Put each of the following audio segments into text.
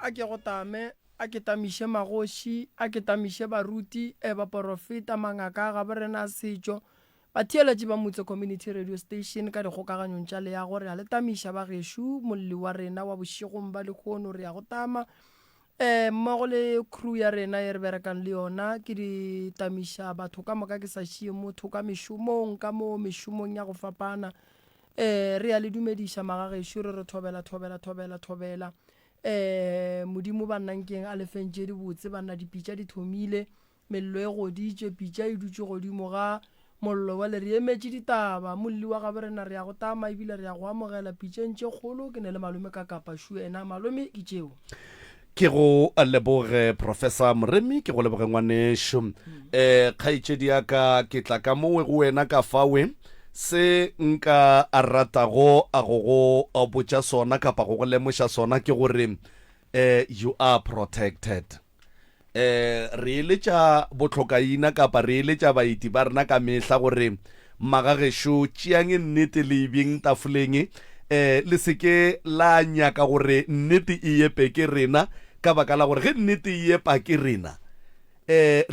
a ke go tame a ke tamiše magoši a ke tamiše baruti baporofeta mangaka ga borena setšo batheeletše ba motse community radio station ka dikgokaganyong tša leago re a le tamiša bagešo molli wa rena wa bošegong ba lekgono re ya go tama mmogo le crew ya rena e re berekang le yona ke di tamiša batho ka moka ke sa šie motho ka mešomong ka mo mešomong ya go fapana re ya le dumediša magagešo re re thobela modimo ba nnankeng a lefentše dibotse banna dipitša di thomile mello e goditše pitša e dutše godimo ga mollo wa le re emetše ditaba molli wa gabe rena re ya go tama ebile re ya go amogela pitšeng tše kgolo ke ne le malome ka kapashu ena malome ke tšeo ke go leboge professor Moremi ke go leboge ngwanešo kgaetšedi ya ka ke tla ka mowe go wena ka fawe se nka a ratago a go botša sona kapa go lemoša sona ke gore you are protected re eletša bohlokaina kapa re eletša baeti ba rena ka mehla gore magagešo tšeang nnete le beng tafoleng le seke la nyaka gore nnete e yepe ke rena ka baka la gore ge nnete e yepa ke rena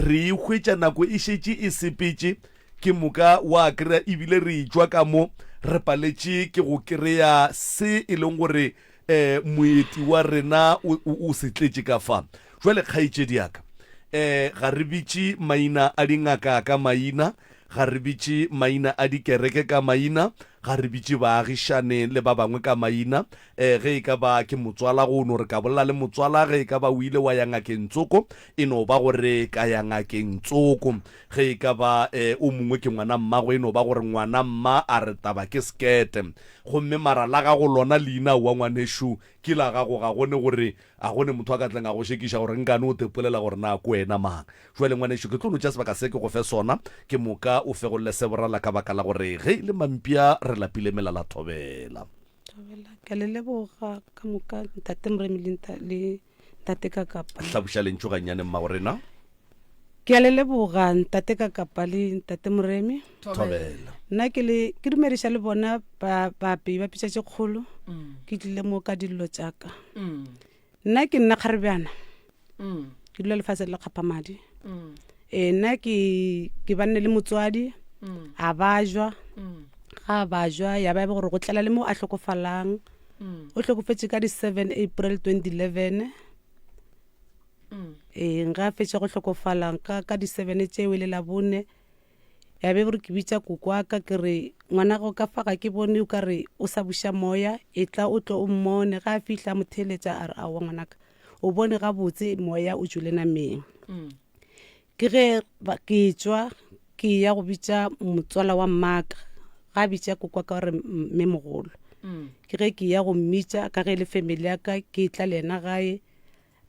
re hwetša nako e šetše e sepetše ke moka wa kry-a ebile re ijwa ka mo re paletše ke go kry-a se e leng gore moeti wa rena o se tletše ka fa jwale kgaetšedi yaka ga re bitše maina a dingaka ka maina ga re bitše maina a dikereke ka maina ga re bitše baagišane le ba bangwe ka maina ge e ka ba ke motswala go no re ka bolela le motswala ge e ka ba o ile wa ya ngakeng tsoko e no ba gore ka ya ngakeng tsoko ge e ka ba o mongwe ke ngwana mmago e no ba gore ngwana mma a re taba ke skete gomme mara la ga go lona leina wa ngwanešo ke la gago ga gone gore a gone motho a ka tleng a go shekiša gore nkane o tepolela gore na ko wena mang jwale ngwanešo ke tlo no tša sebaka se ke go fe sona ke moka o fe go le seborala ka baka la gore ge le mampia re lapile melala thobela ke le leboga ka moka ntate Moremi le ntate Kakapa hlabuša lentšo gannyane mma gorena ke le leboga ntate Kakapa le ntate Moremi thobela nna ke dumediša le bona bapei ba pitša kgolo ke tlile mo ka dillo tšaka nna ke nna kgarebjana ke dula lefatshe le kgapamadi nna ke banne le motswadi a bajwa ga bajwa ya ba gore go tlela le mo a hlokofalang o hlokofetse ka di 7 April 2011 nga fetša go hlokofalang ka di 7 tšeo le la bone ya be gore ke bitša koko wa ka ke re ngwana go ka faga ke bone o ka re o sa buša moya e tla o tlo o mmone ga a fihla motheletša a re a wa ngwanaka o bone gabotse moya o tšwele nameng ke ge ke tswa ke ya go bitša motswala wa mmaka ga bitša koko ka gore mme mogolo ke ge ke ya go mmitša ka ge le family ya ka ke tla le ena gae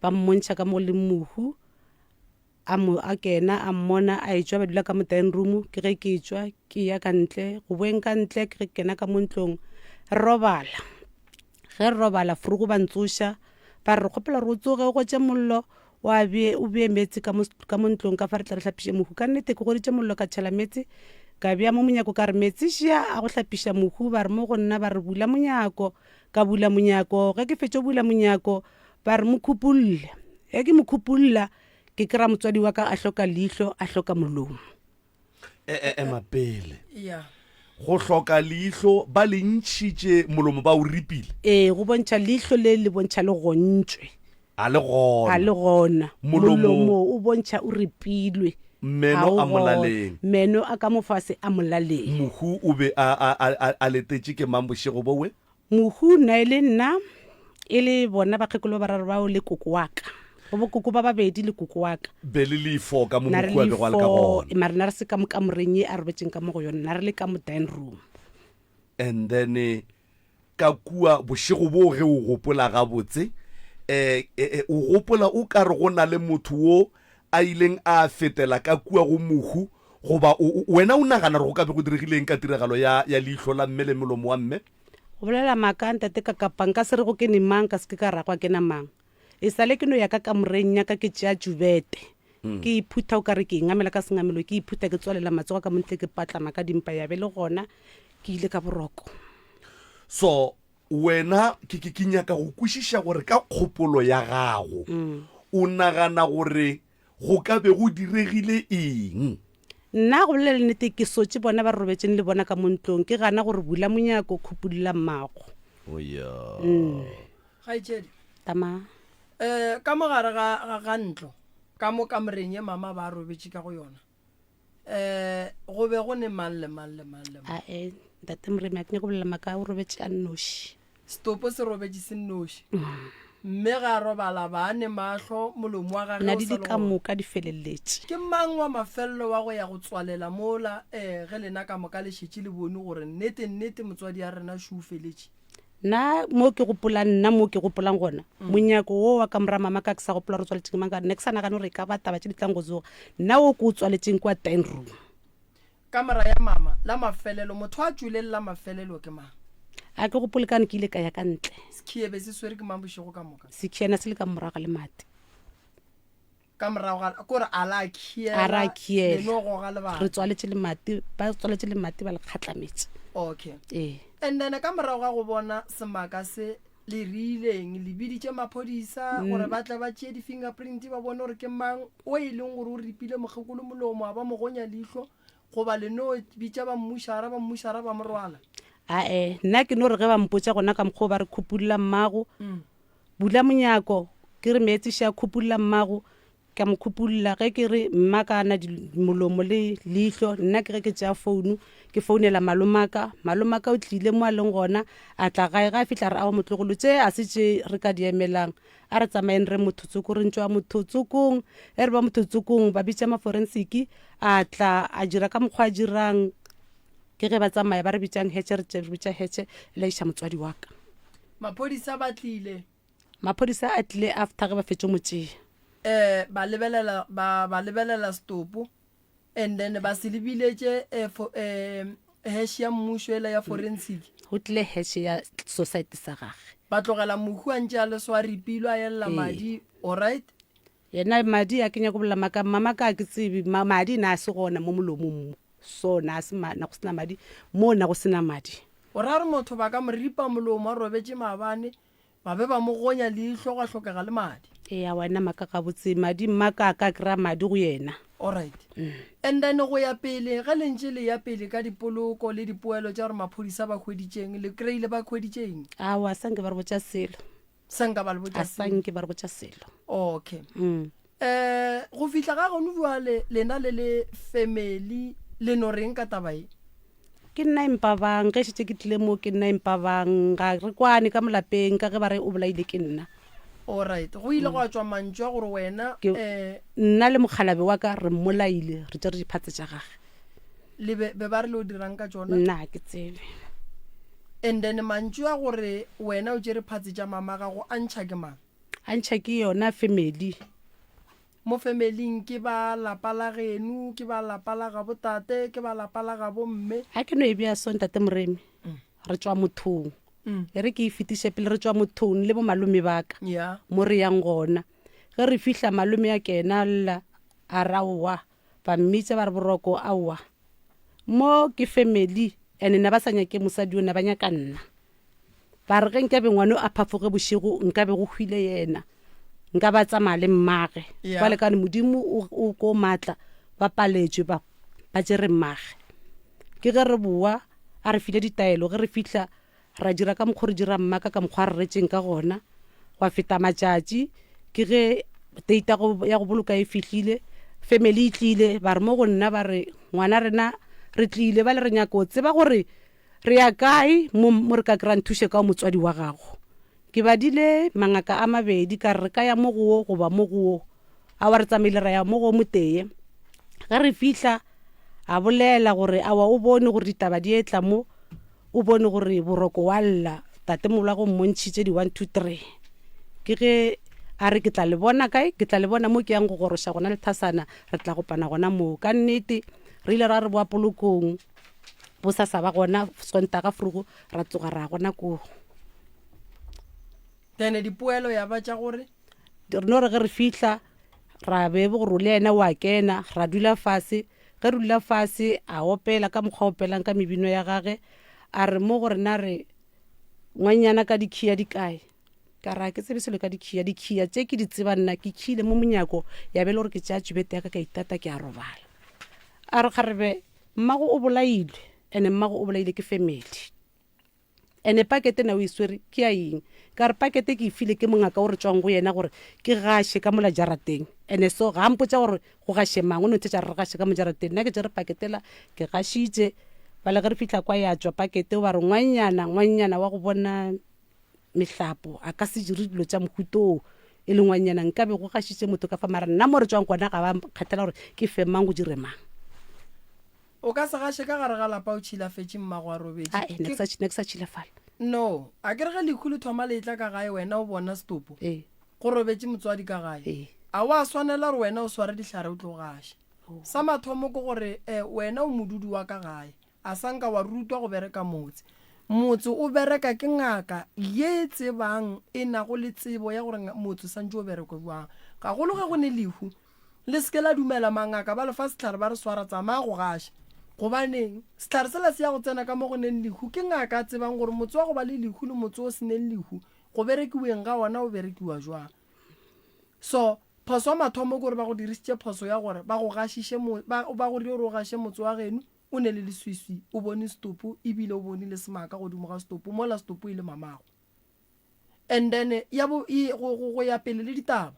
ba mmontšha ka mo le mohu a kena a mmona a etswa ba dula ka mo dining room ke ge ke etswa ke ya ka ntle go boeng ka ntle ke ge kena ka mo ntlong robala ge robala furugo ba ntsoša ba re kgopela re o tsoge go tše mollo o bee metsi ka mo ntlong ka fa re tla re hlapiše mohu ka nnete ke goditše mollo ka tšhela metsi ka bea mo monyako ka re metsi šia a go hlapiša mohu ba re mo go nna ba re bula monyako ka bula monyako ge ke fetše bula monyako ba re mo khupulle ge ke mo khupullela ke kry-a motswadi wa ka a hloka leihlo a hloka molomo mapele go hloka leihlo ba le ntšhitše molomo ba o ripile go bontšha leihlo le bontšha le gontšwe a le gona molomo o bontšha o ripilwe meno a molaleng meno a ka mofase a molaleng mohu o be a letetše ke mang bošego bowe mohu nna e le nna e le bona bakgekolo ba raro bao le koko wa ka go koko ba babedi le koko wa ka be le leifo ka mo mohu a bego a le ka gona marena re se ka mo kamoreng e a robetseng ka mo go yone na re le ka mo dining room and then ka kua bošego bo ge o gopola gabotse o gopola o ka re go na le motho wo a ileng a fetela ka kua go mohu goba wena o nagana re go ka be go diregileng ka tiragalo ya leihlo la mme le molomo wa mme go bolela maaka ntate Kakapa nka se re go ke ne mang ka se ke ka ragwa ke na mang e sale ke no ya ka kamoreng ya ka ke tšea jubete ke iphutha o ka re ke ngamela ka sengamelo ke iphutha ke tswalela matsogo ka montle ke patlama ka dimpa ya be le gona ke ile ka boroko so wena ke nyaka go kwešiša gore ka kgopolo ya gago o nagana gore go ka be go diregile eng? nna go bolela nnete ke sotse bona ba robetseng le bona ka montlong ke gana gore bula monyako khupulela mmago gaetšedi tama ka mogare ga ntlo ka mo kamoreng e mama ba robetse ka go yona go be go ne mang le mang le mang le mang? ae ntate Moremi a ke nyako bolela maka o robetse a nnoši stopo se robetse se nnoši mme ga robala ba ne mahlo molomo wa gage na o di sa di le ka gona. moka di feleletse Ke mang wa mafelelo wa go ya go tswalela mola ge lena ka moka le šetše le bone gore nnete motswadi ya rena šo feletše? nna mo ke gopolang gona monyako wo wa ka mora mama ka ke sa gopola re tswaletšeng manga ne ke sa nagane gore e ka ba taba tše di tlang go tsoga nna o ke o tswaletšeng kwa dining room kamera ya mama la mafelelo motho a tšulelela mafelelo ke mang? a ke gopole kane ke ile ka ya ka ntle sekhiebe se swere ke mang bošego ka moka? sekhiana se le ka moraga le mate ka morago kore a la a ra khiela leno ga le re ba tswaletše le mate ba tswaletše le mate ba le kgatlametse okay ee and then ka morago ga go bona semaka se le rileng le biditše maphodisa gore ba tla ba tšee di-fingerprint ba bone gore ke mang o e leng gore o ripile mokgekolo molomo a ba mogonya leihlo goba leno bitša ba mmušara ba morwala? ae nna ke no re ge ba mpotša gona ka mokgwa o ba re khupulela mmago bula monyako ke re meetsiša khupulela mmago ka mo khupulela ge ke re mma ka na molomo le leihlo nna ke ge ke tšea founu ke founela malomaka o tlile mo a leng gona a tla gae ga a fitlha re awa motlogolo tše a se tše re ka di emelang a re tsamaeng re mothotsoko re ntšwa mothotsokong e re ba mothotsokong ba bitša maforensiki a tla a dira ka mokgwa a dirang ke ge ba tsamaya ba re bitšang hetse re bitša hetse le iša motswadi wa ka maphodisa ba tlile maphodisa a tlile after ge ba fetše motšea ba lebelela stopo and then ba se lebiletše hash ya mmušo ela ya forensic go tlile hetse ya society sa gage ba tlogela mohu a ntše a le so a ripilo a elela madi alright yena madi a kenya go bolela mama ka ke tsebe madi na se gona mo molomong so na go sena madi mo na go sena madi o ra re motho ba ka mo ripa molomo a robetse maabane ba be ba mo gonya leihlo ga hlokega le madi ya wena maka ga botse madi maka ka kra madi go yena alright and then go ya pele ga lentše le ya pele ka dipoloko le dipoelo tša gore maphodisa ba hweditšeng le kreile ba hweditšeng awa sanke ba re botša selo sanka ba le botša sanke ba re botša selo okay go fihla ga gone bua lena le family le no reng ka tabae? ke nna empa bang ge šetse ke tlile mo ke nna empa bang ga re kwane ka molapeng ka ge ba re o bolaile ke nna alright go ile go a tšwa mantšwa gore wena nna le mokgalabe wa ka re mmolaile re tšere diphatse tša gage le be ba re le o dirang ka tšona? nna ke tsebe and then mantšwa gore wena o tšere phatse tša mama gago a ntšha ke mang? a ntšha ke yona family mo familing ke ba lapa la genu ke ba lapa la ga botate ke ba lapa la ga bomme? a ke no e bea so ntate Moremi re tšwa mothong e re ke e fetiše pele re tšwa mothong le bo malome baka mo re yang gona ge re fihla malome ya kena lla a raowa ba mmitse ba re boroko aowa mo ke family ene na ba sa nyake mosadi o na ba nyaka nna ba re ge nkabe ngwane a phafoge bošego nkabe go hwile yena nka ba tsamaya le mmage kwa lekane modimo o ko matla ba paletšwe ba tšere mmage ke ge re boa a re file ditaelo ge re fihla ra dira ka mokgwa re dira mmaka ka mokgwa re retšeng ka gona gwa feta matšatši ke ge data ya go boloka e fihlile family e tlile ba re mo go nna ba re ngwana rena re tlile ba le re nyaka o tseba gore re ya kae mo re ka kry-ang thuše ka motswadi wa gago ke badile mangaka a mabedi ka re ka ya mo go goba mo go a wa re tsamaile ra ya mo go moteye ge re fihla a bolela gore awa o bone gore ditaba di etla mo o bone gore boroko wa lla tate mola go mmontšhitše di 1 2 3 ke ge a re ke tla le bona kae ke tla le bona mo ke yang go goroša gona le thasana re tla kopana gona mo ka nnete re ile ra re boa polokong bo sa sa ba gona Sontaga frugo ra tsoga ra gona ko tene dipoelo ya ba tša gore re no re ge re fihla ra bebe gore o le ena wa kena ra dula fase ge re dula fase a opela ka mokgwa opelang ka mebino ya gage a re mo gore na re ngwanyana ka dikhia di kae ka ra ke tsebe selo ka dikhia tse ke di tseba nna ke khile mo monyako ya bele gore ke tša tšubete yaka ka itata ke a robala a re kgarebe mmago o bolailwe ene mmago o bolaile ke family ene pakete na o iswere ke a eng ka re pakete ke ifile ke mongaka o re tswang go yena gore ke gashe ka mola jarateng ene so ga mpotsa gore go gashe mang o ne tsetša re gashe ka mo jarateng nna ke tsere paketela ke gashitse ba le ge re fitlha kwa ya tswa pakete o ba re ngwanyana wa go bona mehlapo a ka se dire dilo tša mohuto e le ngwanyana nka be go gashitse motho ka fa mara nna mo re tswang kwana ga ba kgathela gore ke femang go dire mang o ka se gashe ka gare ga lapa o tšhilafetse mmago a robedi ne ke sa tšhilafala no a ke re ge lekhu le thoma le tla ka gae wena o bona stopo go robetse motswadi ka gae a wa swanela gore wena o sware dihlare o tlo gashe sa mathomo ke gore wena o modudi wa ka gae a sanka wa rutwa go bereka motse o bereka ke ngaka ye tsebang e nago le tsebo ya gore motse santse o bereko jwang ga go le ga go ne lehu le seke la dumela mangaka ba lefa setlhare ba re swara tsamaya go gashe gobaneng setlhare sela se ya go tsena ka mo go neng lehu ke ngaka a tsebang gore motse wa go ba le lehu le motse o se neng lehu go berekiweng ga ona o berekiwa jwang so phoso wa mathomo gore ba go dirisitse phoso ya gore ba go gashiše ba go dire gore o gashe motse wa geno o ne le leswiswi o bone stopo ebile o bone le semaka godimo ga stopo mola stopo e le mamago and then go ya pele le ditaba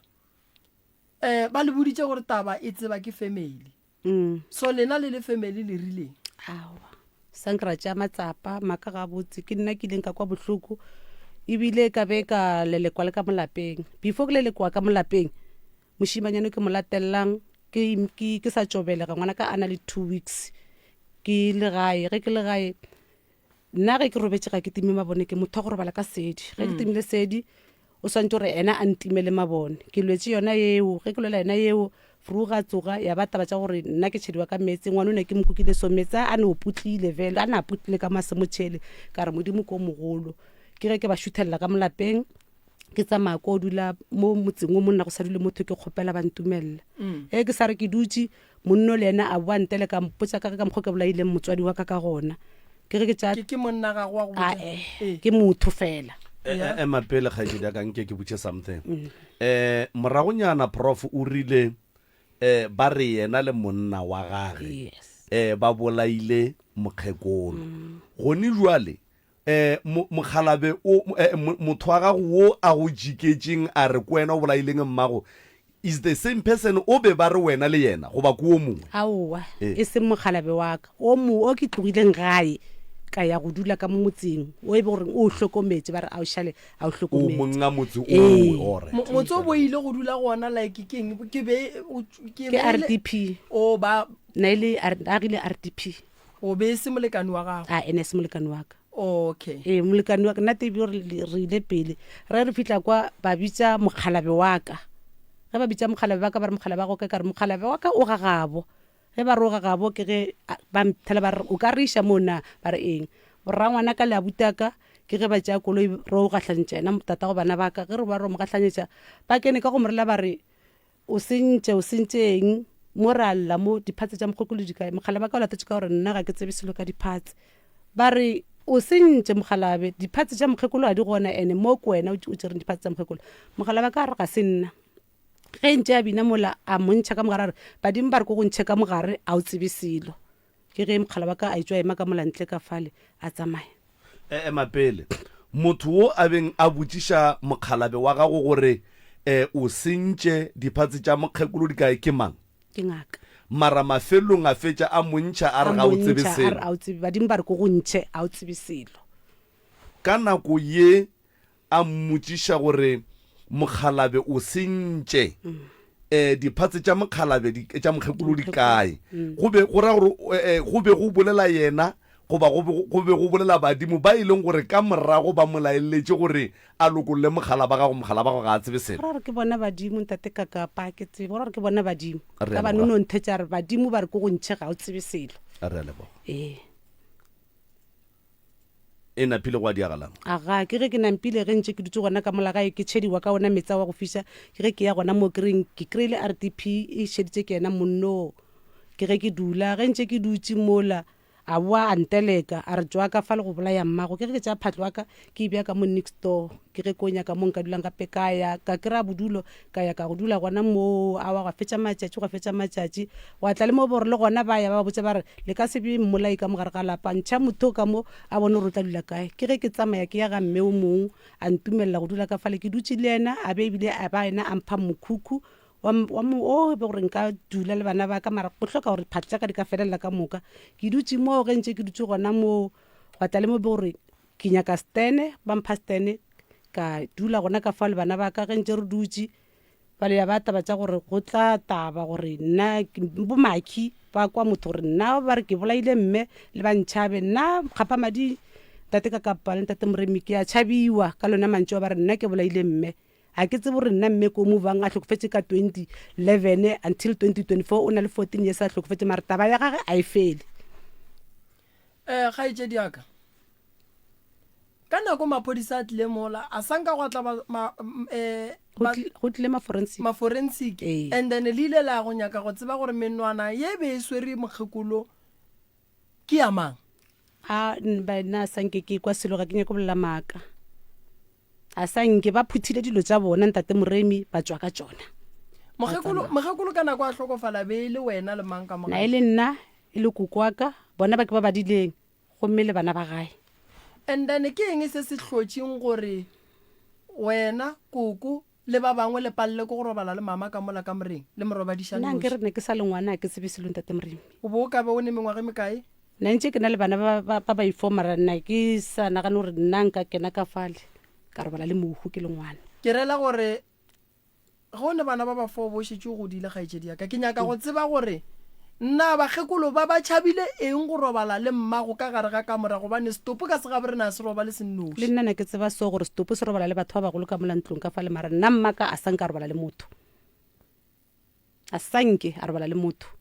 ba le boditse gore taba e tseba ke family so lena le family le rileng awa sankra tša matsapa maka ga botse ke nna ke ileng ka kwa bohloko ebile ka be ka lelekwa le ka molapeng before ke lelekwa ka molapeng mošimanyane ke mo latellang ke sa tšobelega ngwana ka ana le 2 weeks ke le gae ge ke le gae nna ge ke robetse ga ke time mabone ke motho go robala ka sedi ge ke timile sedi o swantse gore ena a ntimele mabone ke lwetse yona yeo ge ke lwela yona yeo furu ga tsoga ya ba taba tša gore nna ke tšhediwa ka metse ngwane o ne ke mokukile so metsa a ne o putlile vele a ne a putlile ka masemotšhele ka re modimo ko mogolo ke ge ke ba šuthelela ka molapeng ke tsamaya ko o dula mo motseng o monna go sa dule motho ke kgopela ba ntumelela ge ke sa re ke dutse monno le ena a boa ntele ka mpotsa ka mokgwa ke bolaileng motswadi wa ka gona ke ge ke monna ga go ke motho fela mapele kgaedi da ka nke ke botse something moragonyana prof o rile ba re yena le monna wa gage ba bolaile mokgekolo gone jwale mokhalabe motho wa gago wo a go jiketseng a re ko wena o bolaileng mmago is the same person o be ba re wena le yena goba ko o mongwe aowa e se mokhalabe wa ka o ke tlogileng gae ka ya go dula ka motseng o e be gore o hlokometse ba re a o shale a o hlokometse o monga motse o motse o boile go dula gona like ke RDP o ba na ile a rile RDP o be se molekane wa gago ene se molekane wa ka okay molekane wa ka nna tebi re ile pele re fitla kwa ba bitsa mokhalabe wa ka ge ba bitsa mokhalabe wa ka ba re mokhalabe wa go ka re mokhalabe wa ka o gagabo ge ba roga gabo ke ge ba mthela ba o ka re isha mona ba re eng borra ngwana ka le abutaka ke ge ba tša koloi ro ga tlantša na motata go bana ba ka ge re ba ro mo ga tlanyetša ba kene ka go morela ba re o sentšeng mo ra lla mo diphatse tša mokgokolo di kae mokhalabe ka o latetše ka gore nna ga ke tsebe selo ka diphatse ba re o sentše mokhalabe diphatse tša mokgekolo ga di gona ene mo ko wena o tšereng diphatse tša mokgekolo mokhalabe ka re ga se nna ge ntse a bina mola a montšha ka mogare badimo ba re ko go ntšhe ka mogare a o tsebe selo ke ge mokgala wa ka a etswa ema ka molantle ka fale a tsamaya mapele motho wo a beng a botšiša mokhalabe wa gago gore o sentše diphatse tša mokgekolo di kae ke mang ke ngaka mara mafelong a fetša a montšha a re ga o tsebe selo badimo ba re ko go ntšhe a o tsebe selo ka nako ye a mmotšiša gore mokhalabe o sentše diphatse tša mokhalabe tša mokgekolo di kae go be go bolela yena goba go be go bolela badimo ba ileng gore ka morago ba molaeletse gore a lokolle mokhalaba gago ga a tsebe selo ra re ke bona badimo ntate ka pa ke tsebe ra re ke bona badimo ka ba nono nthetša re badimo ba re ko go ntšhe ga o tsebe selo a re a leboga e napile go a diagalang aga ke ge ke nampile ge ntse ke dutse gona ka molagae ke tšhediwa ka ona metsa wa go fiša ke ge ke ya gona mo ke kry-ile RDP e šeditše ke ena monno ke ge ke dula ge ntse ke dutse mola a boa a nteleka a re jwa ka fa le go bolaya mmago ke ge ke tša phatlo wa ka ke bea ka mo next door ke ge ko nyaka mo nka dulang ka pe ka ya ka kry-a bodulo ka ya ka go dula gona mo a wa go fetša matšatši wa tla le mo bore le gona ba ya ba botse ba re le ka se be mmolai ka mogare ga lapa ntšha motho ka mo a bone gore o tla dula kae ke ge ke tsamaya ke ya ga mme o mongwe a ntumelela go dula ka fale ke dutse le ena a be ebile a ba ena a mpha mokhukhu wa mo o be gore nka dula le bana ba ka mara go hloka gore phatla ka di ka felela ka moka ke dutse mo ge ntse ke dutse gona mo wa tla le mo be gore ke nyaka stene ba mpha stene ka dula gona ka fa le bana ba ka ge ntse re dutse ba le ya ba taba tša gore go tla taba gore nna bomaki ba kwa motho gore nna ba re ke bolaile mme le ba ntšhabe nna kgapa madi tate ka kapa le tate Moremi ke a tšhabiwa ka lona mantšo ba re nna ke bolaile mme a ke tse gore nna mme ko movang a hlokofetse ka 2011 until 2024 o na le 14 years a hlokofetse mara taba ya gage a e fele ga etse diaka ka nako maphodisa a tlile mola a sanka go tla go tlile ma-forensic and then le ile la go nyaka go tseba gore menwana ye be e swere mokgekolo ke ya mang a bana sanke ke kwa selo ga ke nyako bolela maaka a sanke ba phuthile dilo tša bona ntate Moremi ba tswa ka tsona mokgekolo ka nako a hlokofala be le wena le mang ka na e le nna e le koko wa ka bona ba ke ba badileng gomme le bana ba gae and then ke eng se se hlotšeng gore wena koko le ba bangwe le palle ko go robala le mama ka mola ka moreng le morobadišane nna nke re ne ke sa le ngwana ke tsebe selo ntate Moremi o bo ka be o ne mengwaga mekae nna ntse ke na le bana ba ifomara nna ke sa nagane gore nna nka kena ka fale ka robala le mohu ke le ngwana ke rela gore go ne bana ba ba fo bo šetse go dile kgaetšedi yaka ke nyaka go tseba gore nna bakgekolo ba ba tšhabile eng go robala le mmago ka gare ga kamora gobane stopo ka se gabe re na se roba le sennoši le nna ne ke tseba so gore stopo se robala le batho ba bagolo ka mola ntlong ka fale mara nna mmaka a sanke a robala le motho a sanke a robala le motho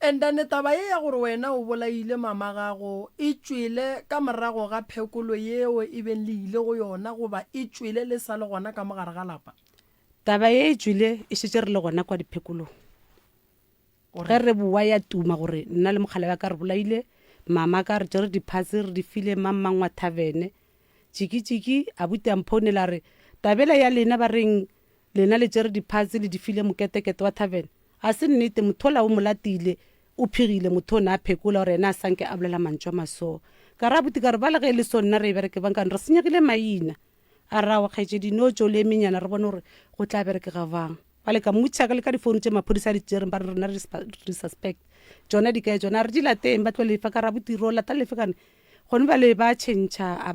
and then taba ye ya gore wena o bolaile mama gago e tswile ka morago ga phekolo yeo e beng le ile go yona goba e tswile le sa le gona ka mogare ga lapa taba ye e tswile e šetse re le gona kwa diphekolong ge re boa ya tuma gore nna le mogale wa ka re bolaile mama ka re tšere diphase re di file mang wa tavene tšiki a bute a mphounela re tabela ya lena ba reng lena le tšere diphase le di file moketekete wa tavene a se nnete mothola o molatile o phegile motho o ne a phekola gore ena a sanke a bolela mantšwa maso ka ra buti ka re ba le ge le so nna re e bereke bankane re senyegile maina a ra wa kgaetšedi no tšo le menyana re bone gore go tla bereke ga bang ba le ka mmutšhaka le ka difounu tše maphodisa di tšereng ba re rena re suspect tsona di kae tsona re di lateng ba tlo lefa ka ra buti ro lata lefe kane gone ba le ba tšhentšha a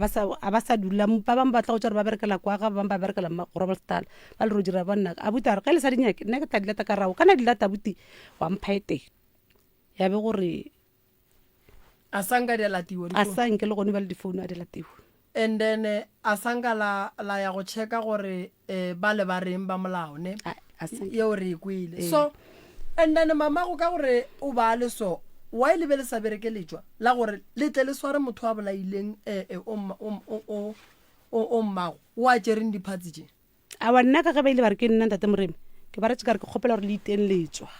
ba sa dula ba bangwe ba tla go tša re ba berekela kwaga ba bangwe ba berekela groblerstal ba le ro dira bonna a buti a re ge le sa dinyake nna ke tla dilata ka rago kana dilata buti wa mpha eteng ya be gore a sanka di latiwa a sanke le gone ba le difounu a di latiwa and then a sanka la ya go checka gore ba le ba reng ba molao ne yeo re e kwele so and then mama go ka gore o ba le so wa ile be le sa berekeletswa la gore le tle le sware motho a bolaileng o mmago wa tšereng diphatsi tše a wa nna ka ge ba ile ba re ke nna ntate Moremi ke ba retše ka re ke kgopela gore le iteng letswa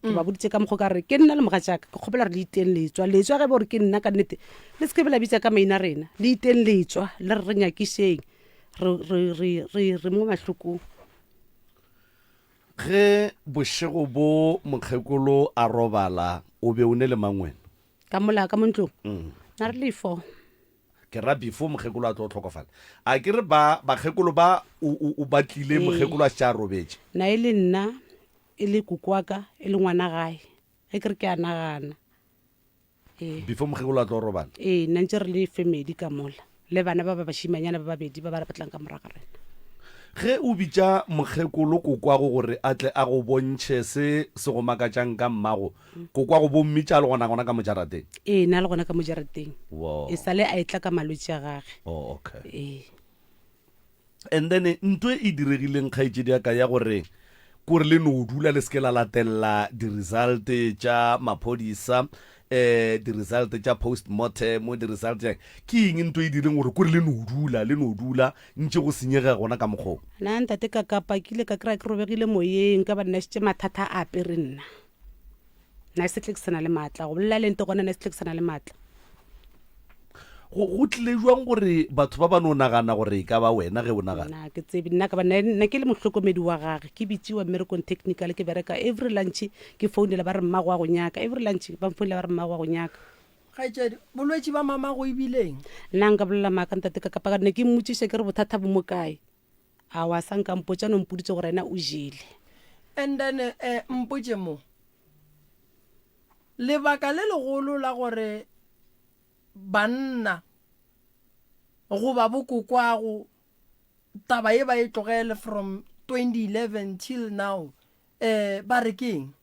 ke ba boditse ka mokgo ka re ke nna le mogatšaka ke kgopela gore le iteng letswa ge bore ke nna ka nnete le se ke bela bitsa ka maina rena le iteng letswa le re nyakišeng re mo mahlokong ge bošego bo mokgekolo a robala o be o ne le mangwena ka mola ka montlong na re le 4 ke ra before mokgekolo a tlo tlhokofala a ke re bakgekolo ba o batlile mokgekolo a tša robetse na e le nna e le koko wa ka e le ngwana gae ge ke re ke a nagana before mokgekolo a tlo robala nna ntse re le family ka mola le bana ba bašimanyana ba babedi ba ba batlang ka moraga rena ge o bitša mokgekolo kokwago gore a tle a go bontšhe se go makatšang ka mmago kokwago bo mmitša le gona ka mojarateng na le gona ka mojarateng e sale a etla ka malwetse a gage okay and then ntwe e diregileng kgaetšedi yaka ya gore kore le no dula le seke la latelela di-result tša maphodisa di-result tša postmortem di-result ke eng ntho e direng gore kore le no dula ntše go senyega gona ka mokgwa na ntate ka kapa ke ile ka kry-a ke robegile moyeng ka ba nna šitše mathata a apere nna na se tle ke sana le matla go bolela lente gona na se tle ke sana le matla go tlile jwang gore batho ba ba no nagana gore e ka ba wena ge o nagana na ke tsebe nna ka ba nna ke le mohlokomedi wa gage ke bitsiwa mmerekong technical ke bereka every lunch ke founela ba re mmago wa go nyaka every lunch ba mfounela ba re mmago wa go nyaka kgaitsedi bolwetse ba mama go ebileng nna nka bolela maaka ntate ka kapa ka ne ke mmotsiša ke re bothata bo mo kae a wa sa nka mpotsa no mpoditse gore ena o jele and then mpotse mo lebaka le legolo la gore banna go ba bokokwago taba e ba e tlogele from 2011 till now ba re keng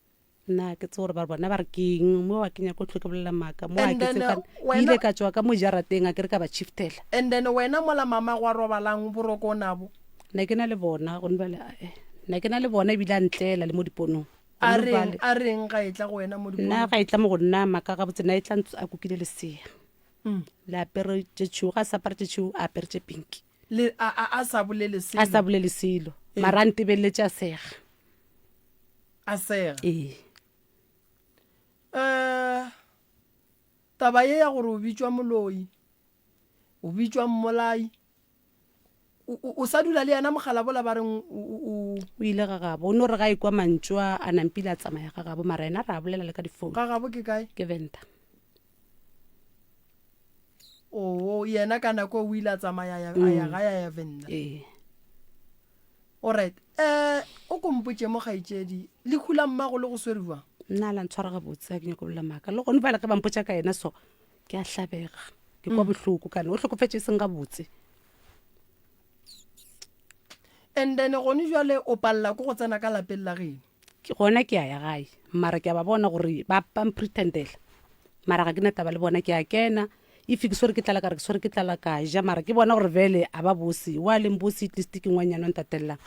nna ke tse gore ba bona ba re keng mo wa kenya ko tlhoke bolela maaka mo a And ke then, tse wena- ile ka tswa ka mo jarateng a ke re ka ba chiftela and then wena mola mama go a robalang boroko nabo nna ke na le bona go nbale nna ke na le bona ebile a ntlela le mo diponong a reng ga e tla go wena mo nna ga e tla mo go nna maaka ga botse na e tla a kukile lesea le apere tšetšhu ga a sa apare tšetšhu a apere tše pinki a sa bolele a sa bolele selo mara a ntebeletse a sega a sega ee taba ye ya gore o bitswa moloi o bitswa mmolai o sa dula le yana mogala bola ba reng o ile ga gabo o ne gore ga e kwa mantšwa a nampile a tsamaya ga gabo mara ena re a bolela le ka difounu ga gabo ke kae ke venta o yena ka nako o ile a tsamaya a ya ga ya venda ee alright o kompotse mo gaitsedi le khula mmago le go sweriwa nna la ntshwara ga botse a ke nyako bolela maaka le gone bala ke bampotsa ka ena so ke a hlabega ke kwa bohloko kana o hlokofetse e seng ga botse and then gone jwale o palla ko go tsena ka lapeng la geno ke gona ke a ya gae mara ke a ba bona gore ba pretendela mara ga ke na taba le bona ke a kena if ke swere ke tlala ka re ke swere ke tlala ka ja mara ke bona gore vele a ba bosi wa leng bosi at least ke ngwanyana o ntatellang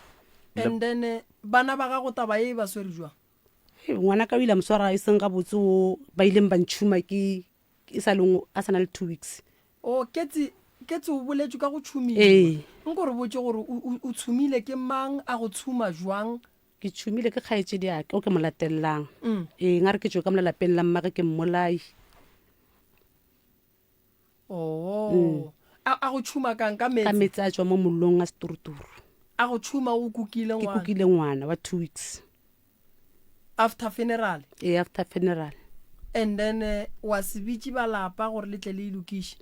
and then bana ba gago taba e ba swere jwa ngwana ka o ile a moswara e seng ga botse o ba ileng ba ntšhuma ke sa leng a sana le 2 weeks o ketse o boletswe ka go tšhumile ee nko re botse gore o tšhumile ke mang a go tšhuma jwang ke tšhumile ke kgaetsedi ake o ke mo latellang ee nga re ke tswe ka mo lapeng la mmage ke mmolai a go tšhuma kang ka ka metsi metsi a tswa mo mollong a seturuturu a go tšhuma o kukile ke ngwana kukile ngwana wa 2 weeks after funeral ee after funeral and then wa se bitse balapa gore le tle le ilokiše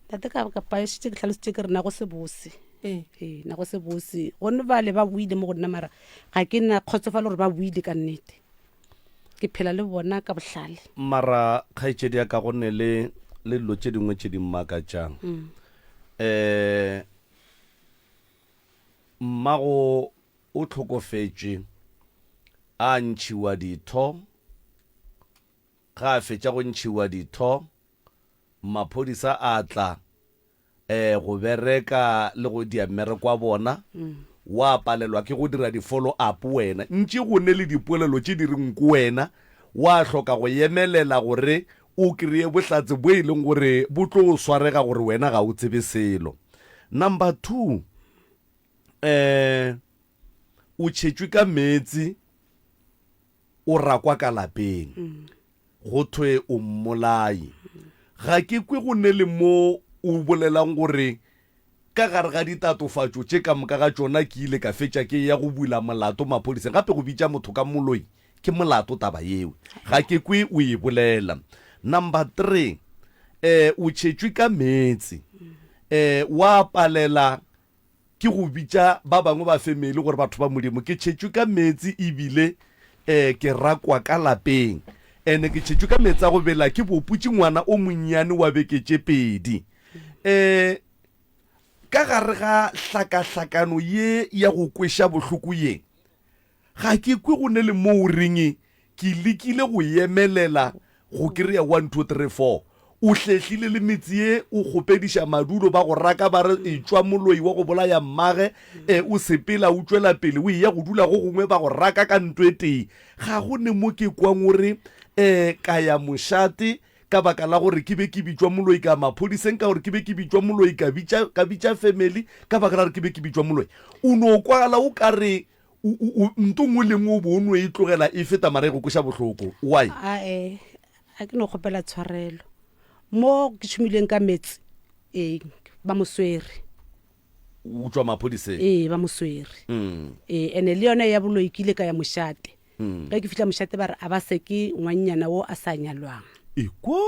tate ka paešitše ke tlhalositše ke re na go se bose ee ee na go se bose gonne bale ba buile mo go nna mara ga ke na kgotsofala gore ba buile ka nnete ke phela le bona ka bohlale mara kgaitsedi ya ka gonne le dilo tše dingwe tše di mmakatšang mmago o tlhokofetše a ntšhiwa ditho ga a fetša go ntšhiwa ditho maphodisa a tla go bereka le go dia mmereko wa bona wa palelwa ke go dira di-follow up wena ntše go ne le dipoelelo tše di reng ko wena wa hloka go emelela gore o kry-e bohlatse bo e leng gore bo tlo o swarega gore wena ga o tsebe selo number 2 o tšhetšwe ka metsi o rakwa ka lapeng go thwe o mmolai ga ke kwe go ne le mo o bolelang gore ka gare ga ditatofatšo tše ka moka ga tšona ke ile ka fetša ke ya go bula molato maphodiseng gape go bitša motho ka moloi ke molato taba yeo ga ke kwe o e bolela number 3 o tšhetšwe ka metsi wa palela ke go bitša ba bangwe ba family gore batho ba modimo ke tšhetšwe ka metsi ebile ke rakwa ka lapeng ene ke tšhetšwe ka metsi a go bela ke boputše ngwana o monnyane wa beketše pedi ka gare ga hlakahlakano ye ya go kweša bohloko ye ga ke kwe go ne le mo o reng ke lekile go emelela go kry-a 1 2 3 4 o hlehlile le metsi ye o kgopediša madulo ba go raka ba re e tšwa moloi wa go bolaya mmage o sepela o tšwela pele o ya go dula go gongwe ba go raka ka ntwe tee ga go ne mo ke kwang gore ka ya mošate ka baka la gore ke be ke bitswa moloi ka maphodiseng ka gore ke be ke bitswa moloi ka bitša family ka baka la gore ke be ke bitswa moloi o no kwala o ka re ntongwe lengwe o bo o no e tlogela e feta mara e go kweša bohloko why ae a ke no kgopela tshwarelo mo ke tšhomileng ka metsi ba moswere o tswa maphodiseng ba moswere ene le yone ya boloi ke ile ka ya mošate ge ke fihla mošate ba re a ba se ke ngwannyana wo a sa nyalwang eko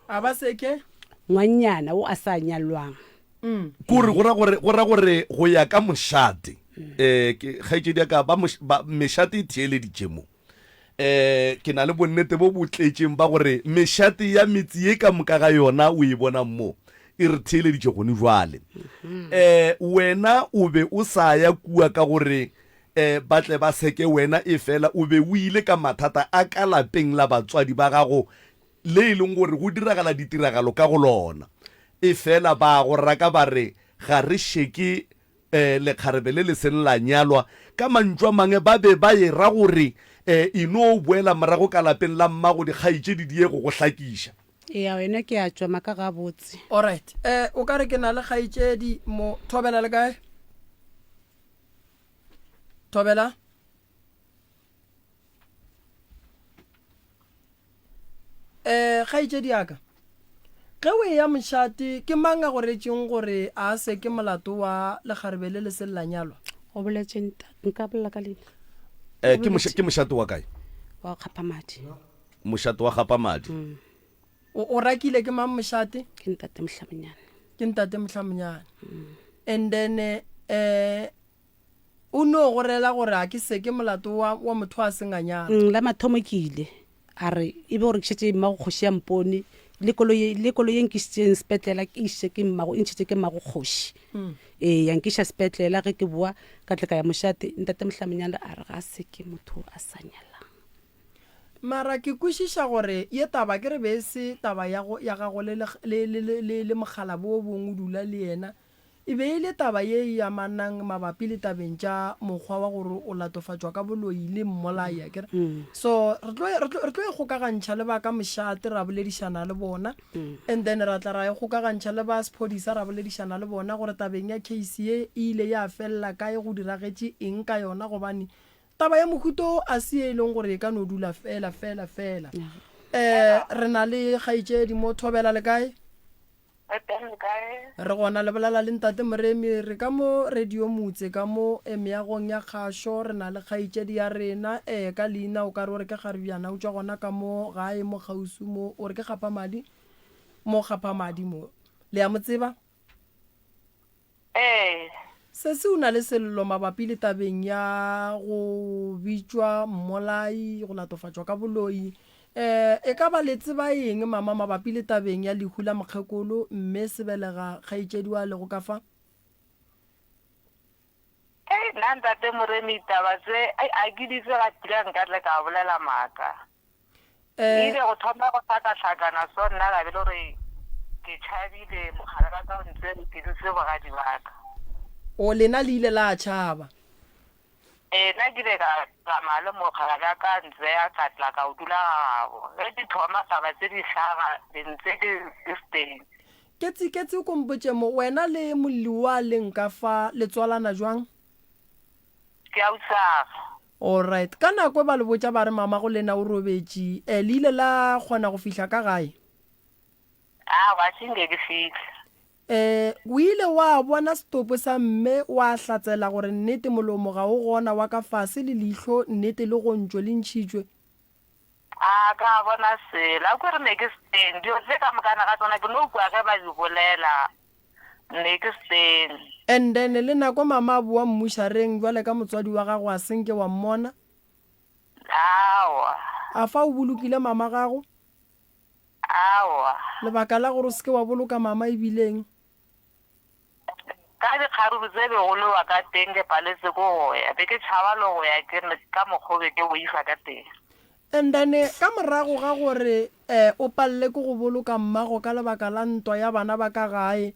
a ba seke ngwannyana wo a sa nyalwang kore go ra gore go ya ka mošate ke kgaitsedi ka ba mešate e theeleditše mo ke na le bonnete bo botletšeng ba gore mešate ya metsi ye ka moka ga yona o e bona mo e re theeleditše gone jwale wena o be o sa ya kua ka gore batle ba seke wena e fela o be o ile ka mathata a ka lapeng la batswadi ba gago le e leng gore go diragala ditiragalo ka go lona e fela ba go raka ba re ga re sheke lekgarebe le le seng la nyalwa ka mantšu a mangwe ba be ba e ra gore e no boela morago ka lapeng la mmago dikgaitšedi diego go hlakiša wena ke a tswa maka ga botse alright o ka re ke na le kgaitšedi mo Thobela le kae Thobela kgaitšedi yaka ge o ya mošate ke mang a go retšeng gore a se ke molato wa lekgarebe le le se la nyalwa go boletše nka bolela ka lena ke mošate wa kae wa kgapamadi mošate wa kgapamadi o rakile ke mang mošate ke ntate Mohlabonyane ke ntate Mohlabonyane and then o no go rela gore a ke se ke molato wa motho a senganyana la mathomo ke ile a re e be gore ke šetse mmago kgoši ya mpone le kolo ye nkisitseng sepetlela ke išitše ke mmago e ntšhitše ke mmago kgoši yankiša sepetlela ge ke boa ka tle ka ya mošate ntate Mohlabonyane a re ga se ke motho a sa nyalang mara ke kwešiša gore ye taba ke re be se taba ya gago le mogala bo bongwe o dula le yena e be e le taba ye ya manang mabapi le tabeng tša mokgwa wa gore o latofatšwa ka boloi le mmolai akere so re tlo e kgokagantšha le ba ka mošate ra boledišana le bona and then ra tla ra e kgokagantšha le ba sephodisa ra boledišana le bona gore tabeng ya case ye e ile ya felela kae go diragetše eng ka yona gobane taba ya mohuto a se e leng gore e ka no dula fela re na le kgaitšedi mo Thobela le kae re gona le bolala le ntate Moremi re ka mo radio motse ka mo meagong ya kgašo re na le kgaitšedi ya rena ka leina o ka re o re ke Kgaribjana o tšwa gona ka mo gae mo Kgausu mo o re ke Kgapamadi mo le ya mo tseba se o na le sello mabapi le tabeng ya go bitšwa mmolai go latofatšwa ka boloi e ka ba le tseba eng mama mabapi le tabeng ya lehu la mokgekolo mme se belega kgaitšedi wa le go ka fa nna ntate Moremi taba tse a ke ditse ga tila nka tle ka bolela maaka ile go thoma go tlhakatlhakana so nna ka bele gore ke tšhabile mogala ka ka ntse ke dutse bogadi baka o lena le ile la tšhaba nna ke ile ka tsamaya le mogala ka ntse ya katla ka o dula gabo ge di thoma taba tse di hlaga ntse ke steng ketsi ko mpotše mo wena le molli wa leng ka fa le tswalana jwang ke a utsaga alright ka nako ba le botša ba re mama go lena o robetše le ile la kgona go fihla ka gae wa senge ke fitlha o ile wa bona setopo sa mme wa hlatsela gore nnete molomo ga o gona wa ka fase le leihlo nnete le go ntšwe le ntšhitšwe ka bona sela ko re ne ke steng dio tse ka mokana ka tsona ke no bua ge ba di bolela ne ke steng and then le nako mama a bua mmušareng jwale ka motswadi wa gago a senke wa mmona a fa o bolokile mama gago lebaka la gore o seke wa boloka mama ebileng ka dikgaruru tse begolo wa ka teng ke paletse ko goya be ke tšhaba le goya ke ka mokgobe ke boifa ka teng and then ka morago ga gore o palele ke go boloka mmago ka lebaka la ntwa ya bana ba ka gae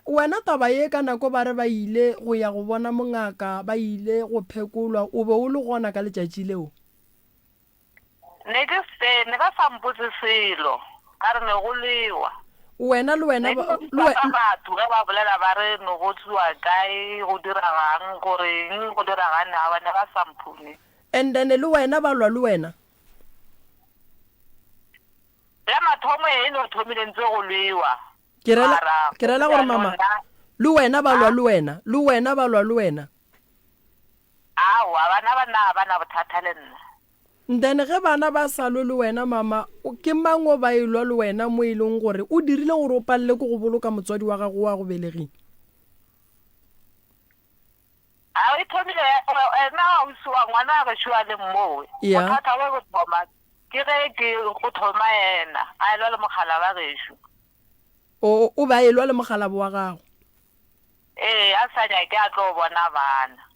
wena taba ye ka nako ba re ba ile go ya go bona mongaka ba ile go phekolwa o be o le gona ka letšatši leo ne ke se ne ba sa mpotse selo ka re ne go lewa wena le wena batho ga ba bolela ba re no go tswa kae go diragang gore eng go diragane ga bane ba samphune and then le wena ba lwa le wena ya mathomo e no thomile ntse go lwewa ke rela gore mama le wena ba lwa le wena le wena ba lwa le wena bana bothata le nna then ge bana ba sa lwe le wena mama ke mango ba e lwa le wena mo e leng gore o dirile gore o palle go go boloka motswadi wa gago wa go belegeng e thomile ena o siwa ngwana ga shwa le mmowe bothata wa go thoma ke ge ke go thoma ena a lwa le mogala ba gesho o ba e lwa le mogala wa gago a sa nya ke a tlo bona bana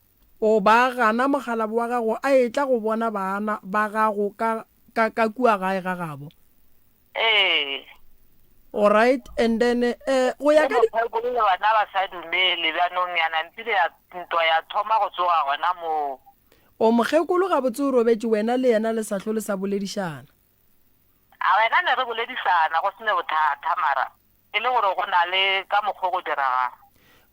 o ba gana mogala wa gago a etla go bona bana ba gago ka kua gae ga gabo all right and then go ya ka bana ba sa dumele ba nong yana ntile ya ntwa ya thoma go tsoga gona mo o mogekolo ga botse o robetse wena le yena le sahlo le sa boledišana a wena ne re boledišana go sene bothata mara e le gore go na le ka mokgwa go diragang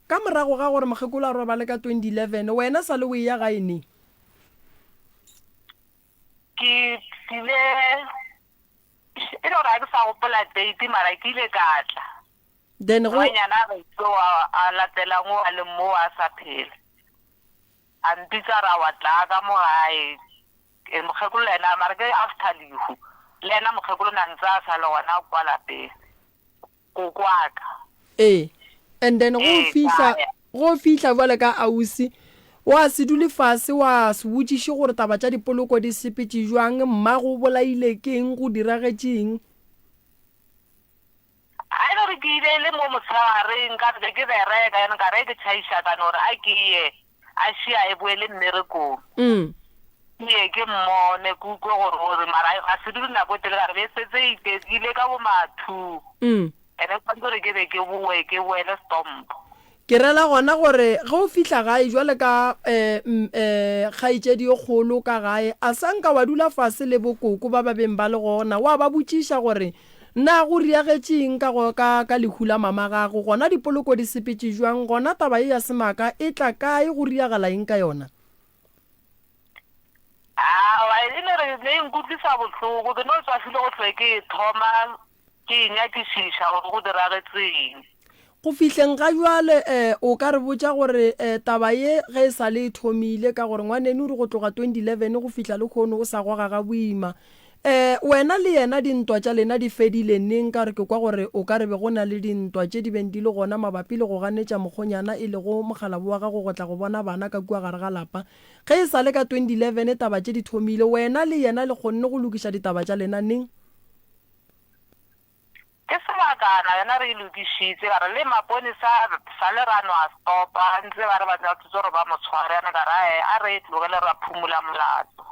ka morago ga gore mogekolo a roba le ka 2011 wena sa le o ya ga ene ke ile e le gore a ke sa gopola date mara ke ile ka tla then go nyana re tlo a latela ngo a le mo a sa phele a ntitsa ra wa tla ka mo gae mogekolo ena mara ke after lihu le ena mogekolo na ntsa sa le gona kwa lapeng go kwaka and then go fihla vale ka ausi wa se dule fase wa se botšiše gore taba tša dipoloko di sepetse jwang mma go bolaile keng go diragetšeng a ile re ke ile le mo motshagareng ka re ke bereka yana ka re ke tšhaiša ka nore a ke ye a šia e boele mmerekong ye ke mmone ke utlwe gore mara ga se dule nako tele ka re be setse itekile ka bomathu ene kwantse re ke be ke boele stompo ke rela gona gore ge o fihla gae jwale ka kgaitšedi e kgolo ka gae a sanka wa dula fase le bokoko ba beng ba le gona wa ba botšiša gore na go riagetšeng ka lehu la mama gago gona dipoloko di sepetse jwang gona taba e ya semaka e tla kae go riagela eng ka yona e ne re ne nkutlwisa botlhoko ke no tswafile go tlwe ke thoma ke nyakišiša gore go diragetseng go fihleng ga jwale o ka re botša gore taba ye ge e sa le thomile ka gore ngwanene o re go tloga 2011 go fihla le kgono o sa goga ga boima wena le yena dintwa tša lena di fedile neng ka re ke kwa gore o ka re be go na le dintwa tše di beng di le gona mabapi le go ganetša mokgonyana e le go mogala wa gago go tla go bona bana ka kua gare ga lapa ge e sa le ka 2011 taba tše di thomile wena le yena le kgonne go lokiša ditaba tša lena neng ke sebakana yona re ilokišitse ka re le maponisa sa le rano a stopa ntse ba re batla thuso gore ba motshware yana ka re a re tlogele ra phumula molato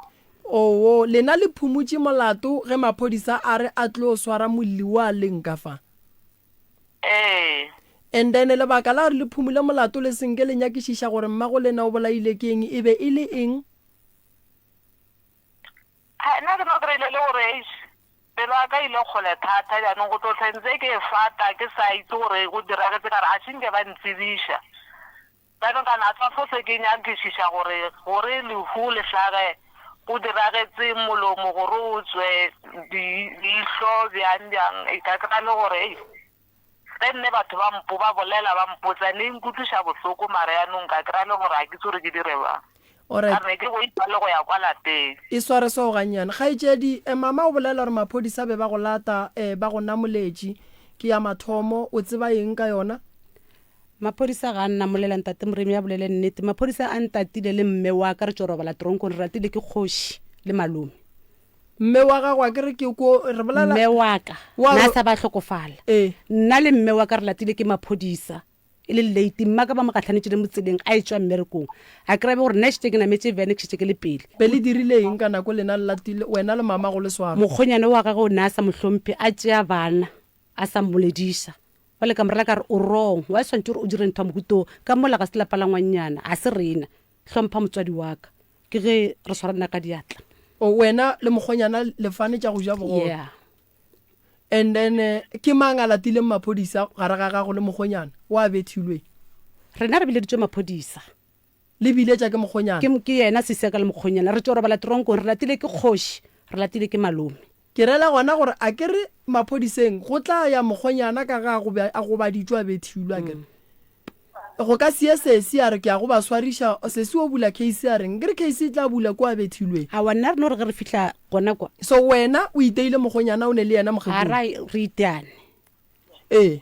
lena le phumutše molato ge maphodisa a re a tlo swara molli wa leng ka fa and then lebaka la re le phumule molato le senke le nyakišiša gore mmago lena o bolaile ke eng e be e le eng nna ke no kry-ile le gore pelo a ka ile kgole thata jaanong go tlotlhentse ke fata ke sa itse gore go diragetse ka re a senke ba ntsebiša jaanong ka na tswa fose ke nyakišiša gore lehu le tlhage go diragetse molomo gore o tswe diihlo bjang e ka kry le gore ge nne batho ba mpo ba bolela ba mpotsa ne nkutlwiša bohloko mare yaanong ka kry le gore a ke tse gore ke dire bang are ke go ipa le go ya kwa lapeng e sware seo ganyana kgaetšedi mama o bolela gore maphodisa be ba go lata ba go namoletše ke ya mathomo o tseba eng ka yona maphodisa ga nna molela ntate Moremi ya bolele nnete maphodisa a ntatile le mme wa ka re tšo robala tronkong re ratile ke kgoši le malome mme wa gago a kere ke ko re bolela mme wa ka nna sa ba hlokofala nna le mme wa ka re latile ke maphodisa e le late mma ka ba mo gatlhanetse le motseleng a etswa mmerekong a kry be gore nna šite ke nametse vene ke šite ke le pele be le dirile eng ka nako lena le latile wena le mama go le swara mokgonyane wa gagwe o ne a sa mohlomphe a tšea bana a sa mmolediša ba le kamorela ka re o wrong wa swantse gore o dire ntho mohuto ka mola ga se lapa la ngwanyana a se rena hlompha motswadi wa ka ke ge re swara nna ka diatla wena le mokgonyana le fane tša go ja bogolo and then ke mang a latileng maphodisa gare ga gago le mogonyana wa bethilwe rena re bileditswe maphodisa le biletša ke mogonyana ke yena seseka le mokgonyana re tse gore ba latronko re latile ke kgoši re latile ke malome ke rela gona gore a ke re maphodiseng go tla ya mogonyana ka ga a go baditšwe a bethilwe a kere go ka sie sesi a re ke a go ba swariša sesi o bula case a reng ke re case e tla bula kwa bethilweng a wa nna re no re ge re fitlha gona kwa so wena o iteile mogonyana o ne le yena ara re iteane ee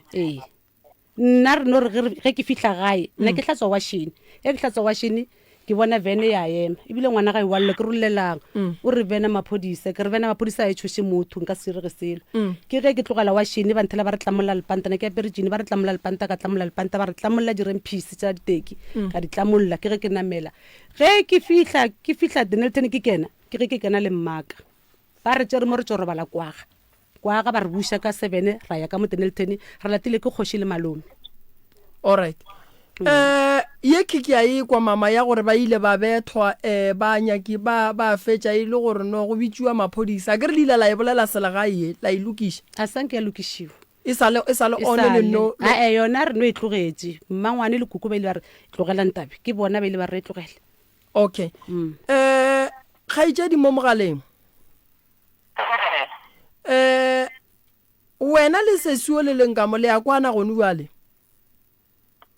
nna re no re ge ke fitlha gae nna ke hlatswa washini ke hlatswa washini ke bona vene ya ema ebile ngwana ga e walle ke rolelang o re vena maphodisa ke re vena maphodisa a etshoše motho nka se re ge selo ke ge ke tlogela washini ba nthela ba re tlamolla lepanta ne ke aperejini ba re tlamolla lepanta ka tlamolla lepanta ba re tlamolla dirempisi tša diteki ka di tlamolla ke ge ke namela ge ke fihla Denelton ke kena ke ge ke kena le mmaka ba re tšere mo re tšo robala kwaga ba re buša ka 7 ra ya ka mo Denelton re latile ke kgoši le malome alright ye kiki ya e kwa mama ya gore ba ile ba bethwa ba nyaki ba fetša e le gore no go bitšiwa maphodisa ke re lila la e bolela selagae la e lokiša a sanke ya lokišiwa e sale one le no yona re no e tlogetše mmangwane le kuku ba ile ba re tlogela ntabe ke bona ba ile ba re e tlogele okay kgaitšedi mo mogaleng wena le sesio le leng ka mo le ya kwana gone bjale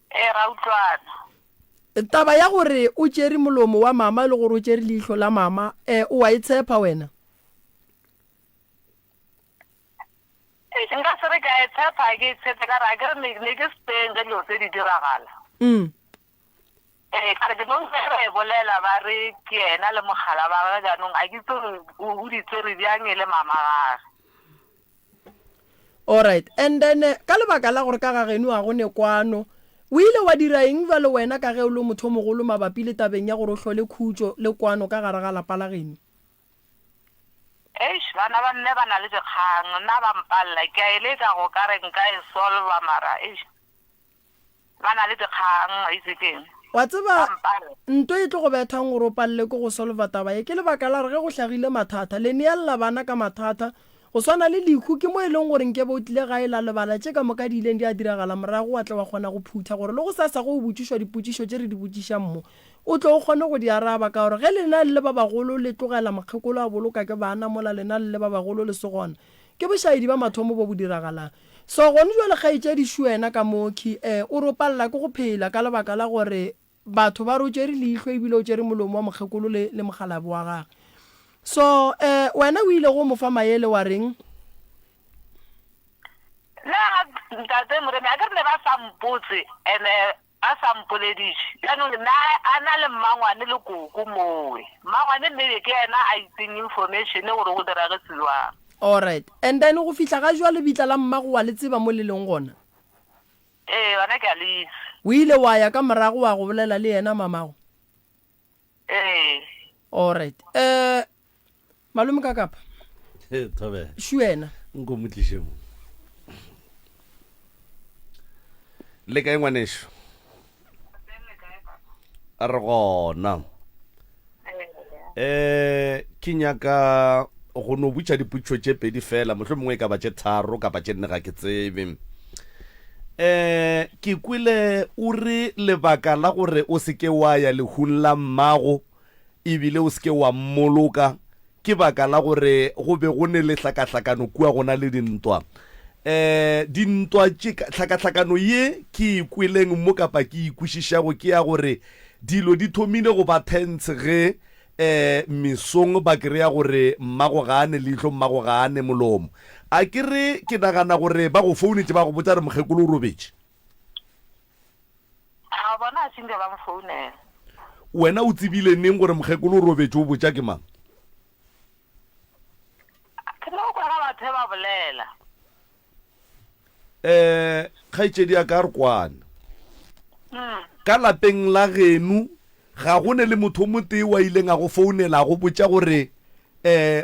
ra utlwana taba ya gore o tšere molomo wa mama le gore o tšere leihlo la mama o a e tshepa wena nka se re ka e tshepa ke tshepe ka ra ke re ne ke speng ka dilo tse di diragala ka re ke nong re bolela ba re ke ena le mogala ba ga jaanong a ke tsore o di tsere bjang le mama gage alright and then ka lebaka la gore ka ga geno a go ne kwano o ile wa dira eng ba le wena ka ge o le motho o mogolo mabapi le tabeng ya gore o hlole khutšo le kwano ka gare ga lapa la geno bana ba nne ba na le dikgang nna ba mpalela ke a eletša go ka re nka e solva mara ba na le dikgang a itse keng wa tseba nto e tlo go bethang gore o palele ke go solva taba e ke lebaka la re ge go hlagile mathata le neelela bana ka mathata go swana le lekhu ke mo e leng gore nke ba o tlile gae la lebala tše ka moka di ileng di a diragala morago wa tle wa kgona go phutha gore le go sa go botšišwa dipotšišo tše re di botšišang mo o tle o kgone go di araba ka gore ge lena le ba bagolo le tlogela makgekolo a boloka ke bana mola lena le ba bagolo le segona ke bošaedi ba mathomo bo bo diragalang so gone jwa le kgaitše di šwena ka moki o ropalla ke go phela ka lebaka la gore batho ba ro tšere leihlo ebile o tšere molomo wa mokgekolo le mogalabi wa gage so wena o ile go mofa maele wa reng la ntate Moremi a ke re ba sampotse ene a sampolediše yaanong nna a na le mmangwane le koko mowe mmangwane mme ke ena a itseng information gore go diragetsewang alright and then go fihla ga jwa lebitla la mmago wa le tseba mo le leng gona wena ke a le itse o ile wa ya ka morago wa go bolela le yena mamago alright malome ka kapa Thabe šwena nko motliše mo le kae ngwanešo a re gona ke nyaka go no butša diputšo tše pedi fela mohlwe mongwe ka ba tše tharo kapa tše nne ga ke tsebe ke kwile o re lebaka la gore o seke wa ya lehung la mmago ebile o seke wa mmoloka ke baka la gore go be go ne le hlakahlakano kua gona le dintwa dintwa hlakahlakano ye ke ikweleng mo kapa ke ikwešišago ke ya gore dilo di thomile go ba tense ge mesong ba kry-a gore mmago ga ane leihlo mmago ga ane molomo a ke re ke nagana gore ba go founetse ba go botsa re mokgekolo o robetse a bona a sinde ba mfounela wena o tsebile neng gore mokgekolo o robetse o botsa ke mang ke no kwa ga batho ba bolela kgaitšedi ya ka re kwana ka lapeng la genu ga go ne le motho mo tee wa ileng a go founela go botsa gore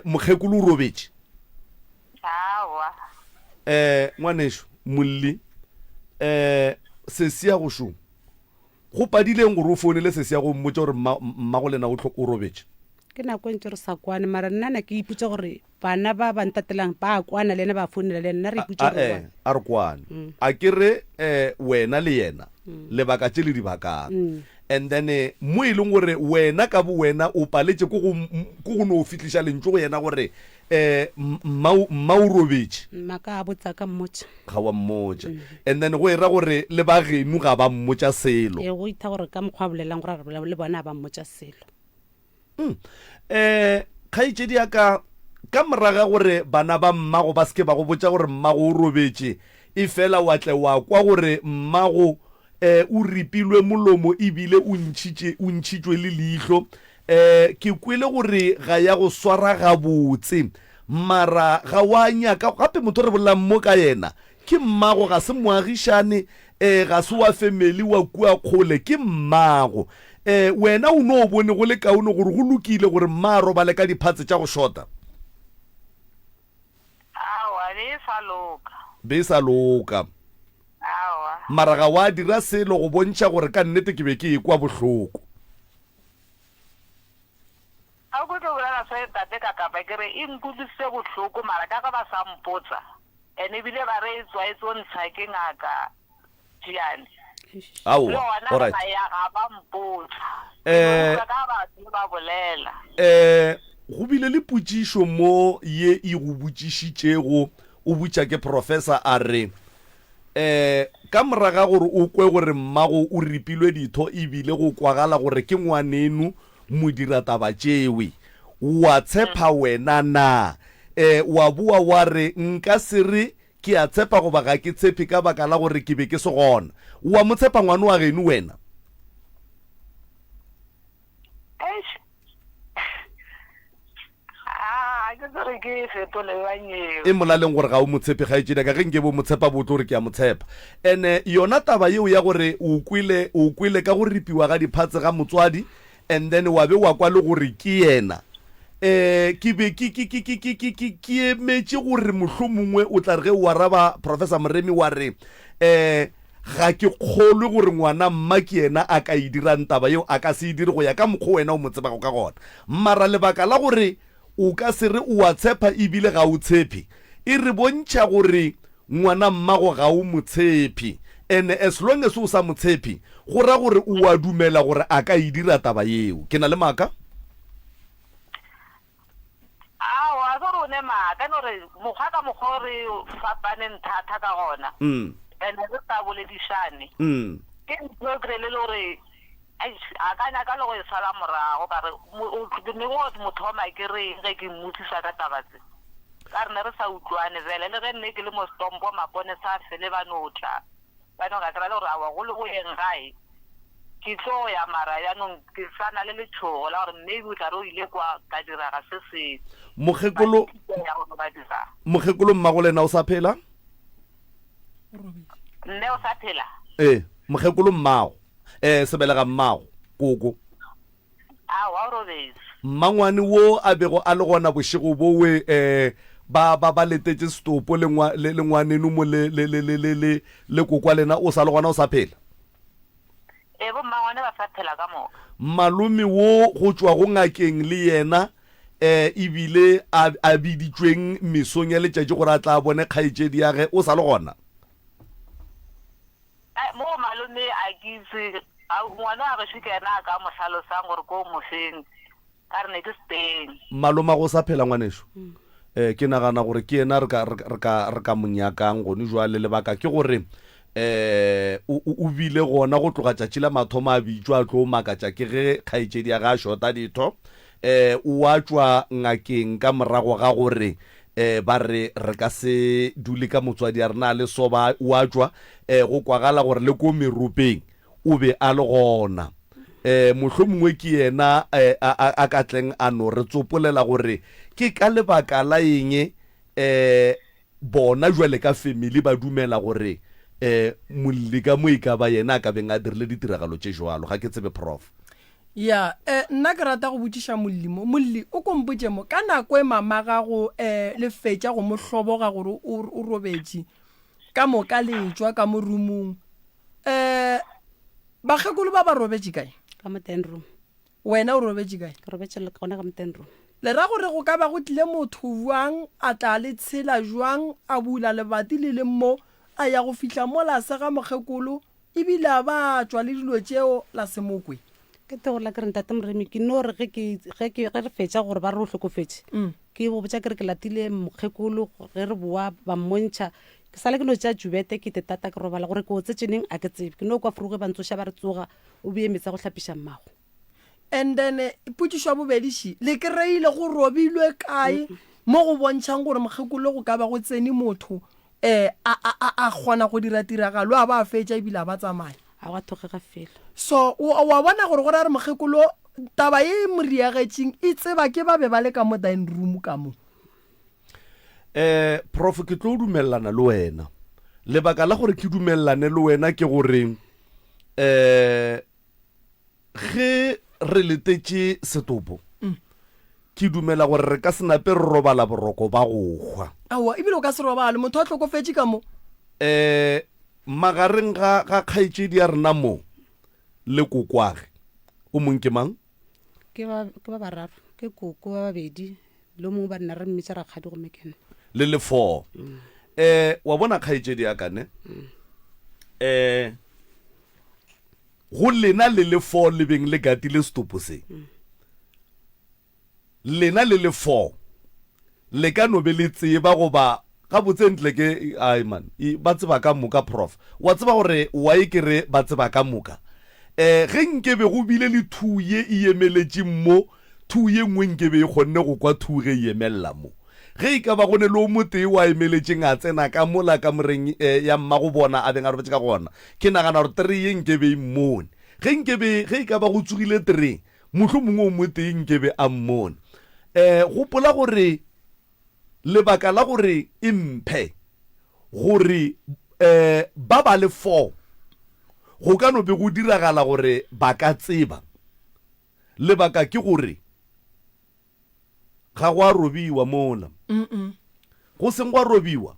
mokgekolo o robetse awa ngwanešo molli se se ya go šoma go padileng gore o founele se se ya go mmotsa gore mmago lena o robetse ke nako ntse re sa kwane mara nna na ke iputsa gore bana ba ba ntatelang ba kwana le ena ba founela le nna re iputsa gore a re kwane a kere wena le yena lebaka tse le di bakang and then mo e leng gore wena ka bo wena o paletse ko go no fitlisha lentso go yena gore maurobetse maka a botsa ka mmotsa ga wa mmotsa and then go era gore le ba genu ga ba mmotsa selo go itha gore ka mokgwa bolelang gore le bona ba mmotsa selo kgaitsedi ya ka moraga gore bana ba mmago ba seke ba go botsa gore mmago o robetse e fela wa tle wa kwa gore mmago o ripilwe molomo ebile o ntšhitšwe le leihlo ke kwele gore ga ya go swara gabotse mara ga wa nyaka gape motho re bolelang mo ka yena ke mmago ga se moagišane ga se wa family wa kua kgole ke mmago wena o no bone go le kaone gore go lokile gore mma a robale ka diphatse tša go shota be sa loka mara ga wa dira selo go bontšha gore ka nnete ke be ke e kwa bohloko a go tlo bolela se tate ka kapa kere e nkutlwisitse bohloko mara ka ba sa mpotsa ene bile ba re tswa e tsontsha ke ngaka Diane all right go bile le putsišo mo ye e go botšišitšego o butša ke professor a re ka moraga gore o kwe gore mmago o ripilwe ditho ebile go kwagala gore ke ngwanenu modirataba tšewe wa tshepa wena na wa bua wa re nka sere ke a tshepa go baga ke tshepe ka baka la gore ke be ke se gona wa mo tshepa ngwana wa geno wena e molaleng gore ga o motshepe ga etseda ka ge nke bo motshepa botlo gore ke a motshepa ene yona taba yeo ya gore o kwile ka go ripiwa ga diphatse ga motswadi and then wa be wa kwa le gore ke yena ke be ke emetse gore mohlomongwe o tla re ge wa raba professor Moremi wa re ga ke kgolwe gore ngwana mma ke yena a ka e dirang taba yeo a ka se e dire go ya ka mokgwa wena o motsepago ka gona mara lebaka la gore o ka se re o a tshepa ebile ga o tshepe e re bontšha gore ngwana mmago ga o motshepi and as long as o sa motshepi go ra gore o a dumela gore a ka e dira taba yeo ke na le maaka wa go rone maaka no re mokgwa ka mokgwa re fapaneng thata ka gona ene re ta boledishane ke ntho re le gore a ka nyaka le go e sala morago ka re ne go motho ma ke re ge ke mmutlisa ka tabatse ka re ne re sa utlwane vele le ge nne ke le mo stompo mapone sa fele ba notla ba no ga tra le gore a wa go le go eng gae ke tlo ya mara ya no ke sana le letshogo la gore maybe o tla re o ile kwa ka dira ga se se mogekolo mmago lena o sa phela nne o sa phela mogekolo mmago sebelega mmago koko wa robetse mmangwane wo a bego a le gona bošego bowe ba letetse stopo le ngwaneno mo le kokwa lena o sa le gona o sa phela bo mmangwane ba sa phela ka moka malome wo go tšwa go ngakeng le yena ebile a biditšweng mesong ya letšatši gore a tla bone kgaetšedi ya ge o sa le gona mo malome a kitse ngwana a ge ke ena ka mohlalosang gore ko mofeng ka re ne ke steng maloma go sa phela ngwanešo ke nagana gore ke ena re ka monyakang gone jwale lebaka ke gore o bile gona go tloga tšatši la mathomo a bitšwa a tlo makatša ke ge kgaetšedi ya ga a shota ditho o a tšwa ngakeng ka morago ga gore ba re ka se dule ka motswadi a rena le soba o a tšwa go kwagala gore le ko meropeng o be a le gona mohlomongwe ke yena a ka tleng a no re tsopolela gore ke ka lebaka la eng bona jwale ka family ba dumela gore molli ka mo e ka ba yena a ka beng a dirile ditiragalo tše jwalo ga ke tsebe prof ya nna ke rata go botsiša molli o kompotše mo ka nako e mama gago le fetša go mo hloboga gore o robetše ka moka letswa ka mo roomong bagekolo ba robetše kae ka mo 10 room wena o robetse kae ke robetse le gona ka Mtenro le ra gore go ka ba go tlile motho buang a tla le tshela jwang a bula lebati le mo a ya go fihla mo la sega mokgekolo ebile a ba tswa le dilo tšeo la semokwe ke te gola ke re ntate Moremi ke no re ge re fetša gore ba re o hlokofetse ke bo botsa ke re ke latile mokgekolo ge re boa ba mmontšha ke sale ke no tša jubete ke te tata ke robala gore ke o tsetšeneng a ke tsebe ke no kwa furuge ba ntsoša ba re tsoga o beemetsa go hlapiša mmago and then putsišwa bobediši le kry-ile go robilwe kae mo go bontšhang gore mokgekolo go ka ba go tsene motho a kgona go dira tiragalo a ba a fetša ebile a ba tsamaya a wa thogega fela so wa bona gore gore a re mokgekolo taba e moriagetseng e tseba ke ba be ba le ka mo dining room ka mo prof ke tlo dumellana le wena lebaka la gore ke dumellane le wena ke gore ge re letetše setopo ke dumela gore re ka senape re robala boroko ba go hwa aowa ebile o ka se robale motho a tlhokofetse ka mo magareng ga kgaetšedi ya rena mo le kokwage o mong ke mang ke ba bararo ke koko ba babedi le mongwe ba nna re mmetša rakgadi go mekene le le 4 wa bona kgaetšedi ya kane go lena le le 4 le beng le gatile setopo se lena le le 4 le ka no be le tseba goba ga botse ntle ke ai man ba tseba ka moka prof wa tseba gore wa e kere ba tseba ka moka ge nkebe go bile le thu ye e emeletše mo thu ye nngwe nkebe e kgonne go kwa thu ge e emelela mo ge e ka ba gone le o motee wa emeletšeng a tsena ka mola ka moreng ya mma go bona a beng a robetse ka gona ke nagana gore 3 ye nkebe e mmone ge e ka ba go tsogile 3 motlho mongwe o motee nkebe a mmone gopola gore lebaka la gore e mphe gore ba ba le 4 go ka no be go diragala gore ba ka tseba lebaka ke gore ga go a robiwa mola go seng go a robiwa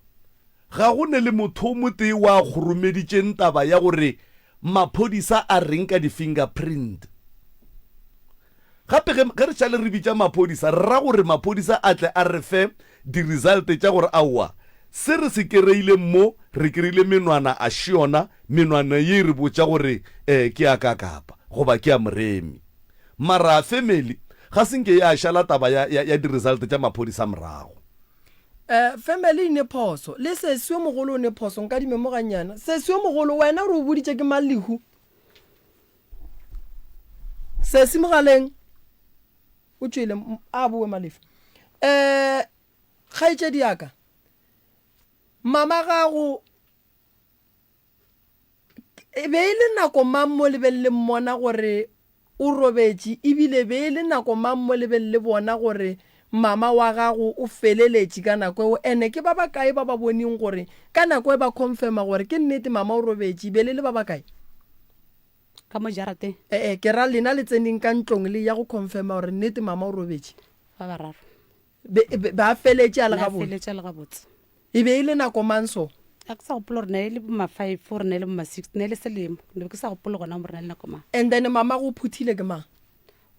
ga go ne le motho o motee wa goromeditšeng taba ya gore maphodisa a reng ka di-fingerprint gape ge re šale re bitša maphodisa ra gore maphodisa a tle a re fe di-result tša gore aowa se re se kereile mo re kereile menwana a šiona menwana ye re botša gore ke a kakapa goba ke a Moremi mara family ga senke ya šala taba ya di-result tša maphodisa morago family ne phoso le sesio mogolo o ne phoso nka dimemoganyana sesio mogolo wena re o boditše ke malehu sesi mogaleng o tšwele a boe malefu kgaetšedi yaka mama gago e be e le nako mang mo lebelele mmona gore o robetše ebile be e le nako mang mo lebelele bona gore mama wa gago o feleletše ka nako eo ene ke ba bakae ba ba boneng gore ka nako e ba confirma gore ke nnete mama o robetše be le ba bakae ka mo jarateng ke ra lena le tseneng ka ntlong le ya go confirma gore nnete mama o robetše ba bararo ba feletše a le gabotse e be e le nako mang so a ke sa gopola gore ne e le boma 5 gore ne e le boma 6 ne e le selemo ne be ke sa gopola gona gore ne le nako mang and then mama go phuthile ke mang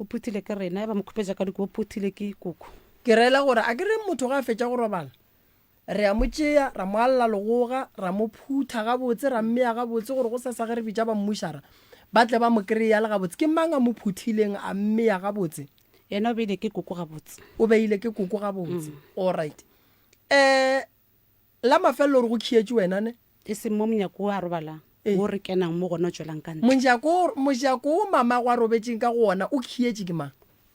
o phuthile ke rena ba mo khupetša ka diko o phuthile ke koko ke rela gore a ke re motho ga a fetša go robala re a mo tšea ra mo alla legoga ra mo phutha gabotse ra mmeya gabotse gore go sasa ge re bitša ba mmušara ba tle ba mo kry-a le gabotse ke mang a mo phuthileng a mmeya gabotse yena o beile ke koko gabotse o beile ke koko gabotse alright la mafelelo gore go khietše wena ne e se mo monyako a robalang o re kenang mo gona o tswelang ka ntle mojako o mama go a robetseng ka go ona o khietše ke mang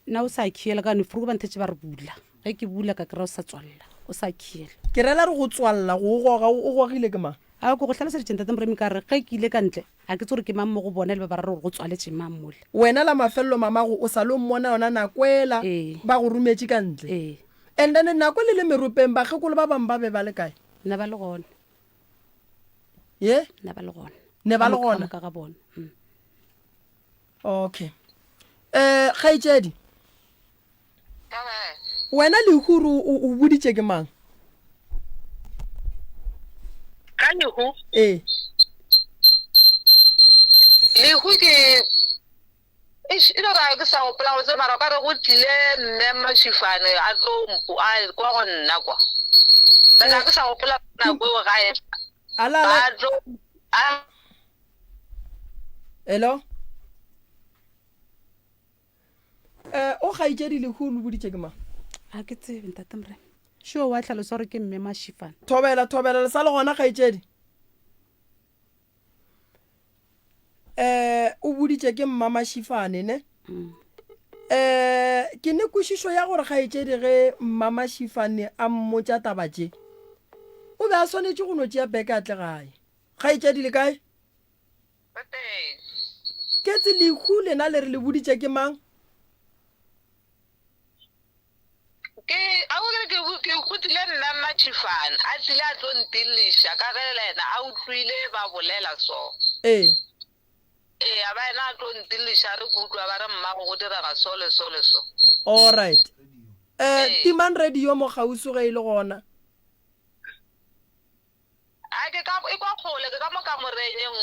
na o sa khiela ka nefuruko ba nthetše ba re bula ge ke bula ka kry-a o sa tswalela o sa khiela ke rela re go tswalela go goga o gogile ke mang a ko go tlhaloseditšeng tate Moremi ka re ge ke ile ka ntle a ke tse gore ke mang mo go bona le ba bararo gore go tswaletše mang mole wena la mafelelo mamago o sa le mmona yona nakoela ba go rometše ka ntle and then nako le le meropeng bagekolo ba bangwe ba be ba le kae ne ba le gona ye ne ba le gona ne ba le gona ka ga bona okay kgaetšedi wena lehuru o boditše ke mang ka lehu ee lehu ke e ra ke sa gopola go tse mara ka re go tlile mme Mashifane a tlo a kwa go nna kwa ka ke sa gopola na go gae alala ba tlo a hello o gaitšedi le go leboditše ke mang a ke tsebe ntate Moremi sure wa tlhalosa gore ke mme Mashifane thobela le sa le gona gaitšedi o boditše ke mma Mashifane ne ke ne kwešišo ya gore gaetšedi ge mma Mashifane a mmotša taba tše o be a swanetše go no tšea beke a tle gae gaetšedi le kae ke tse lehu lena le re le boditše ke mang ke a go ke go tlile nna Mashifane a tlile a tlo ntilisha ka ge lena a utlwile ba bolela so a ba ena a tlo ntilisha re go utlwa ba re mmago go direga so le so le so all right timan radio mo gausu ge e le gona a ke ka e kwa kgole ke ka mo ka morenyeng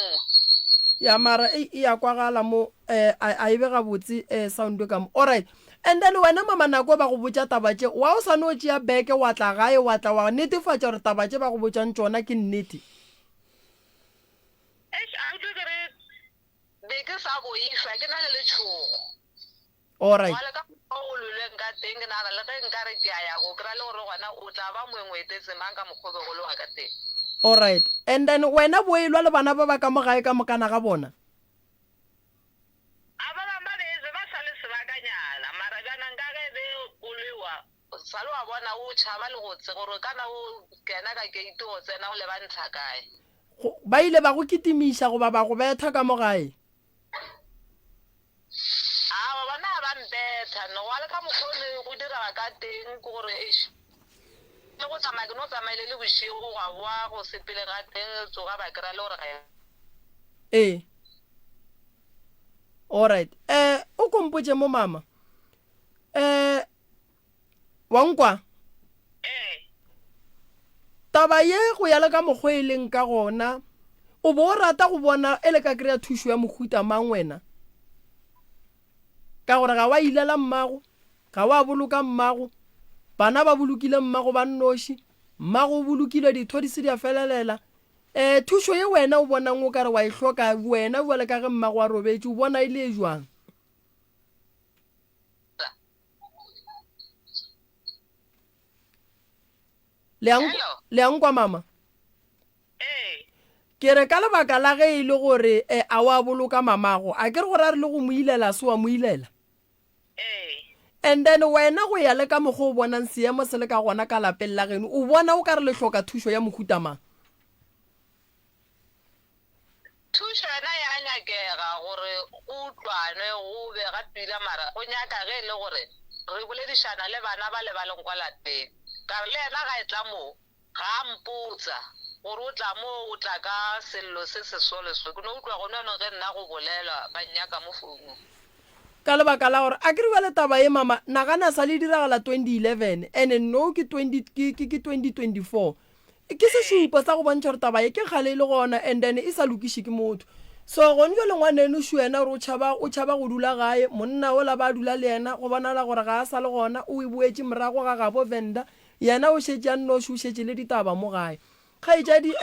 ya mara e ya kwagala mo a ebe ga botse sound ka mo all right and then wena mama nako ba go botša taba tše wa o sa no tšea beke wa tla gae wa tla wa netefatša gore taba tše ba go botšang tšona ke nnete be ke sa go ifa ke na le letšhogo all right wala ka o luleng ka teng ke na le ge nka re ke ya go kra le gore gona o tla ba moengwetetse mang ka mokgobe go le wa ka teng all right and then wena boelwa le bana ba ba ka mo gae ka mokana ga bona a ba ba ba sa le sebakanyana mara jana nka ge be o lewa sa le wa bona o tšhaba le go tse gore kana o kena ka keite go tsena o le ba ntsha kae ba ile ba go kitimiša goba ba go betha ka mo gae no wala ka mokgone go dira ka teng gore le go tsamaya ke no tsamaile le bošigo ga boa go sepele ga teng tsoga ba kry le gore ga all right o kompotše mo mama wa nkwa taba ye go ya le ka mokgwa e leng ka gona o bo o rata go bona e le ka kry-a thušo ya mohuta mang wena ka gore ga wa ilela mmago ga wa boloka mmago bana ba bolokile mmago ba nnoši mmago o bolokile ditho di se di a felelela thušo ye wena o bonang o ka re wa e hloka wena bjale ka ge mmago a robetše o bona e le e jwang le yang kwa mama ke re ka lebaka la ge e le gore a wa boloka mamago a ke re gore a re le go mo ilela se wa mo ilela and then wena go ya le ka mokgwa o bonang seemo se le ka gona ka lapeng la geno o bona o ka re le hloka thušo ya mohuta mang thušo yona ya nyakega gore o utlwane go be ga pila mara go nyaka ge e le gore re boledišana le bana ba le ba leng kwa lapeng ka le ena ga e tla mo ga mpotsa gore o tla mo o tla ka sello se sesoleswe ke no utlwa gone no ge nna go bolela ba nyaka mo founung ka lebaka la gore a ke re ba le taba ye mama nagana sa le diragala 2011 and no ke 2024 ke sešupo sa go bontšha gore taba ye ke kgale le gona and then e sa lokiše ke motho so gone jo le ngwaneno šo ena gore o tšhaba go dula gae monna o la ba dula le yena go bonala gore ga a sa le gona o e boetše morago ga gabo venda yena o šetše a nnoši o šetše le ditaba mo gae kgaetšadi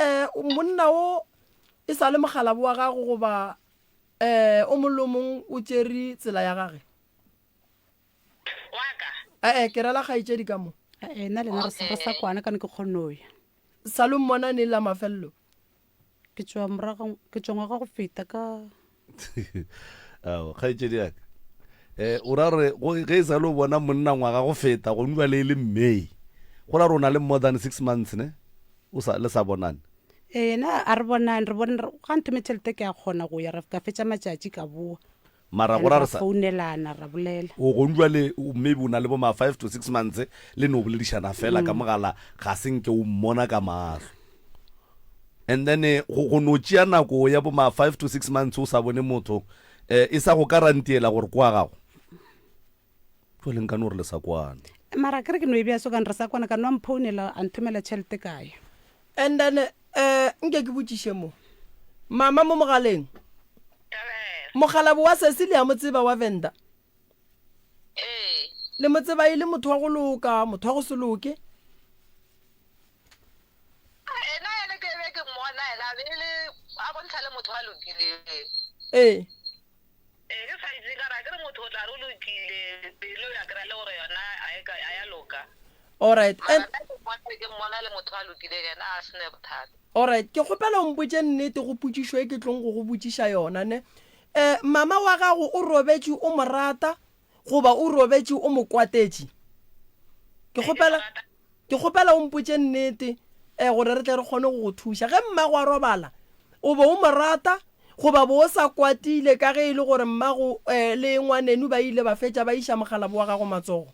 monna o e sa le mogala boa gago goba o molomong o tšere tsela ya gage ke rela kgaetšedi ka mo nna lena re sa kwana ka ne ke kgonoya salong mona ne la mafelelo ke tswa ngwaga go feta ka kgaetšedi yaka o ra re ge e sa le o bona monna ngwaga go feta go nwa le e le May go ra re o na le more than 6 months ne o sa le sa bonane na a re bonane ga ntome tšhelete ke a kgona go ya ka fetša matšatši ka boa mara go ra re sa founelana ra bolela o go ndwa le maybe o na le bo ma 5 to 6 months le no boledišana fela ka mogala ga senke o mmona ka mahlo and then go no tšea nako ya bo ma 5 to 6 months o sa bone motho e sa go karantiela gore kwa gago joleng ka no re le sa kwana mara kere ke no e bea so ka re sa kwana ka no mphounela a nthomela tšhelete kaya and then nke ke botšiše mo mama mo mogaleng mogalabo wa Cecilia mo tseba wa Venda ee le mo tseba ile motho wa go loka motho wa go se loke ena ene ke be ke mmona ena le a bontsha le motho a lokileng ee ke sa itse ka ra ke re motho o tla re o lokile pelo ya kry-a le gore yona a ya loka alright and ke mmona le motho a lokileng ena a sene bothata alright ke gopela o mpotse nnete go putsišo e ke tlong go botsiša yona ne mama wa gago o robetse o mo rata goba o robetse o mo kwatetše ke gopela o mpotse nnete gore re tle re kgone go go thuša ge mmago a robala o be o mo rata goba bo o sa kwatile ka ge e le gore mmago le ngwanenu ba ile ba fetša ba iša mogalabo wa gago matsogo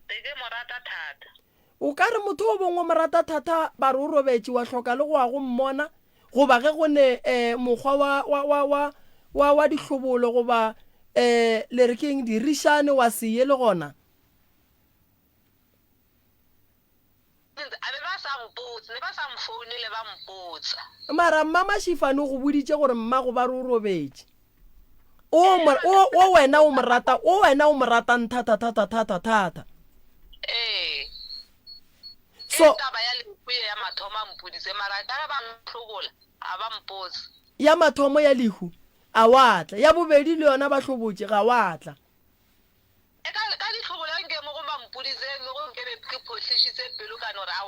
ke mo rata thata o ka re motho o bongwe mo rata thata ba re o robetse wa hloka le go ya go mmona goba ge go ne mokgwa wa dihlobolo goba le re keng dirišane wa se ye le gona ba sa mfounile ba mpotsa mara mama Shifane go boditše gore mmago ba re o robetse o wena o mo ratang thata ee so taba ya lehuye ya mathomo a mpoditse mara ka ba mhlobola a ba mpotse ya mathomo ya lehu a watla ya bobedi le yona ba hlobotse ga watla ka ditlhobola nke mo go ba mpoditse le go nke ke photlhishitse pelo ka nore a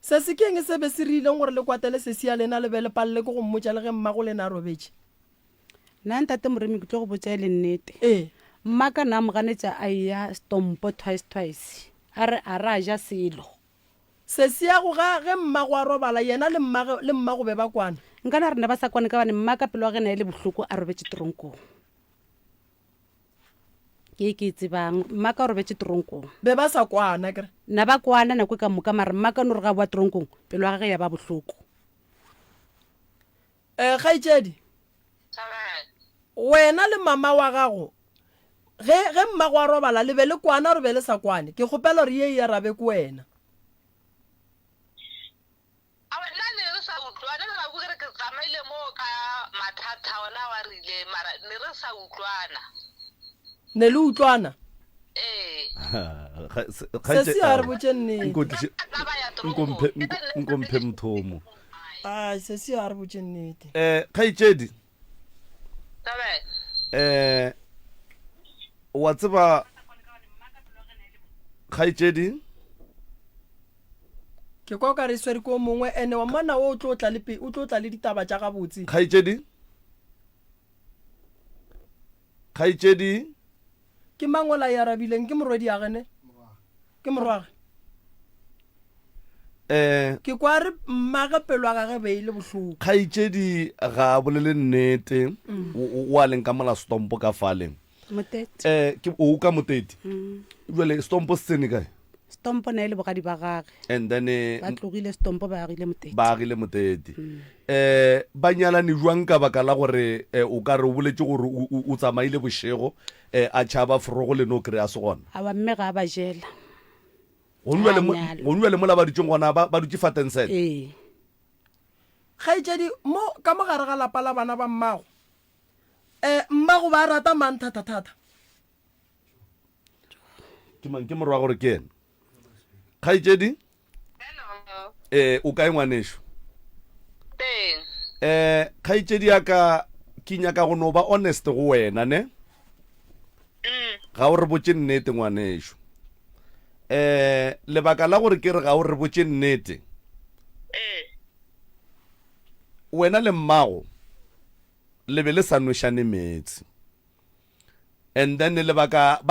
se se keng se be se rileng gore le kwatele se sia lena le be le palle ko go mmotša le ge mmago lena robetse nna ntate Moremi ke tlo go botsa le nnete mmaka na mo ganetša a ya stompo twice a re a ra ja selo se sia go ga ge mmago a robala yena le mmago be ba kwana nkana rena ba sa kwane ka bane mmaka pelo wa gena e le bohloko a robetse tronkong ke tsebang mmaka a robetse tronkong be ba sa kwana kere na ba kwana nako ka moka mara mmaka no re ga boa tronkong pelo wa gage ya ba bohloko kgaitšedi wena le mama wa gago ge mmago a robala le be le kwana re be le sa kwane ke kgopela gore ye ya rabe ko wena tsamaile mo ka mathata ona wa rile mara ne re sa utlwana ne le utlwana se se a re botse nnete nkomphe mthomo se se a re botse nnete kgaitšedi wa tseba kgaitšedi ke kwa ka re swere ko mongwe ene wa mona o tlo tla le ditaba tša gabotse kgaitšedi ke mangola ya rabileng ke morwedi ya gene ke morwage ke kwa re mmage pelo a gage be ile bohloko kgaitšedi ga a bolele nnete o a leng ka mola stompo ka faleng o ka motete jale stompo se tsene kae stompo na ile bogadi ba gage and then ba tlogile stompo ba agile motete ba nyalane jwang ka baka la gore o ka re o boletse gore o tsamaile bošego a tšhaba forogo le no kry-a se gona a ba mme ga ba jela go nwa le mola ba dutšeng gona ba dutse fatensele kgaitšedi mo ka mogare ga lapa la bana ba mmago mmago ba rata mang thata ke morwa gore ke ena kgaitšedi o kae ngwanešo kgaitšedi ya ka ke nyaka go no ba honest go wena ne ga o re botse nnete ngwanešo lebaka la gore ke re ga o re botse nnete wena le mmago le be le sa nošane metsi and then lebaka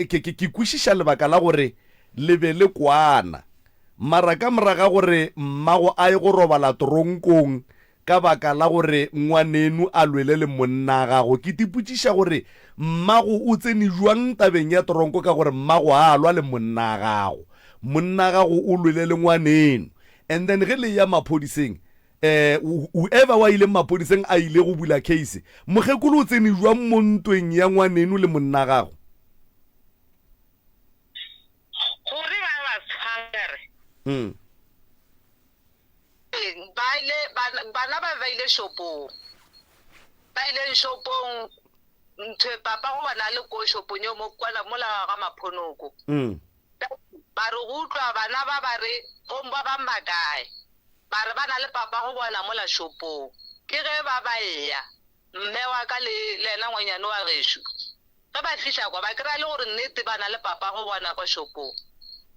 ke kwešiša lebaka la gore le be le kwana mara ka moraga gore mmago a ye go robala tronkong ka baka la gore ngwanenu a lwele le monna gago ke tipotšiša gore mmago o tsene jwang tabeng ya tronko ka gore mmago a lwa le monna gago o lwele le ngwanenu and then ge le ya maphodiseng whoever wa ile maphodiseng a ile go bula case mogekolo o tsene jwang mo ntweng ya ngwanenu le monna gago gore ba ba tshware bana ba ile shopong ba ile shopong ntho papa go bana le ko shopong yo mo kwana mola ga maphonoko ba re go utlwa bana ba re bomba ba makae ba re bana le papa go bona mola shopong ke ge ba ya mme wa ka le lena ngwanyane wa gesho ga ba fihla kwa ba kra le gore nnete bana le papa go bona kwa shopong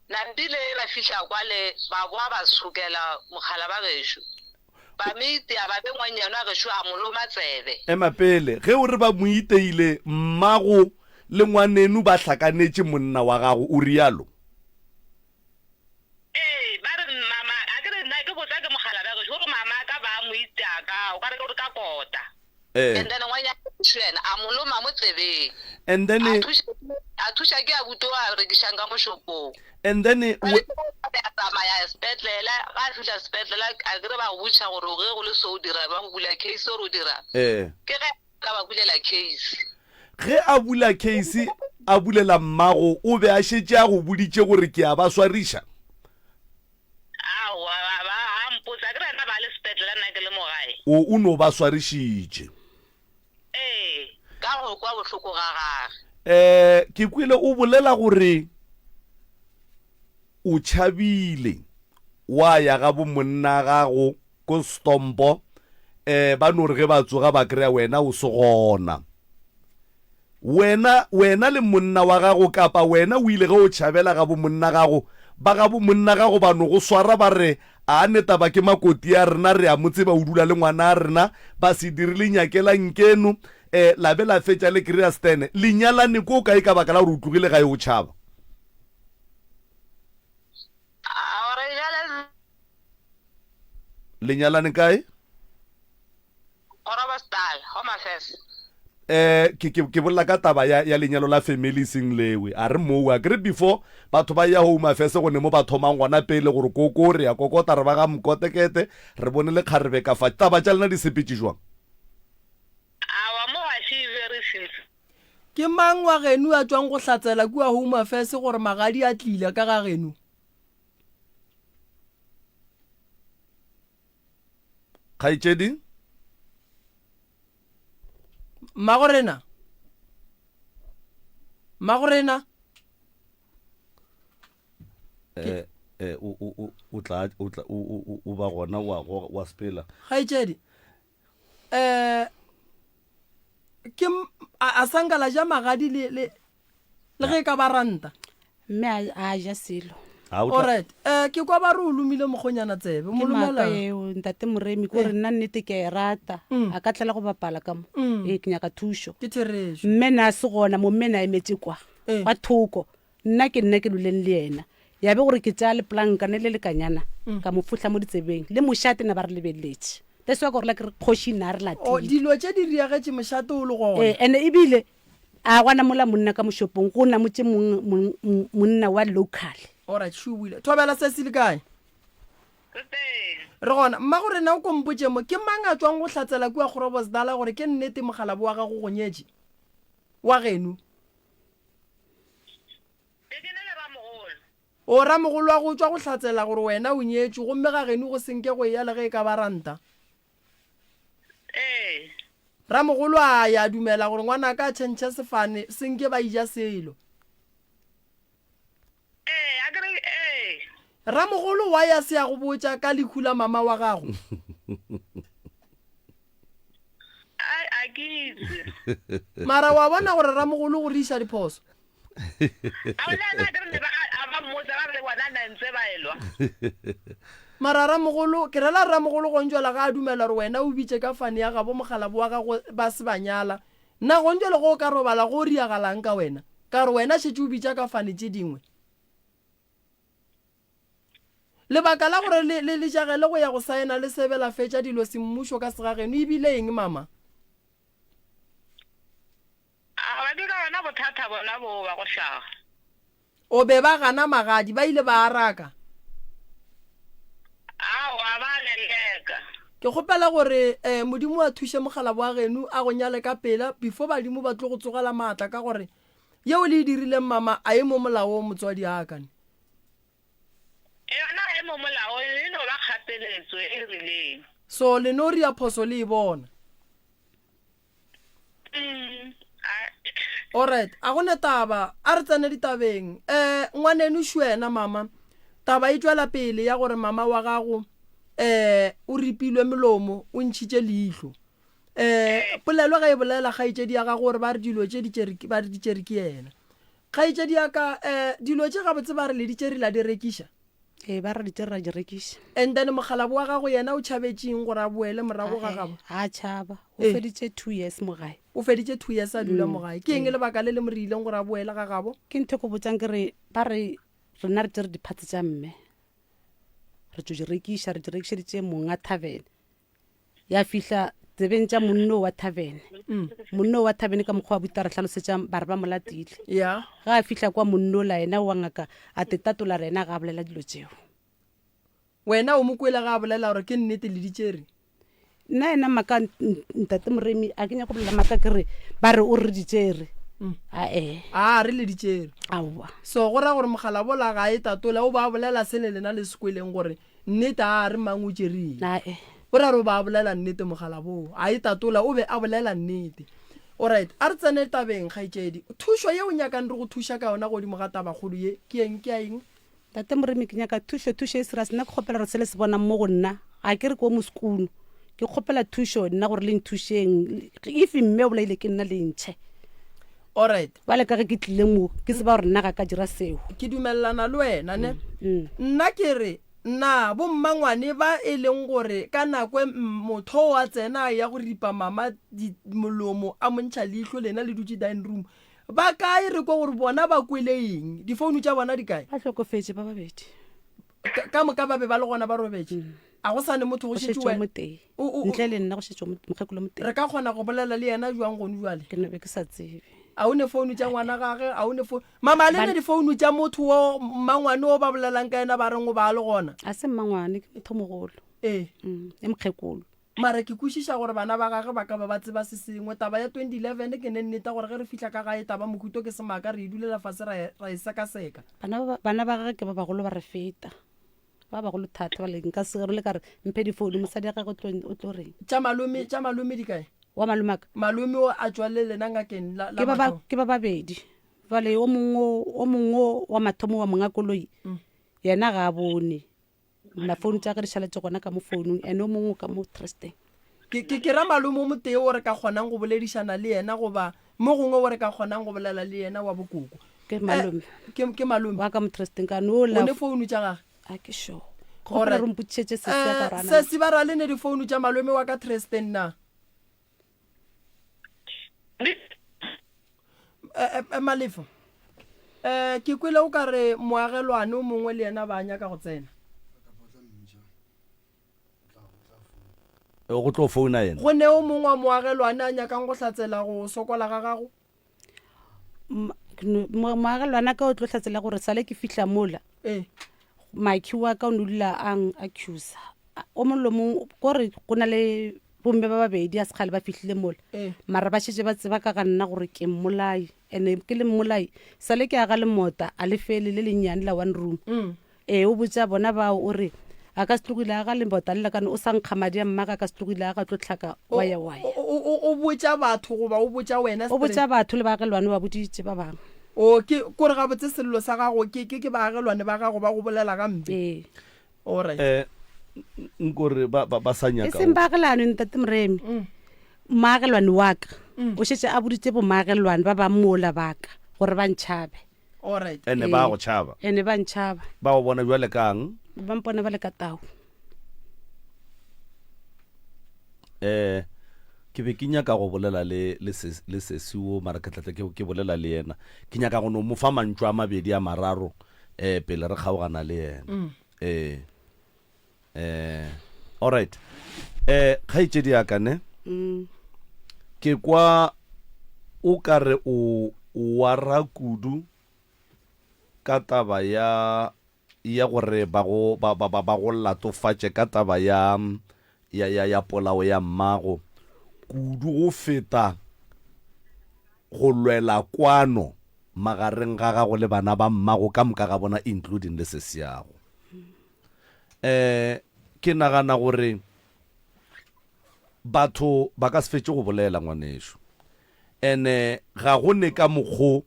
na bile ba fihla kwa le ba boa ba sukela mogala ba gesho ba miti aba be ngwanyane wa gesho a moloma tsebe pele ge o re ba mo iteile mmago le ngwanenu ba hlakanetse monna wa gago o rialo ba re mama a ke re nna ke botsa ke mogala ba gesho gore mama ka ba mo itaka o ka re gore ka kota and then ngwanyane shwena a moloma mo tsebeng and then a thusha ke a buto a re gishanga mo shopong and then ya spetlela ga fihla spetlela a gre ba butsa gore o ge go le so dira ba go bula case o dira ke ge ka ba bulela case ge a bula case a bulela mmago o be a shetse a go buditse gore ke a ba swarisha ba ampotsa ke rena ba le spetlela nna ke le mogae o no ba swarishitše ka go kwa bohloko ga gage ke kwile o bolela gore o tšhabile wa ya ga bo monna gago ko Stompo ba no re ge ba tsoga ba kry-a wena o se gona wena le monna wa gago kapa wena o ile ge o tšhabela ga bo monna gago ba ga bo monna gago ba no go swara ba re a neta ba ke makoti ya rena re a motse ba o dula le ngwana a rena ba se dirile nyakela nkeno la be la fetša le kry-a stene lenyalane ko kae ka baka la gore o tlogile ga e o tšhaba lenyalane kae ke bolela ka taba ya lenyalo la family seng lewe a re moo a kere before batho ba ya home affairs go ne mo ba thomang gona pele gore koko re ya kokota re ba ga mkotekete re bone le kgarebe ka fa taba tša lena di sepetse jwang ke mang wa genu a tswang go hlatsela kua home affairs gore magadi a tlile ka ga genu kgaitsedi magorena o ba gona wa spela kgaitsedi ke a sankala ja magadi le ge ka ba ranta mme a ja selo alright ke kwa ba re o lumile mogonyana tsebe mo lumela ntate Moremi ko re nna nnete ke a rata a ka tlela go bapala ka mo ke nyaka thušo ke theresho mme na se gona mo mme na emetse kwa ba thoko nna ke luleng le yena ya be gore ke tša le planka ne le lekanyana ka mo fuhla mo ditsebeng le mošate na ba re lebeletse that's why gore la ke re kgoši na re latile dilo tše di riagetše mošate o le gona ene ebile a gwana mola monna ka mošopong go na motse monna wa local alright shubile thobela se se le kae re gona mma gore na o kompotše mo ke mang a tswang go hlatsela kua Groblersdal gore ke nnete mogala bo wa gago go nyetše wa genu o ramogolo wa go tswa go hlatsela gore wena o nyetše gomme ga genu go senke go ya le ge e ka ba ranta ramogolo a ya dumela gore ngwana ka tšhentšhe sefane senke ba ija selo ramogolo wa ya se ya go botša ka lekhula mama wa gago mara wa bona gore ramogolo go riša diphoso mara ramogolo ke rela ramogolo gontswela ga a dumela gore wena o bitše ka fane ya gabo mogala bo wa gago ba se banyala nna gontswele go o ka robala go o riagalang ka wena ka gore wena šetse o bitša ka fane tše dingwe lebaka la gore le jagele go ya go saena le sebela fetša dilo semmušo ka segageno ebile eng mama o be ba gana magadi ba ile ba araka ke kgopela gore modimo a thuše mogala wa genu a go nyale ka pela before badimo ba tlo go tsogela maatla ka gore yeo le dirileng mama a e mo molao motswadi akane so le no ria phoso le e bona alright a gone taba a re tsene ditabeng ngwaneno šwena mama taba e tswela pele ya gore mama wa gago o ripilwe melomo o ntšhitše leihlo polelo ga e bolela kgaetšedi ya gago gore ba re dilo tše ba re ditšere ke yena kgaetšedi ya ka dilo tše gabotse ba re le ditšere la di rekiša ba re ditšere ra di rekiša and then mogalabo wa gago yena o tšhabetšeng gore a boele morago ga gabo a tšhaba o feditše 2 years mogae o feditše 2 years a dula mogae ke eng lebaka le le mo rileng gore a boele ga gabo ke ntho ko botsang ke re ba re rena re tsere diphatse tša mme re tšo di rekišeditše monga tavern ya fihla tsebeng tša monno wa tavern monno wa tavern ka mokgwa wa buta re hlalosetša ba re ba molatile ya ga a fihla kwa monno la yena wa ngaka a tetatola rena ga a bolela dilo tšeo wena o mo kwele ga a bolela gore ke nnete le ditšere nna ena maka ntate Moremi a ke nya go bolela maka ke re ba re o re ditšere a re le ditšere aowa so go ra gore mogala bola ga e tatola o ba bolela se le lena le sekweleng gore nnete a re mang o tšereng o ra re o ba bolela nnete mogala boo a e tatola o be a bolela nnete alright a re tsene tabeng kgaetšedi thušo ye o nyakang re go thuša ka yona godimo ga tabakgolo ye ke eng ke a eng tate Moremi ke nyaka thušo e serious nna ke kgopela re se le se bonang mo go nna a ke re ko mo sekunu ke kgopela thušo nna gore le nthušeng if mme o bolaile ke nna le ntšhe alright ba le ka ge ke tlile mo ke se ba gore nna ga ka dira seo ke dumelelana le wena ne nna ke re nna bommangwane ba e leng gore ka nakwe motho wa tsena ya go ripa mama molomo a montšha leihlo lena le dutse dining room ba kae re kwa gore bona ba kwele eng difounu tša bona di kae ba hlokofetse ba babedi ka moka ba be ba le gona ba robetse a go sane motho go šetše wena ntle le nna go šetše mokgekolo mo teng re ka kgona go bolela le yena jwang gone jwale ke be ke sa tsebe a o ne founu tša ngwana gage a o ne mama le ne difounu tša motho wo mmangwane o ba bolelang ka ena ba reng o ba le gona a se mmangwane ke motho mogolo e mokgekolo mara ke kwešiša gore bana ba gage ba ka ba tseba se sengwe taba ya 2011 ke ne nneta gore ge re fihla ka gae taba mokuto ke semaka re e dulela fase ra e sekaseka bana ba gage ke ba bagolo ba re feta ba bagolo thata ba leng ka segero le ka re mphe difounu mosadi ya gage o tlo reng tša malome di kae wa malomaka malome o a tswa le lena ngakeng ke ba babedi vale o mongwe wa mathomo wa monga koloi yena ga a bone na phone tša ge di šhaletse gona ka mo founung ene o mongwe ka mo trusteng ke ra malome o motee o re ka kgonang go boledišana le yena goba mo gongwe o re ka kgonang go bolela le yena wa bokoko ke malome ke malome wa ka mo trusteng ka no la one founu tša gage a ke sure go re mputšetse se se ka rana se se ba ra le ne di founu tša malome wa ka trusteng na Malefo ke kwele o ka re moagelwane o mongwe le yena ba nyaka go tsena go tlo founa yena go ne o mongwe wa moagelwane a nyakang go hlatsela go sokola ga gago moagelwane ka o tlo hlatsela gore sale ke fihla mola maiki wa ka o nodula ang accuse o molomo gore go na le bomme ba babedi a sekgale ba fihlile mola mara ba šetše ba tseba ka ga nna gore ke mmolai ene ke le mmolai sale ke aga le mota a lefele le lennyane la one room o botsa bona bao o re a ka se tlogile aga le mota le lakane o sa nkga madi a mmaka ka se tlogile aga tlo tlhaka waya o botsa batho goba o botsa wena o botsa batho le baagelwane ba boditše ba bangwe ke kore ga botse sello sa gago ke baagelwane ba gago ba go bolela ka mpe alright nkore ba sa nyaka e seng baagelwane ntate Moremi maagelwane wa ka o šetše a boditše bo maagelwane ba ba mola baka gore ba ntšhabe alright ene ba go tšhaba ene ba ntšhaba ba go bona jwale kang ba mpone ba le ka tao ke be ke nyaka go bolela le sesiwo mara ke tlatla ke bolela le yena ke nyaka go no mo fa mantšu a mabedi a mararo pele re kgaogana le yena alright kgaetšedi ya ka ne ke kwa o ka re o wara kudu ka taba ya gore ba go latofatše ka taba ya polao ya mmago kudu go feta go lwela kwano magareng ga gago le bana ba mmago ka moka ga bona including le sesiago ke nagana gore batho ba ka se fetse go bolela ngwanešo ene ga go ne ka mokgo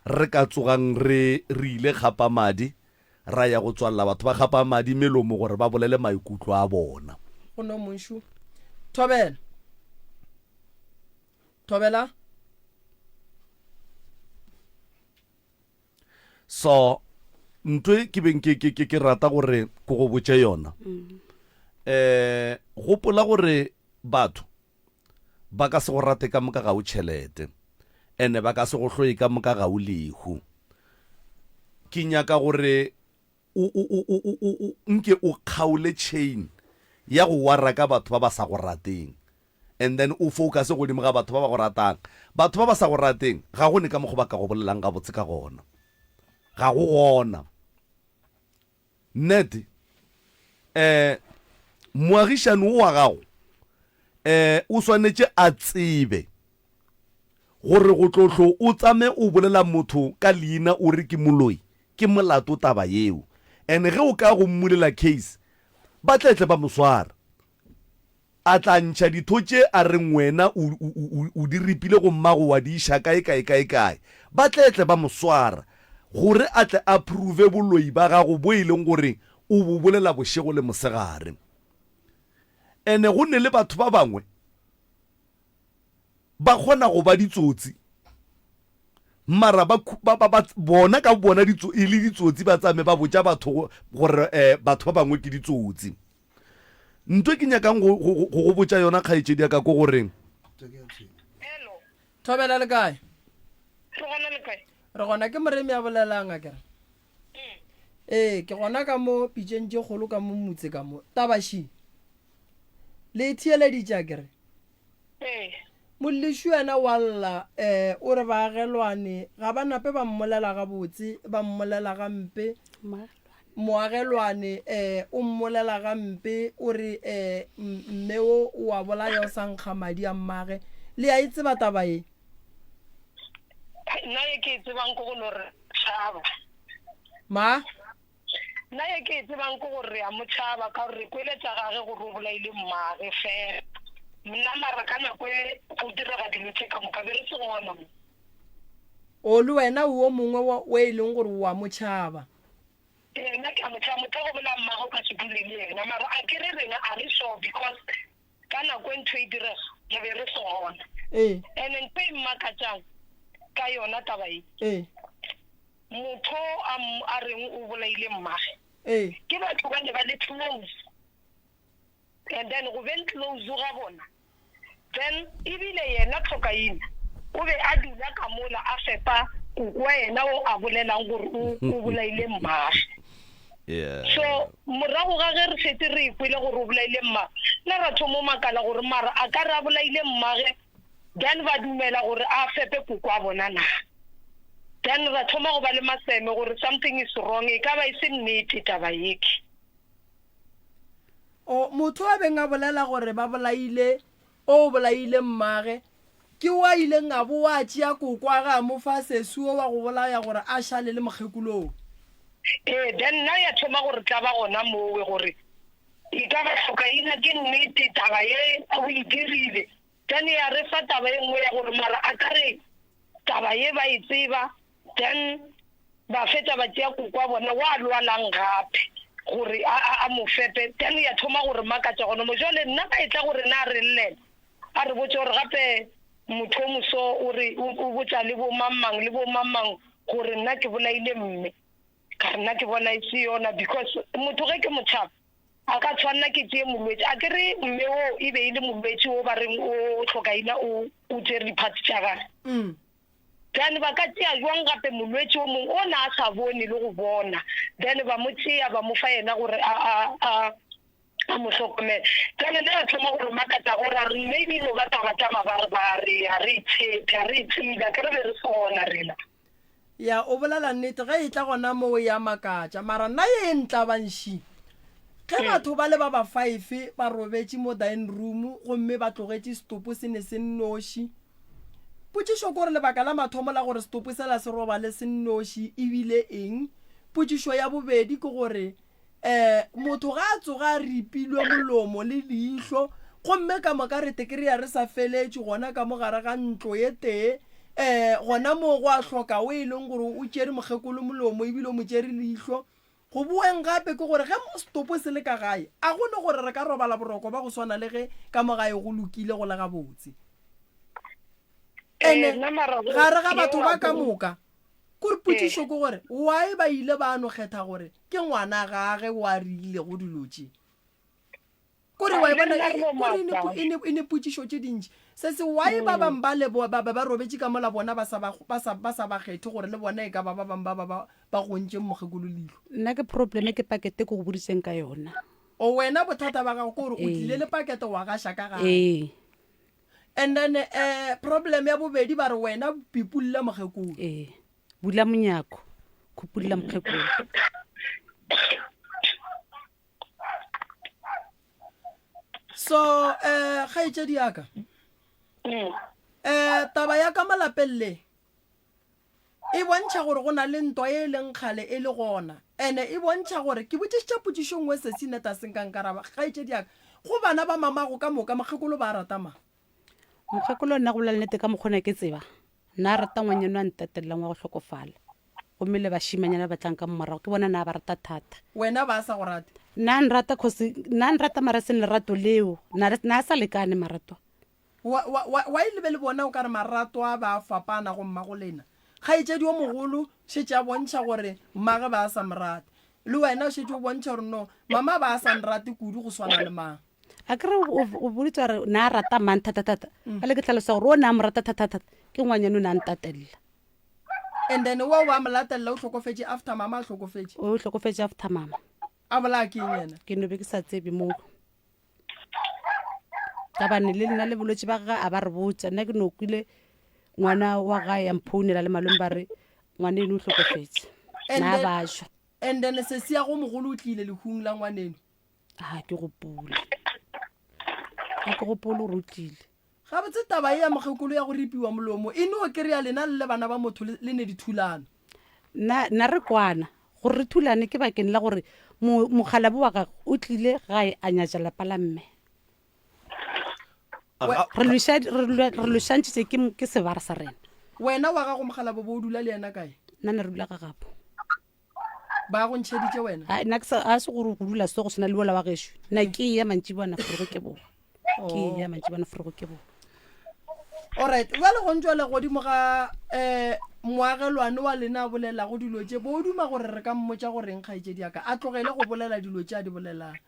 re ka tsogang re ile gapa madi ra ya go tswalla batho ba gapa madi melomo gore ba bolele maikutlo a bona. go no monshu Thobela so ntwe ke beng ke rata gore go go botse yona gopola gore batho ba ka se go rate ka moka ga o tšhelete ene ba ka se go hloe ka moka ga o lehu. Ke nyaka gore nke o kgaole chain ya go wara ka batho ba ba sa go rateng and then o focus godimo ga batho ba ba go ratang. Batho ba ba sa go rateng ga go ne ka mogo ba ka go bolelang ga botse ka gona ga go gona nnete. Moagišane o wa gago o swanetše a tsebe gore go tlotlo o tsame o bolela motho ka leina o re ke moloi ke molato taba yeo ene ge o ka go mmulela case ba tletle ba moswara a tla ntšha dithotše a reng wena o di ripile go mmago wa di iša kae ba tletle ba moswara gore a tle a prove boloi ba gago bo e leng gore o bo bolela bošego le mosegare. Ene go ne le batho ba bangwe ba kgona go ba ditsotsi mara bona ka bona e le ditsotsi ba tsame ba botša batho gore batho ba bangwe ke ditsotsi. Ntwe ke nyakang go botša yona kgaetšedi ya ka ko goreng Thobela le kae re gona ke Moremi a bolelang a kere ke gona ka mo pitšeng tše kgolo ka mo motse ka mo Tabashi le thieleditše a kere mollešu yena wa lla o re baagelwane ga ba nape ba mmolela gabotse ba mmolela gampe moagelwane o mmolela gampe o re mme o wa bolaya o sa nkga madi a mmage le a itseba taba e nna ye ke tsebang ko go re tšhaba ma nna ye ke tsebang ko gore a motšhaba ka gore kweletša gage gore o bolaile mmage fela mna mara ka nako e go direga dilo tše ka moka be re se gona o le wena o mongwe o e leng gore wa motšhaba nna ke a motšhaba motho go bola mmago ka se dule le yena mara a ke re rena a re sure because ka nako e ntho e direga ya be re se gona and ntho e mmakatšang ka yona taba e motho a reng o bolaile mmage ke batho ba ne ba le close and then go ben close ga bona then ebile yena tlhokaina o be a dula ka mola a fepa kukwa yena o a bolelang gore o bolaile mmage so morago ga ge re setse re ikwele gore o bolaile mmage nna ra thomo makala gore mara a ka re a bolaile mmage then ba dumela gore a fepe kukwa bona na then ra thoma go ba le maseme gore something is wrong e ka ba e se nnete taba eke o motho a beng a bolela gore ba bolaile o bolaile mmage ke wa ile nga bo wa tšea kokwa ga mo fa sesuo wa go bolaya gore a šale le mokgekulong then nna ya thoma gore tla ba gona mowe gore e ka ba tlhokaina ke nnete taba ye o e dirile then ya re fa taba e nngwe ya gore mara a ka re taba ye ba e tseba then ba fetsa ba tšea kokwa bona wa lwalang gape gore a mo fepe then ya thoma gore makatša gona mo jale nna ba e tla gore na re llela a re botse gore gape motho moso o re o botsa le bo mamang gore nna ke bolaile mme ka nna ke bona e se yona because motho ge ke motšhaba a ka tshwanna ke tšee molwetse a kere mme o e be e le molwetse o ba reng o tlhokaina o tšere diphatsi tša gage then ba ka tšea jwang gape molwetse o mongwe o na a sa bone le go bona then ba mo tšea ba mo fa yena gore a mo hlokomela then le a thoma gore makatša gore a re maybe no ba taba tša mabarebare a re itshepe a re itseba ke re be re se gona rena ya o bolela nnete ge e tla gona mo ya makatša mara nna ye ntla banši ge batho ba le ba ba 5 ba robetše mo dining room gomme ba tlogetše stopo se ne se nnoši potšišo ko re lebaka la mathomo la gore stopo sela se roba le se nnoši ebile eng potšišo ya bobedi ke gore motho ga a tsoga a ripilwe molomo le leihlo gomme ka moka re tekry-a re sa feletse gona ka mogare ga ntlo ye tee gona mo go a hloka o e leng gore o tšere mokgekolo molomo ebile o mo tšere leihlo go bueng gape ke gore ge mo stopo se le ka gae a gone gore re ka robala boroko ba go swana le ge ka mogae go lokile go le gabotse ene gare ga batho ba ka moka kore potšišo ke gore why ba ile ba no kgetha gore ke ngwana gage o a rile go dilotše kore wa bona e ne potšišo tše dintši se se why ba bang ba robetse ka mola bona ba sa ba kgethe gore le bona e ka ba bang ba gontše mokgekolo leihlo. Nna ke probleme ke pakete ke go bodiseng ka yona o wena bothata ba gago ke gore o tlile le pakete wa gaša ka gae and then problem ya bobedi ba re wena pipulla mokgekolo bula monyako khupulla mokgekolo. So ga itse diaka taba ya ka malapelle e bontšha gore go na le ntwa e leng kgale e le gona ene e bontšha gore ke botšišitša potšišong we se seneta senkankaraba ga itse diaka go bana ba mamago ka moka mokgekolo ba rata mang mokgekolo nna go bola nnete ka mokgona ke tseba nna rata ngwanyeno a ntatelelang wa go hlokofala gomme le bašimanyana ba tlang ka morago ke bona na ba rata thata wena ba sa go rata nna nrata mara se lerato leo na sa lekane marato wa ile be le bona o ka re marato a ba fapana go mmago lena ga itšedi o mogolo šetse a bontšha gore mmage ba sa morate le wena o šetse o bontšha gore no mama ba sa nrate kudu go swana le mang a kere o boditse gore na rata mang thatathata a le ke tlhalosa gore o ne a mo rata thatathata ke ngwanyane o ne a ntatelela and then wa mo latelela o tlhokofetse after mama a tlhokofetse o tlhokofetse after mama a bola ke yena ke no be ke sa tsebe mo ka bane le nna le bolwetse ba ga a ba re botsa nna ke no kwile ngwana wa ga ya mphounela le malome ba re ngwane eno o tlhokofetse na ba jwa and then se se ya go mogolo o tlile le hung la ngwaneno ke gopola ke gopola o tlile ga botse taba ya mokgekolo ya go ripiwa molomo e no kry-a lena le bana ba motho le ne dithulano na re kwana gore re thulane ke bakeng la gore mogalabi wa gago o tlile gae a nyatša lapa la mme re lošantšitše ke sebara sa rena wena wa gago mogalabi bo o dula le yena kae nna ne re dula ka gapo ba go ntšheditše wena a se gore go dula se go sena le bola wa gešo nna ke ya mantši bona forego ke bo ke ya mantši bona forego ke bo alright ba le go ntšwa le godimo ga moagelwane wa lena a bolela go dilo tše bo o duma gore re ka mmotša goreng kgaetšedi yaka a tlogele go bolela dilo tše a di bolelang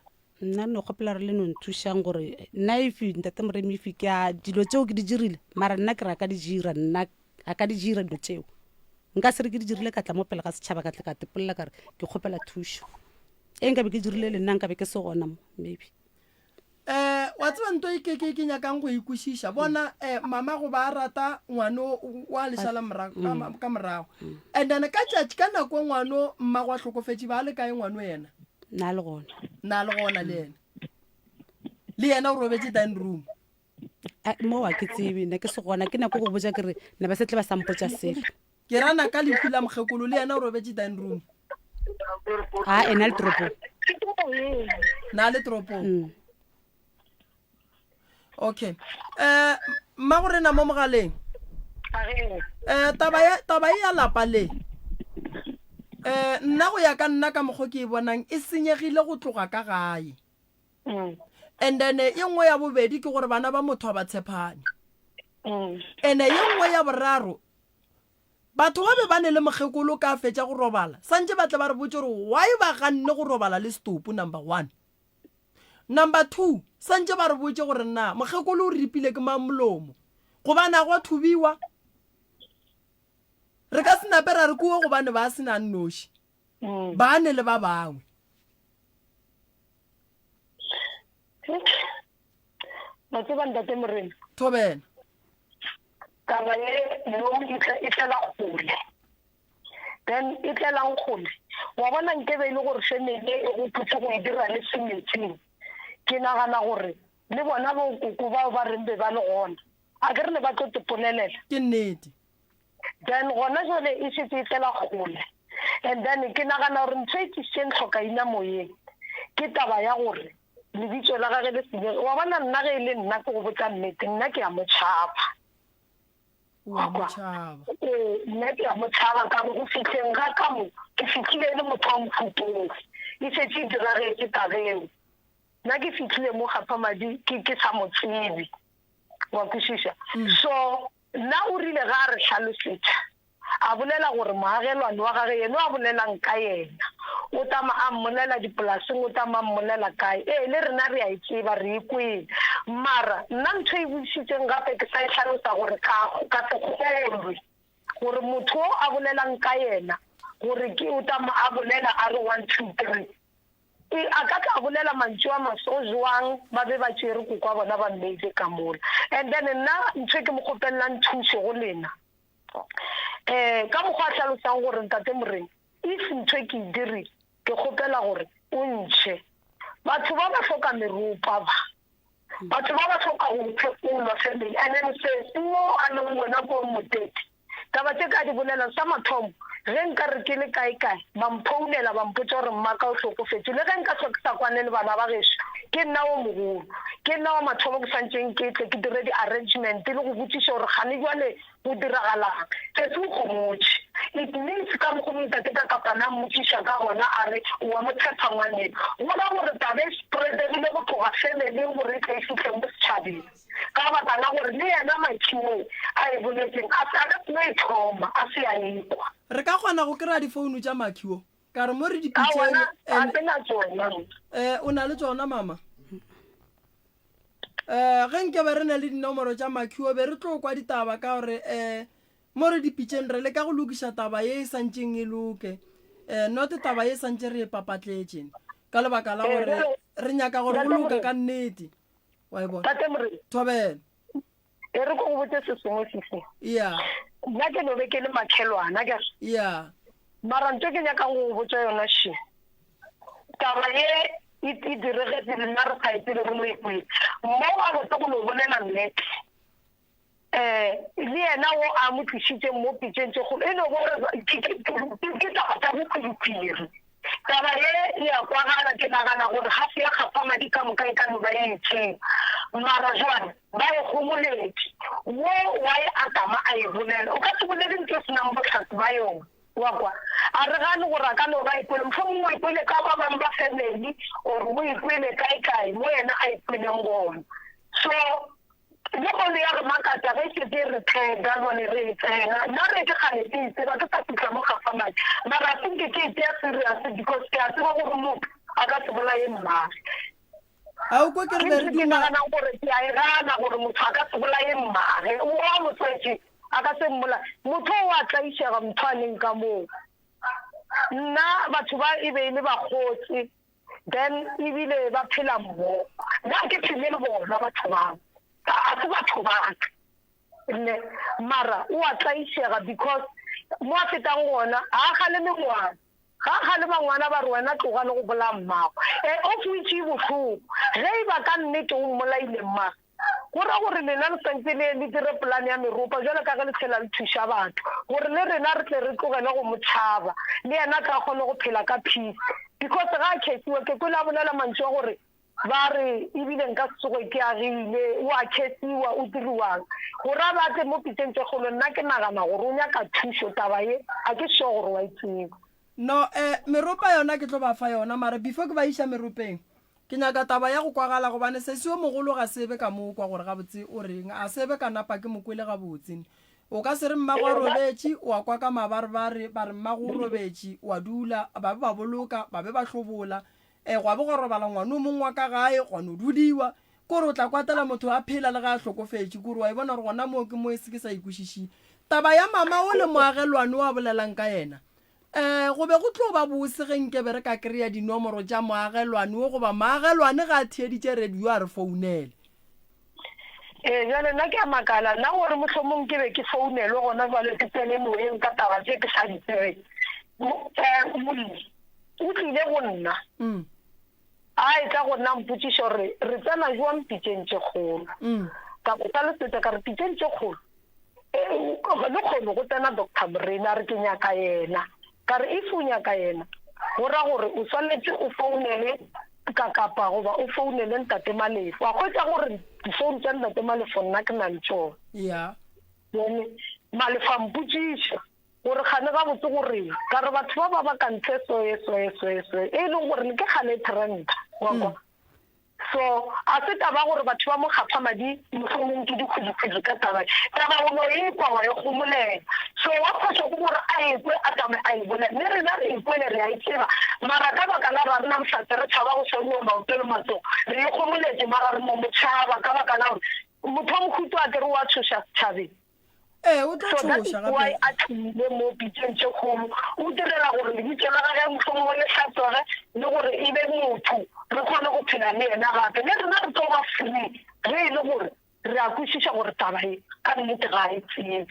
nna no kgopela re le no nthušang gore nna ifi ntate moremi ifi ke a dilo tšeo ke di dirile mara nna ke re a ka di dira nna a ka di dira dilo tšeo nka se re ke di dirile ka tla mo pele ga setšhaba ka tle ka tepolela ka re ke kgopela thušo e nka be ke dirile le nna nka be ke se gona mo maybe wa tseba nto e ke nyakang go ikwešiša bona mama go ba rata ngwano wa lešala ka morago and then ka tšatši ka nako ngwano mmago a tlhokofetše ba le kae ngwano yena na le gona le yena o robetse dining room mo wa ke tsebe nna ke se gona ke nako go botsa ke re ne ba se tle ba sampotša selo ke rana ka lehu la mokgekolo le yena o robetse dining room ena le toropong na le toropong okay mma gore na mo mogaleng taba ya lapa le nna go ya ka nna ka mokgwa ke e bonang e senyegile go tloga ka gae and then e nngwe ya bobedi ke gore bana ba motho a ba tshepane ene ye nngwe ya boraro batho ba be ba ne le mokgekolo ka fetša go robala santse ba tle ba re botse gore why ba ganne go robala le stopo number 1 number 2 santse ba re botse gore nna mokgekolo o ripile ke mamolomo go bana go thubiwa re ka se napera re kuo go bane ba sena nnoši ba ne le ba bangwe Matseba ntate morena thobela ka ba mo e tla gole then e tla gole wa bona nke be ile gore senele e go putsa go dira le semetseng ke nagana gore le bona ba go ba rembe ba le gona a ke re ne ba tlo tepolelela ke nnete then gona jole e se tla gole and then ke nagana gore ntse ke se tlhoka ina moyeng ke taba ya gore lebitso la gage le Senyege wa bona nna ge le nna ke go botsa nnete nna ke ya motšhaba wa motšhaba nna ke ya motšhaba ka go fitlheng ga ka mo ke fitlhile le motho wa mofutong e setse e diragetse tabeng nna ke fitlhile mo Gaphamadi ke sa mo tsebe wa kwešiša so nna o rile ga a re hlalosetša a bolela gore moagelwane wa gage yena a bolelang ka yena o tama a mmolela dipolaseng o tama a mmolela kae le rena re a e tseba re e kwele mara nna ntho e bušitseng gape ke sa e hlalosa gore ka se kgolwe gore motho o a bolelang ka yena gore ke o tama a bolela a re 1 2 3 a ka tla bolela mantšu a maso jwang ba be ba tšere kokwa bona ba mmeile ka mola and then nna ntho ke mo kgopelelang thuso go lena ka mokgwa a tlhalosang gore ntate Moremi if ntho ke e dirile ke kgopela gore o ntšhe batho ba ba hloka meropa batho ba ba hloka go phekolwa family and then se mo a leng wena ko motete taba tse ka di bolela sa mathomo ge nka re ke le kae ba mphounela ba mpotsa gore mmaka o hlokofetse le ge nka se sa kwane le bana ba gešo ke nna o mogolo ke nna wa mathomo ke santseng ke tle ke dire di-arrangement le go botsiša gore gane jwale go diragalang se se nkgomotse it means ka mogomontate ka kapana mmotsiša ka gona a re wa motshepa ngwaneng gola gore tabe spreadegile go tloga family gore e tla e fitlhe mo setšhabeng ka baka la gore le yena maitšhiong a e boletseng a se a ka tlo e thoma a se a ekwa re ka kgona go kry-a difounu tša Makhiwo ka re mo re o na le tsona mama ge nke be re na le dinomoro tša Makhiwo be re tlo kwa ditaba ka gore mo re dipitšeng re le ka go lokiša taba ye e santšeng e loke not taba ye santše re e papatletšeng ka lebaka la gore re nyaka gore go loka ka nnete wa e bona Thobela e re ko go botse se sengwe se ya nna ke no be ke le makhelwana ka ya mara ntho ke nyakang go botsa yona she taba ye e diregetse le nna re kgaetsele go mo ikwele mo a botse go no bolela nnete le yena o a mo tlišitseng mo pitšeng tse golo e ne gore ke taba tsa bokhwedikhwiri taba ye ya kwagala ke nagana gore ga se ya Gaphamadi ka moka e ka no ba e etseng mara jwale ba e gomoletse wo wa e atama a e bolela o ka se bolele ntho e senang botlhatsi ba yona wa kwa a re gane gore a ka no ba ikwele mfo mongwe ikwele ka ba bangwe ba family or o ikwele kae mo yena a ikweleng gona so le gone ya re makatsa ge ke re thega bone re tsena nna re ke ganetse itse ba ke sa fitlha mo Gaphamadi mara a think ke tea serious because ke a tseba gore motho a ka se bolaye mmage a o kwa ke re ke nagana gore ke a e gana gore motho a ka se bolaye mmage o a motswetse a ka se mmola motho o a tlaišega mthwaneng ka moo nna batho ba e be e le bagotsi then ebile ba phela mmogo nna ke phele le bona batho bao a se batho baka ne mara o a tlaišega because mo a fetang gona ga gale mengwana ga gale mangwana ba re wena tloga le go bola mmago of which e bohloko ge e ba ka nnete o mmolaile mmago gore gore lena le santse le dire polane ya meropa jalo ka ge le tshela le thuša batho gore le rena re tle re tlogele go motšhaba le yena ka kgone go phela ka peace because ga a kgethiwa ke kwele a bolela mantši wa gore ba re ebile nka setsogo ke agile o a kgethiwa o diriwang gore a batse mo pitšeng tse kgolo nna ke nagana gore o nyaka thušo taba ye a ke sure gore wa itseba no meropa yona ke tlo ba fa yona mara before ke ba iša meropeng ke nyaka taba ya go kwagala gobane se seo mogolo ga sebe ka moo kwa gore gabotse o reng a sebe ka napa ke mokwele gabotsene o ka se re mmago a robetše wa kwa ka mabarebare ba re mmago o robetše wa dula ba be ba boloka ba be ba hlobola gwa be go robala ngwane o mongwe wa ka gae gwane o dudiwa kore o tla kwatela motho a phela le ga a hlokofetše kore wa e bona gore gona moo ke mo e se ke sa ikwešišie taba ya mama o le moagelwane o a bolelang ka yena go be go tlo ba bose ge nke be re ka kry-a dinomoro tša moagelwane o goba moagelwane ga a theeditše radio a re founele jale nna ke a makala nna gore mohlomong ke be ke founelwe gona jale ke tsene moeng ka taba tse ke sa ditsebe o tlile go nna a e tla go nna mpotsiša gore re tsena jwang pitšeng tše kgolo ka go tlalesetša ka re pitšeng tše kgolo le kgone go tsena Dr. Moremi a re ke nyaka yena ka re if o nyaka yena go ra gore o tshwanetse o founele ka kapa goba o founele ntate Malefo a khwetsa gore difounu tsa ntate Malefo nna ke na le tsone ya bone Malefo a mputsisha gore gane ga botse gore ka re batho ba ba ka ntle e leng gore ke gale trend wa so a se taba gore batho ba mo gapha madi mohlomong ke dikhudu ka taba go e kwa wa go molela so wa photso go gore a ekwe a tame a ibona ne re na re ipone re a itseba mara ka baka la ba rena mfate re tshaba go sone mo maotelo matso re go moletse mara re mo motshaba ka baka la motho mo khutu a ke re wa tshosha tshabe o tla tshosha gape why a tlile mo pitšeng tše kgolo o direla gore lebitso la gage mohlomong le hlatswege le gore e be motho re kgone go phela le ena gape le rena re tlo ba free ge e le gore re a kwešiša gore taba e ka nnete ga e tsebe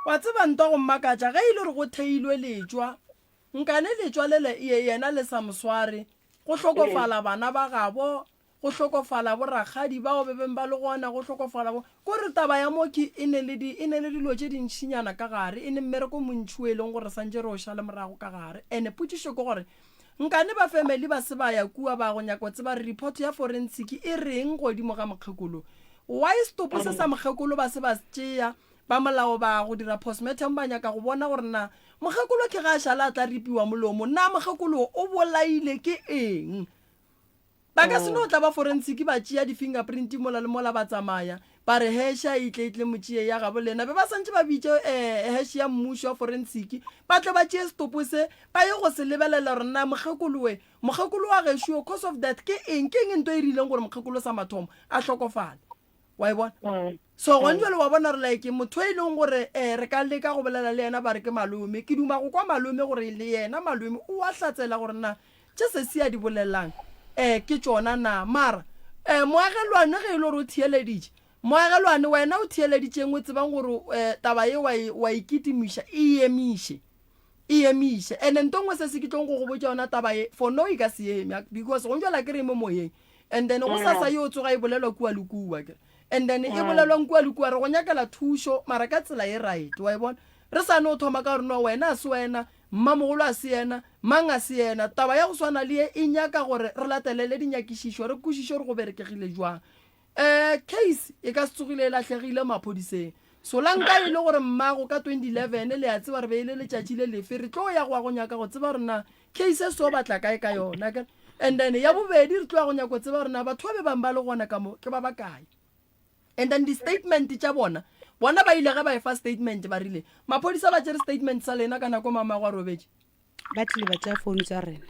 wa tseba nto go mmakatša ge e le gore go theilwe letswa nkane letswa lele yena le sa mosware go hlokofala bana ba gabo go hlokofala boragadi bao be beng ba le gona go hlokofala ko re taba ya moki e ne le dilo tše dintšhinyana ka gare e ne mmereko montši e leng gore santse re o šale morago ka gare ene potšišo ke gore nkane ba family ba se ba ya kua ba go nyako tseba re report ya forensic e reng godimo ga mokgekolo why stop se sa mokgekolo ba se ba tšea ba molao ba go dira postmortem ba nyaka go bona gore na mokgekolo ke ga a šala a tla ripiwa molomo na mokgekolo o bolaile ke eng ba ka se no tla ba forensic ba tšea di-fingerprint mola le mola ba tsamaya ba re hesha e tle motšie ya gabo lena be ba santse ba bitse hesh ya mmušo wa forensic ba tle ba tšee stopo se ba ye go se lebelela gore na mokgekolo wa gešo cause of that ke eng nto e rileng gore mokgekolo sa mathomo a hlokofale wa e bona so gone jalo wa bona re like motho e leng gore re ka leka go bolela le yena ba re ke malome ke duma go kwa malome gore le yena malome o a hlatsela gore na tše se se ya di bolelang ke tsona na mara moagelwane ge e le gore o thieleditše moagelwane wena o thieleditšeng o tsebang gore taba ye wa ikitimiša e emiše and ntongwe se se ke tlong go go botša yona taba ye for no e ka se eme because go njala ke re mo moyeng and then go sasa yo o tsoga e bolelwa kua le kua and then e bolelwang kua le kua re go nyakela thušo mara ka tsela e right wa e bona re sa no thoma ka gore no wena a se wena mmamogolo a se yena mang a se yena taba ya go swana le e nyaka gore re latelele dinyakišišo re kwešiše gore go berekegile jwang case e ka se tsogile e latlhegile maphodiseng so la nka e le gore mmago ka 2011 le a tseba re beile letšatši le lefe re tlo ya go nyaka go tseba gore na case e seo batla kae ka yona and then ya bobedi re tlo ya go nyaka go tseba gore na batho ba be bang ba le gona ka mo ke ba bakae and then di-statement tša bona ba ile ge ba e fa statement ba rile maphodisa ba tšere statement sa lena ka nako mamago a robetše ba tlile ba tšea phone tša rena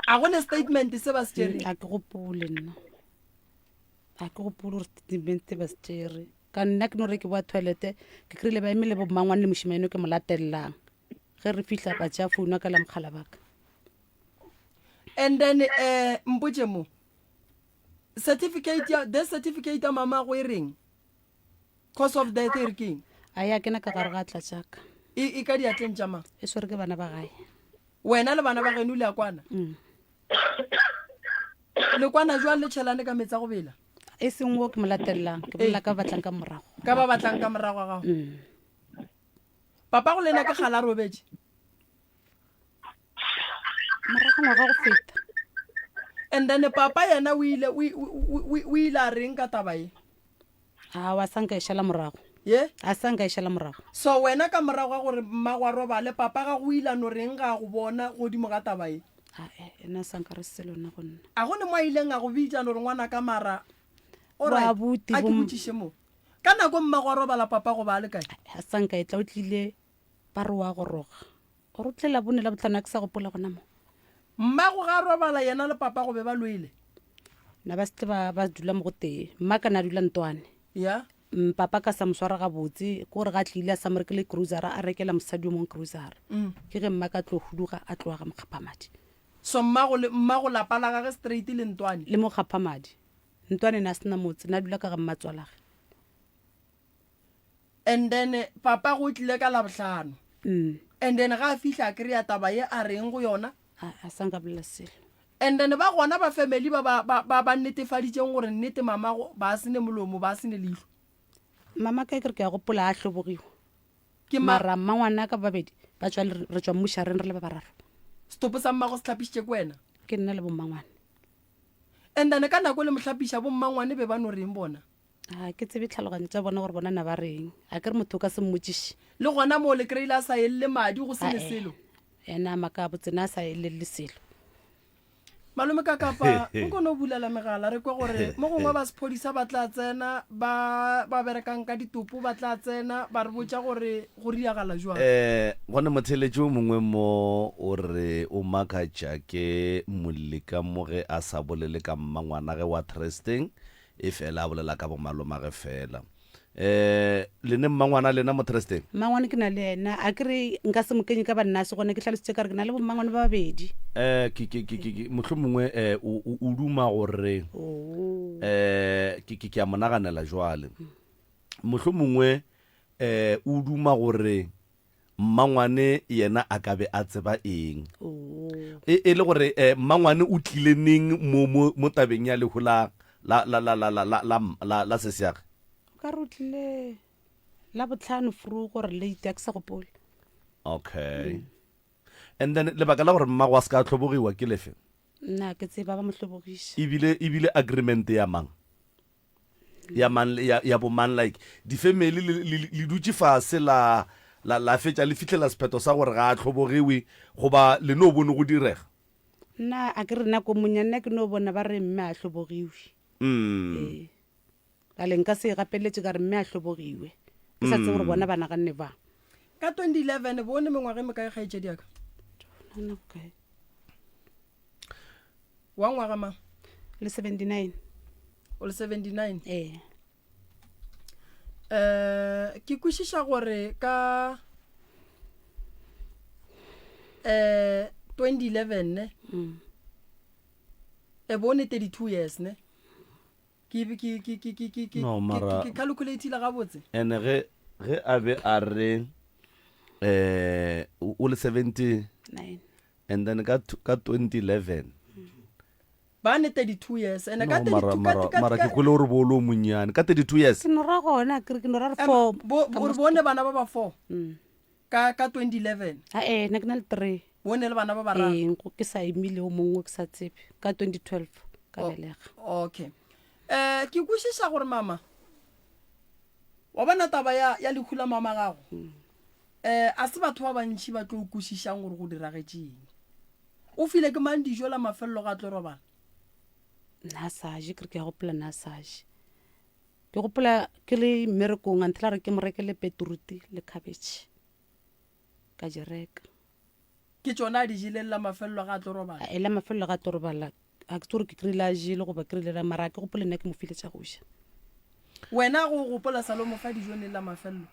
a gone statement se ba se tšere a ke gopole nna a ke gopole gore statement ba se tšere ka nna ke no re ke boa toilete ke kry-ile ba eme le bomangwane le mošimeno ke mo latelelang ge re fihla ba tšea phone ka la mokgala baka and then mpotše mo certificate ya mamago e reng cause of death e re keng a ya kena ka gare ga tla tšaka e ka diatleng tša mang e swere ke bana ba gae wena le bana ba geno le ya kwana le kwana jwa le tšhelane ka metsa go bela e seng wo ke mo latelelang ke bolela ka batlang ka morago ka ba batlang ka morago ga gago papa go lena ke kgala robetše morago ngwaga go feta and then papa yena o ile a reng ka taba e a wa sanka e šala morago a sanka e šala morago so wena ka morago ga gore mmago a robale papa ga go ile no reng ga go bona godimo ga taba e ena sanka re se lona go nna a gone mo a ileng a go bitša no re ngwana ka mara a ke botšiše mo ka nako mmago a robala papa go ba le kae a sanka e tla o tlile ba re wa goroga gore o tlela bone la botlhano a ke sa gopola gona mo mmago ga a robala yena le papa go be ba loile na ba se ba dula mo go tee mma ka na dula ntwane ya papa ka sa moswara ga botse ko re ga tlile a sa morekele cruisera a rekela mosadi o mong cruisera ke ge mma ka tlo huduga a tloga mokgapamadi so mmago lapa la gage straight le ntwane le mokgapamadi ntwane na sena motse na dula ka ga mmatswalage and then papa go tlile ka labohlano and then ga a fihla a kry-a taba ye a reng go yona a sanka bolela selo and then ba gona ba family ba netefaditšeng gore nnete mamago ba sene molomo ba sene leihlo mama ka kere ke ya gopola a hlobogiwa mara mmangwana ka babedi ba tswa re tswa mmošareng re le ba bararo stopo sa mmago se tlhapišitše ke wena ke nna le bommangwane and then ka nako le mohlapisha bo mmangwane be ba no reng bona ke tsebe tlhaloganye tsa bona gore bona na ba reng a ke re motho ka se mmotsiše le gona mo le kreile a sa elle madi go se le selo ena maka botsena a sa elele selo malome ka kapa o kono bulela megala re kwa gore mo gongwe ba sephodisa ba tla tsena ba berekang ka ditopo ba tla tsena ba re botsa gore go riagala jwang gone motheletši o mongwe mo o re o makatša ke moleka mo ge a sa bolele ka mmangwana ge wa trusting e fela a bolela ka bomalomage fela lene mmangwana lena mo trusting mmangwane ke na le ena a ke re nka se mokenye ka bannase gone ke tlhalositse ka re ke na le bommangwane ba babedi motlho mongwe o duma gore ke a monaganela jwale motlho mongwe o duma gore mmangwane yena a ka be a tseba eng e le gore mmangwane o tlile neng mo tabeng ya lehu la sesiage ka rutlile la botlhano furu gore late a ke sa gopole okay and then lebaka la gore mmago a se ka tlhobogiwa ke lefe nna ke tseba ba motlhobogiša ebile agreement ya mang ya bo man like di-family le dutse fase la fetša le fitlhela sephetho sa gore ga a tlhobogiwe goba le no bone go direga nna a ke re nako monyane ke no bona ba re mme a tlhobogiwe ka le nka se gapeletše ka re mme a tlhobogiwe ke sa tse gore bona ba naganne ba ka 2011 bone mengwaga me ka gaetše diaka wa ngwaga mang le 79 o le 79 ke kwešiša gore ka 2011 ne e bone 32 years ne ke calculateile gabotse ene ge a be a re o le 79 and then ka 2011 ba ne 32 years ene ka mara ke kgole gore bo lo monnyane ka 32 years ke nora gona ke no ra 4 bo bone bana ba ba 4 ka 2011 nna ke na le 3 bone le bana ba ba raro ke sa emile o mongwe ke sa tsebe ka 2012 ka belega okay ke kwešiša gore mama wa bona taba ya lekhula mama gago a se batho ba bantši ba tlo o kwešišang gore go diragetšeng o file ke mang dijo la mafelelo ga tlo robala nasage ke re ke ya gopola nasage ke gopola ke le mmerekong until re ke mo rekele beetroot le cabbage ka jereka ke tsona di jile la mafelelo ga tlo robala la mafelelo ga tlo robala a ke tsore ke krile a jile goba ke rile la mara ke gopole nna ke mo file tša goša wena go gopola salo mo fa dijo ne la mafelelo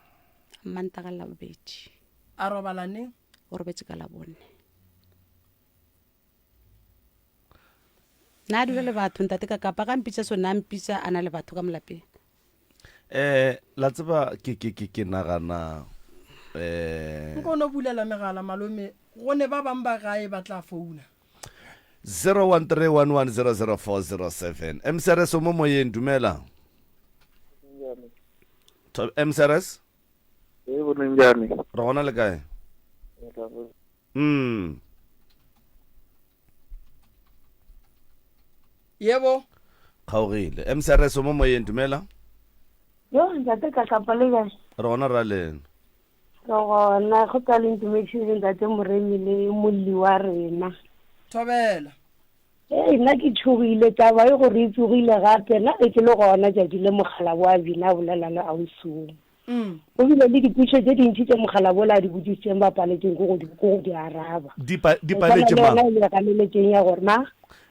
mantaga la bobedi a robala neng o robetse ka la bone na dule le batho ntate ka kapa ka mpitša sona mpitša a na le batho ka molapeng la tseba ke nagana nko no bulela megala malome gone ba bang ba gae ba tla founa 0131100407 msrs mo moyeng dumela msrs bonenjane re gona le kae yebo kgaogile msrs mo moyeng dumela yo ntate ka kapa le kae re gona ra lena re gona go tla le information ntate Moremi le molli wa rena thobela nna ke tshogile taba e gore e tsogile gape nna e ke le gona tšatši le mogala wa bina bolela le ausong o bile le diputso tse dintši tše mogala bola a di botsitseng ba paletseng ko go di araba di paletše ya gore ma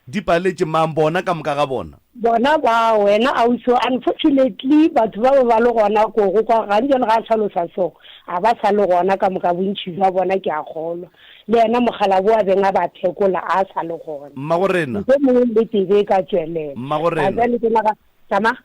di paletše mang bona ka moka ga bona ba wena auso unfortunately batho ba ba le gona kogo kwa gantse le ga a tlhalosa so a ba sa le gona ka moka bontšhi jwa bona ke a kgolwa le yena mogala bo a beng a ba phekola a sa le gona mmagorena se mongwe le tebe ka tswelela mmagorena tama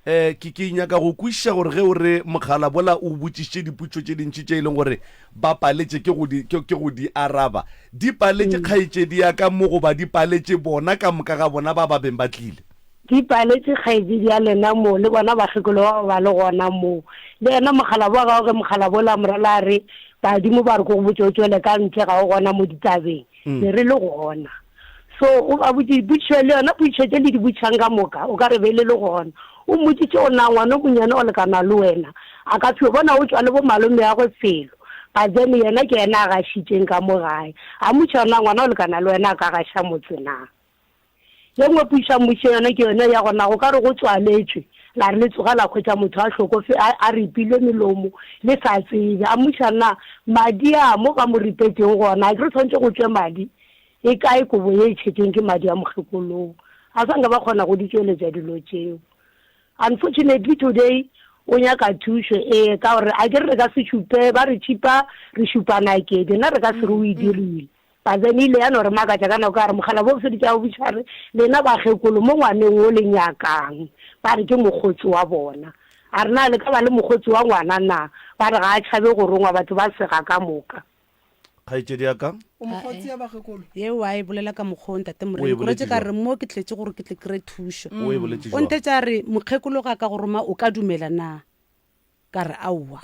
ke nyaka go kwešiša gore ge o re mogala bola o botsišitše diputso tše dintši tše e leng gore ba paletše ke go di araba di paletše kgaetšedi ya ka mo goba di paletše bona ka moka ga bona ba beng ba tlile di paletše kgaetšedi ya lena mo le bona bakgekolo ba le gona mo le yena mogala bo ga ge mogala bola morela a re badimo ba re ko go botsotswele ka ntle ga o gona mo ditabeng ne re le gona so o ba butše le yona butše tše le di butšang ka moka o ka re be le gona o motsitse o na ngwana o monyane o lekana le wena a ka phio bona o tswa le bo malome ya go felo but then yena ke yena a gašitšeng ka mo gae a motšana ngwana o lekana le wena a ka gaša motse na ye nngwe puša mmušo yona ke yona ya gona go ka re go tswaletswe la re le tsoga la kgwetsa motho a tlhokofe a ripile melomo le sa tsebe a mmušana madi a mo ka mo ripetseng gona a ke re tshwanetse go tswe madi e kae kobo ye e tšhetšeng ke madi a mokgekolong a sanka ba kgona go di tšweletša dilo tšeo unfortunately today o nyaka thušo ka gore a ke re ka se šupe ba re tšhipa re šupana kedi na re ka se re o e dirile but then ile ya no re makatša ka nako ka re mogala bo fedi tša botšhare lena bakgekolo mo ngwaneng o le nyakang ba re ke mokgotsi wa bona a re na le ka ba le mokgotsi wa ngwana na ba re ga a tšhabe go rongwa batho ba sega ka moka kgaetšedi ya ka o mokgotsi ya bakgekolo ye wa e bolela ka mokgong tate moreng gore tse ka re mo ke tletse gore ke tle kre thušo o e boletše o nte tša re mokgekolo ga ka go roma o ka dumela na ka re aowa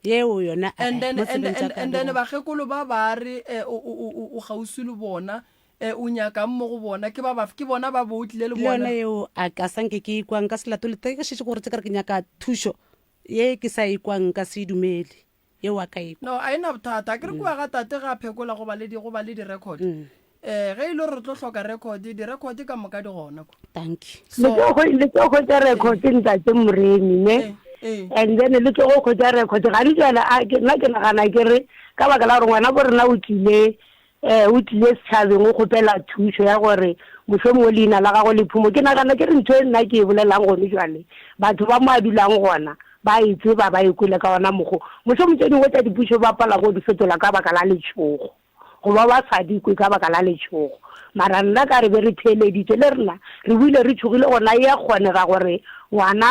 yeo yona and then bakgekolo ba ba re o gausi le bona o nyaka mo go bona ke bona ba botlile le bona yona yeo a ka sanke ke ikwang ka selato le ke šitše gore tse ka re ke nyaka thušo ye ke sa ikwang ka se dumele yeo a ka ikwa no a ena bothata ke re kua ga tate ga phekola go ba le di-record ge ile re tlo hloka record di-record ka moka di gona thank you le tlo go tsa record ntate moremi ne and then le tlo go tsa record ga di jana nna ke nagana ke re ka baka la gore ngwana bo rena o tlile setšhabeng o kgopela thušo ya gore mohlomongwe leina la gago le phumo ke nagana ke re ntho e nna ke e bolelang gone jale batho ba mo a dulang gona ba itse ba ikole ka ona mogo mohlomong tse dingwe tsa dipušo ba pala go di fetola ka baka la letšhogo goba ba sa dikwe ka baka la letšhogo mara nna ka re be re theeleditše le rena re buile re tšhogile gona e a kgonega gore ngwana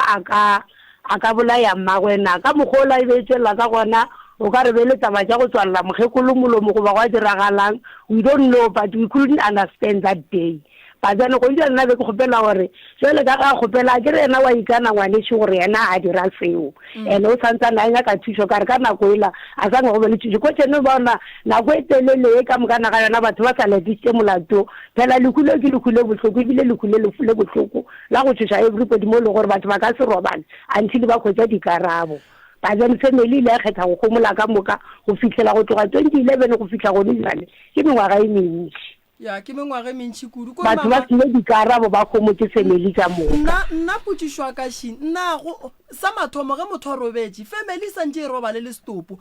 a ka bolaya mmagwena ka mogola e betšelela ka gona o ka re be le taba tša go tswalela mokgekolo molomo goba go a diragalang we don't know but we couldn't understand that day but then go ntse nna be ke kgopela gore jale ka ga kgopela ke re ena wa ikana ngwanešo gore yena a dira seo and o santsane a nyaka thušo ka re ka nako ela a sange go be le thušo ko tšene bona nako e telele e ka mokana ga yona batho ba sa letišitše molato phela lekule ke lekule bohloko ebile lekule le bohloko la go thuša everybody mo le gore batho ba ka se robane until ba khwetša dikarabo but then family ile ya kgetha go gomola ka moka go fitlhela go tloga 2011 go fitlha gone jale ke mengwaga e mentši ya ke mengwaga e mentši kudu batho ba sile dikarabo ba kgomotse family tša moka nna potšišwa ka ši nna sa mathomo ge motho a robetše family santše e roba le setopo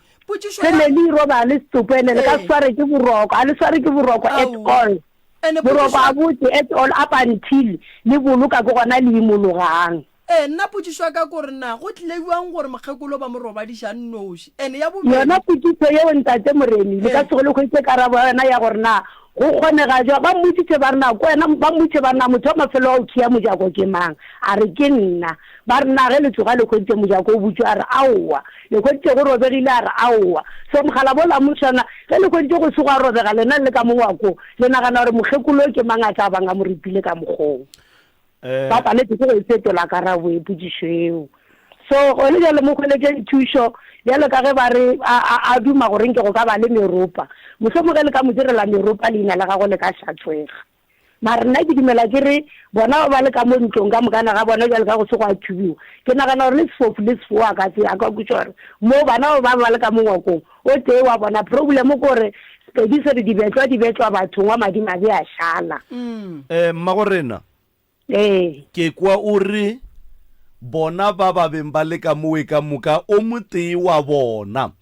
family e roba le setopo ene le ka sware ke boroko a le sware ke boroko at all boroko a botse at all up until le boloka ke gona le imologang nna potšišwa ka kore na go tlileuang gore mokgekolo ba mo robadiša nnoši and ya yona potšišo yeo ntate moremi le ka tsego le kgwetse karabo yona ya gore na go kgonega jwa ba mmotsitse ba rena ko wena ba mmotse ba rena motho wa mafelo a o khia mojako ke mang a re ke nna ba rena ge le tsoga le kgwetse mojako o butse a re aowa le kgwetse go robegile a re aowa so mogala bo la mošana ge le kgwetse go se go a robega lena le ka mongwako le nagana gore mokgekolo ke mang a tla bang a mo ripile ka mokgong ba paletse ke go e fetola karabo e potšišo eo so gone jale mo kgweletše thušo jalo ka ge ba re a duma goreng ke go ka ba le meropa mohlomong ge le ka mo direla meropa leina la gago le ka hlatswega mara nna ke dumela ke re bona ba le ka mo ntlong ka mokana ga bona jale ka go se go a thubiwa ke nagana gore le sefofu le sefo a ka kutša gore mo bana ba le ka mo ngwakong o tee wa bona problem ko gore sepedise re di betlwa bathong wa madimabe a šala mmagorena ke kwa o re bona ba beng ba le ka moe ka moka o motee wa bona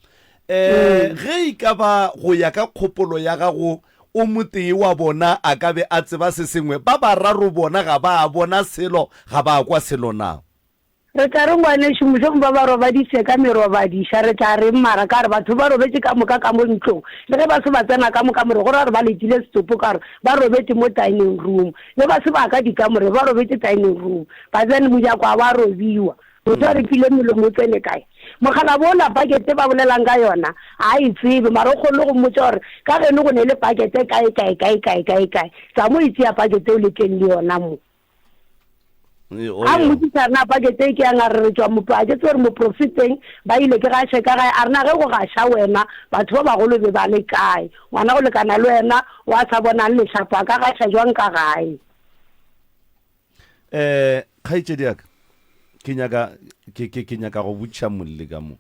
ge e ka ba go ya ka kgopolo ya gago o motee wa bona a ka be a tseba se sengwe ba bararo bona ga ba a bona selo ga ba kwa selo na re tla re ngwanešo mošomo ba robadise ka merobadiša re tla re mmara ka re batho ba robetse ka moka ka mo ntlong le ge ba se ba tsena ka moka more go ra re ba letile setopo ka re ba robetse mo dining room le ba se ba ka dikamore ba robetse dining room ba tsene mojako a ba robiwa motho a rekile melomo o tsene kae mogala bo la pakete ba bolelang ka yona a e tsebe mara o kgonne go mmotsa gore ka gene go ne le pakete kae tsa mo itseya pakete o le teng le yona mo a mmotsisana pakete ke yang a re tswa mopo a ke tse gore moprofiteng ba ile ke gaše ka gae a rena ge go gaša wena batho ba bagolo be ba le kae ngwana go lekana le wena wa sa bonang letlhapo a ka gaša jwang ka gae kgaitsedi yaka ke nyaka go botša molle ka mo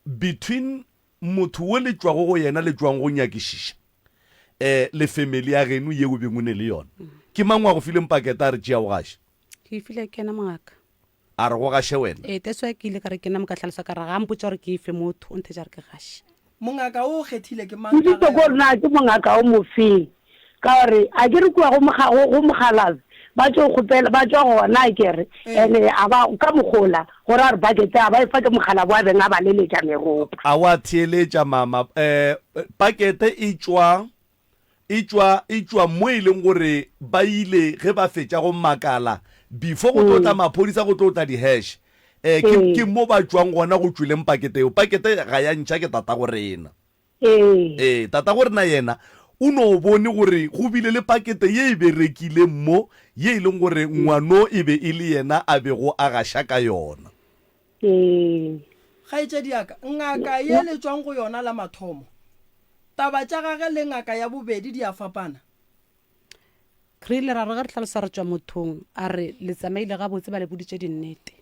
between motho o le tswago go yena le tswang go nyakišiša le family ya geno ye o bengwe ne le yona ke mang wa go fileng paketa a re tšea go gaše ke file kena mongaka a re go gaše wena that's why ke ile ka re ke nna mo ka tlhalosa ka re ga mpotsa gore ke efe motho o nthe ja re ke gaše mongaka o kgethile ke mang ke ko rena ke mongaka o mofeng ka gore a ke re kua go mogalabe ba tlo gopela ba tlo gona kere ene a ba ka mogola gore a re pakete a ba e fa ke mogala bo a beng a ba leletša meropo a wa theeletša mama pakete e tswa mo e leng gore ba ile ge ba fetša go makala before go tlotla maphodisa go tlotla di-hash ke mo ba tswang gona go tswileng pakete eo pakete ga ya ntšha ke tata go rena tata go rena yena o no bone gore go bile le pakete ye e berekile mo ye e leng gore ngwano e be e le yena a bego a gaša ka yona kgaetšedi yaka ngaka ye le tswang go yona la mathomo taba tša gage le ngaka ya bobedi di a fapana re ile ra re ga re tlhalosa re tswa mothong a re le tsamaile ga botse ba le boditše dinnete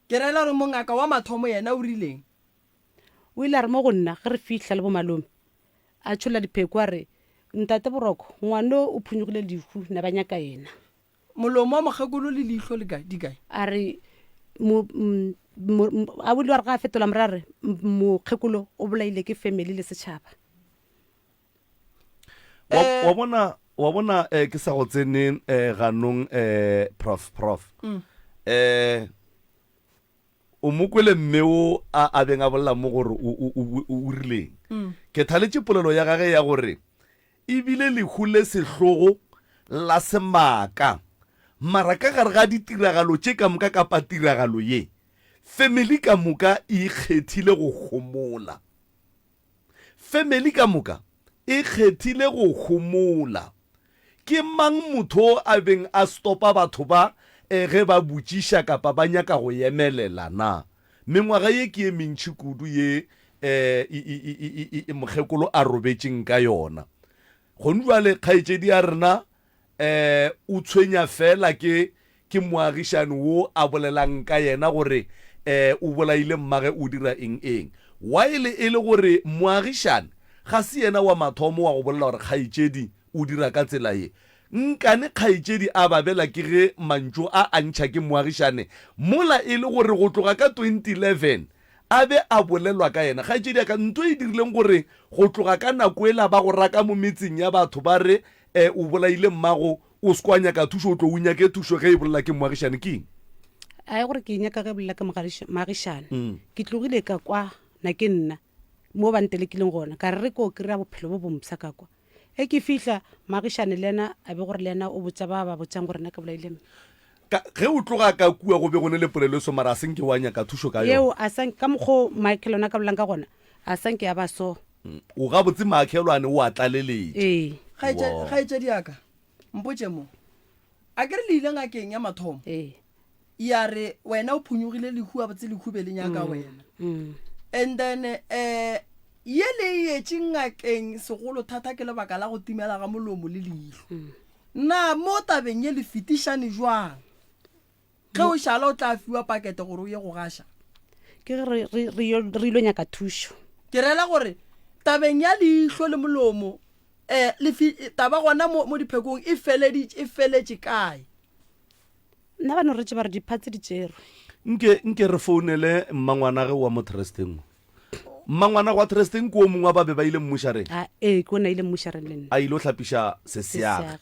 ke rela gore mongaka wa mathomo yena o rileng o ile a re mo go nna ge re fitlha le bo malome a tshola dipheko a re ntate boroko ngwane o phunyogile lehu na ba nyaka yena molomo wa mokgekolo le leihlo di kae a re a bole wa re ga a fetola mora re mokgekolo o bolaile ke family le setšhaba wa bona ke sa go tsene ganong prof o mokwele mme o a beng a bolela mo gore o rileng ke thaletše polelo ya gage ya gore ebile lehu le sehlogo la semaka mara ka gare ga ditiragalo tše ka moka kapa tiragalo ye family ka moka e kgethile go gomola family ka moka e kgethile go gomola ke mang motho a beng a stopa batho ba ge ba botšiša kapa ba nyaka go emelela na mengwaga ye ke ye mentši kudu ye mokgekolo a robetšeng ka yona gone jwale kgaetšedi ya rena o tshwenya fela ke moagišane wo a bolelang ka yena gore o bolaile mmage o dira eng while e le gore moagišane ga se yena wa mathomo wa go bolela gore kgaetšedi o dira ka tsela ye nkane kgaetšedi a babela ke ge mantšo a ntšha ke moagišane mola e le gore go tloga ka 2011 a be a bolelwa ka yena kgaetšedi ka nto e dirileng gore go tloga ka nako e la ba go raka mo metseng ya batho ba re o bolaile mmago o se kwa nyaka thušo o tlo o nyake thušo ge e bolela ke moagišane keng a gore ke nyaka ge bolela ke moagišane ke tlogile ka kwa na ke nna mo ba ntelekileng gona ka re ko kry-a bophelo bo bompsa ka kwa ke fihla moagišane le ena a be gore le ena o botsa ba botsang gore na ke bolaile ge o tloga ka kua go be gone le polelo so mara a senke wa nyaka thušo ka yeo ka mokgo michael ona ka bolang ka gona a sanke ya ba so o ga botse maakhelwane o a tlaleletse kgaetšedi yaka mpotse mo a ke re le ile ngakeng ya mathomo ya re wena o phunyogile lehu a botse lehu be le nyaka wena and then ye le yetše ngakeng segolo thata ke lebaka la go timela ga molomo le leihlo na mo tabeng ye le fetišane jwang ge o šala o tla fiwa pakete gore o ye go gaša ke re ilo nyaka thušo ke rela gore tabeng ya leihlo le molomo taba gona mo diphekong e feletše kae nna ba no re tse ba re diphatse di tšerwe nke re founele mmangwana ge wa mo trusteng mmangwana wa trusteng ko mongwe ba be ba ile mmušareng ke ona ile mmušareng le nna a ile o hlapiša seseaga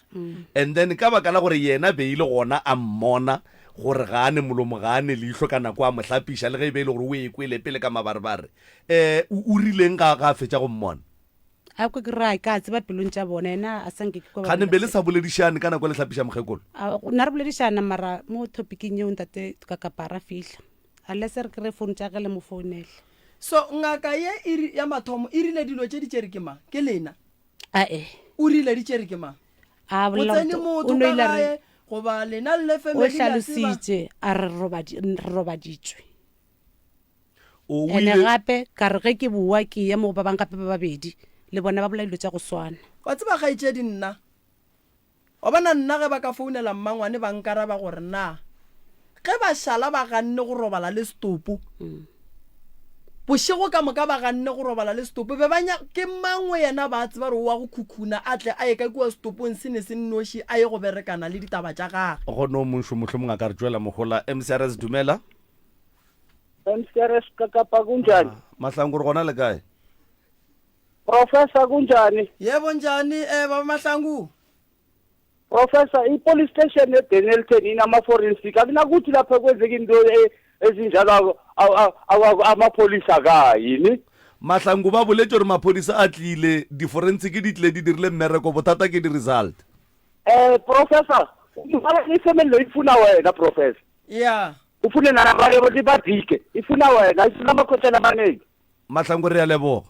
and then ka baka la gore yena be ile gona a mmona gore ga ane molomo ga ane leihlo ka nako a mo hlapiša le ge e be ile gore o ekwele pele ka mabarebare o rileng ga fetša go mmona a ko ke ra ka tseba pelong tša bona ena a sanke ke ga ne be le sa boledišane ka nako le hlapiša mokgekolo na re boledišana mara mo topicing yeo ntate ka kapara fihla a lese re kry phone tša ge le mo founele so ngaka ye ya mathomo e rile dilo tše di tšere ke mang ke lena ae o rile di tšere ke mang o tsene motho ka gae goba lena le o hlalositse a re robaditswe o ene ile gape ka re ge ke bua ke ya mo ba bang gape ba babedi le bona ba bola dilo tša go swana wa tseba kgaitšedi nna wa bona nna ge ba ka founela mmangwane ba nkaraba gore na ge ba šala ba ganne go robala le stopo bošego ka moka ba ganne go robala le stopo be banya ke mangwe yena ba tseba re wa go khukhuna a tle a ye ka kua stopong se ne se nnoši a ye go berekana le ditaba tša gage go no monsho mohlomong a ka re tšwela mogola MCRS dumela MCRS kakapa kunjani mahlangu re gona le kae Professor kunjani yebo njani baba Mahlangu Professor i-police station eDenelton inama-forensic akunakuthi lapha kwenzeka into ezinjalo amapholisa kayini mahlangu ba boletse gore maphodisa a tlile di-forensic di tlile di dirile mmereko bothata ke di-result Professor ifemeli lo ifuna wena Professor ya ufune nabanye badike ifuna wena ifuna amakhotshana amaningi mahlangu re a leboga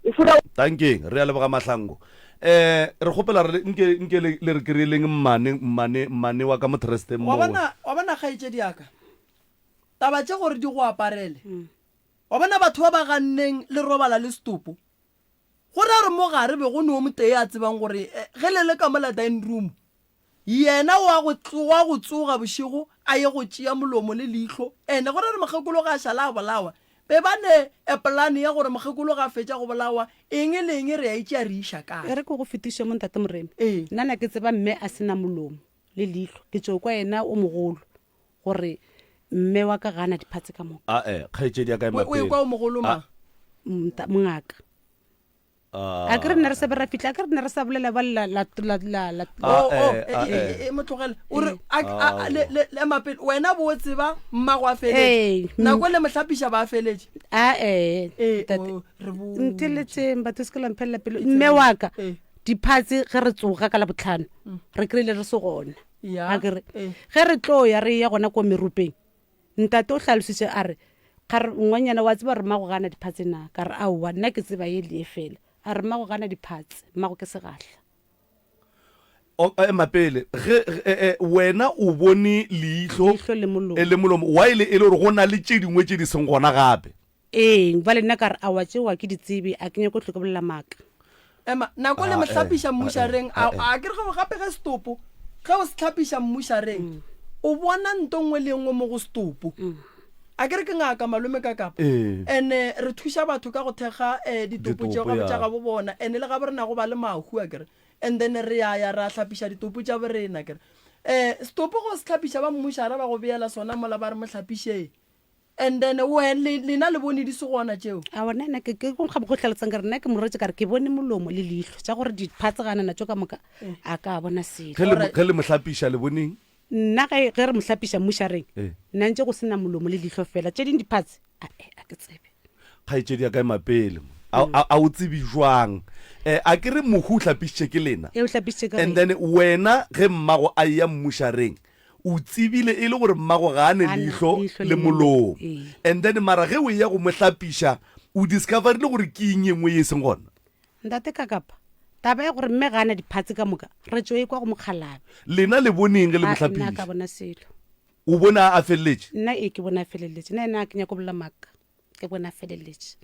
ifuna tankeng re a leboga mahlangu re gopela nke le re kry-eleng mmane wa ka motreste wa bona kgaitšedi yaka taba tše gore di go aparele wa bona batho ba ba ganneng le robala le stopo go ra re mo gare be go ne o motee a tsebang gore ge le le ka mola dining room yena wa go tsoga bošego a ye go tšea molomo le leitlho ene go ra re mokgekolo ga a šala a bolawa be ba ne polane ya gore mokgekolo ga a fetša go bolawa eng le eng re a itše a re iša kae re ke go fetiša mo ntate Moremi nna ke tseba mme a sena molomo le leitlho ke tšeo kwa yena o mogolo gore mme wa ka gana diphatse ka moka kgaetšedi ya kae o kwa o mogolo ma mongaka a ke re nne re se bera fitlha a ke re nne re sa bolela ba motlogele ore le mapele wena bo tseba mmago a feletse nako le mohlapiša ba a feletse nteletseng batho se ke lamphelela pelo mme wa ka diphatse ge re tsoga ka la botlhano re kry-ile re se gona akere ge re tlo ya re ya gona ko merupeng ntate o hlalositse a re ngwanyana wa tseba re mmago gana diphatse na ka re aowa nna ke tseba ye lee fela a re mmago gana diphatse mmago ke segahla mapele wena o bone leitlho le molomo le molomo wa ile e le gore go na le tše dingwe tše di seng gona gape bale nna ka re awa tšewa ke ditsebe a kenye ko tlhoke bolela maaka ema nako le mohlapiša mmušareng a ke re go gape ge stopo ge o se tlhapiša mmušareng o bona nto nngwe le nngwe mo go stopo a ke re ke ngaka malome ka kapa ene re thuša batho ka go thekga ditopo tšeo gape tša gabo bona ene le gabe re na go ba le mahu a kere and then re ya ra hlapiša ditopo tša borena kere stopo go se tlhapiša ba mmušara ba go beela sona mola ba re mohlapišeng and then lena le bone di se gona tšeo a bona nna ke go gabe go tlhaletsang ka re nna ke moretse ka re ke bone molomo le leitlho tša gore diphatse ganana tšo ka moka a ka bona selo ge le mohlapiša le boneng nna ge re mohlapiša mmušareng nna ntse go sena molomo le leitlho fela tše ding diphatse a ke tsebe kgaetšedi ya kae mapele a o tsebe jwang a ke re mohu o hlapišitše ke lena and then wena ge mmago a ya mmušareng o tsebile e le gore mmago ga ane leitlho le molomo and then mara ge o ya go mohlapiša o discoverile gore ke eng engwe ye seng gona ntate ka kapa taba ya gore mme ga ana diphatse ka moka re tšo e kwa go mokgalabe lena le boneng ge le nna ka mohlapiša bona selo o bona a feleletše nna ke bona a feleletše nna ena a kenya ko bolela maaka ke bona a feleletše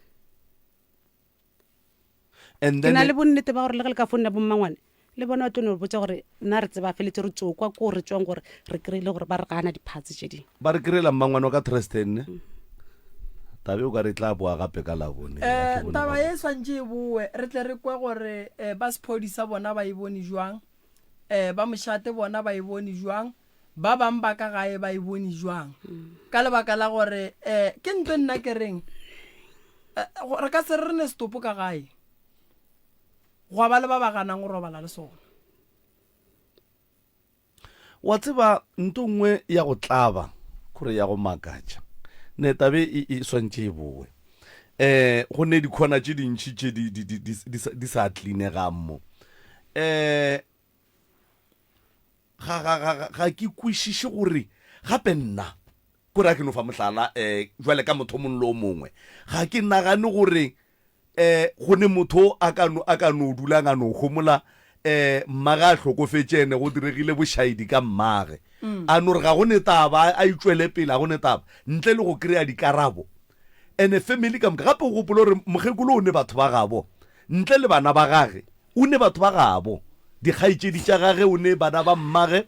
and ke na le then bonnete ba gore le ge le ka founela bommangwane le bona batone re botsa gore nna re tseba a feletse re tšo kwa ko re tswang gore re kry-ile gore ba re ga ana diphatse tše dingwe ba re kry-ela mmangwane wa ka trustenne tabe o ka re tla boa gape ka labone taba e swantše e boe re tle re kwe gore ba sephodisa bona ba e bone jwang ba mošate bona ba e bone jwang ba bang ba ka gae ba e bone jwang ka lebaka la gore ke ntwe nna ke reng re ka se re ne stopo ka gae go ba le ba ba ganang go robala le sona wa tseba nto nngwe ya go tlaba kore ya go makatša ne tabe e swantše e boe go ne dikhona tše dintšhi tše di sa tlinegang mo ga ke kwešiše gore gape nna kore a ke no fa mohlala jwale ka motho mongwe le o mongwe ga ke nagane gore go ne motho a ka no dulang a no gomola mmaga a tlhokofetse ene go diregile bošaedi ka mmage a no re ga go netaba a itswele pele a go netaba ntle le go kry-a dikarabo ene family ka moka gape go gopola gore mokgekolo o ne batho ba gabo ntle le bana ba gage o ne batho ba gabo dikgaitsedi tša gage o ne bana ba mmage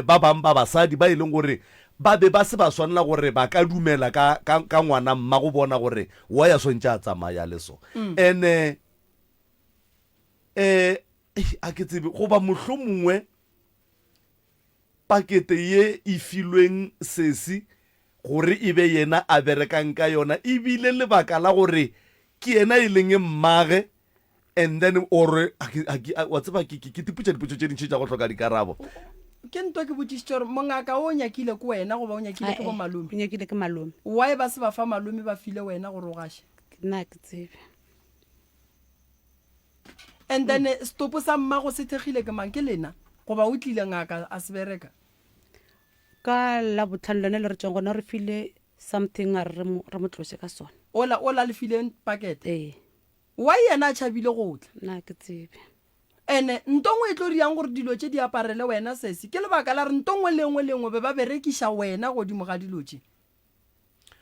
ba bang ba basadi ba e leng gore ba be ba se ba swanela gore ba ka dumela ka ngwana mma go bona gore wa ya swantse a tsamaya le so ene a ke tsebe goba mohlho mongwe pakete ye e filweng sesi gore e be yena a berekang ka yona ebile lebaka la gore ke yena e leng mmage and then or wa tseba ke tiputša diputso tše dintšhi tša go tlhoka dikarabo ke ntwa ke botsisitse gore mongaka o nyakile ke wena goba o nyakile ke bo malome o nyakile ke malome why ba se ba fa malome ba file wena gore o gaše nna ke tsebe and then stopo sa mmago se thegile ke mang ke lena goba o tlile ngaka a se bereka ka la botlhano lone le re tswang gona re file something a re mo tlose ka sone ola le fileng pakete ee why yena a tšhabile go tla nna ke tsebe ene ntongwe e tlo riang gore dilo tše di aparele wena sesi ke lebaka la re ntongwe lengwe be ba berekiša wena godimo ga dilo tše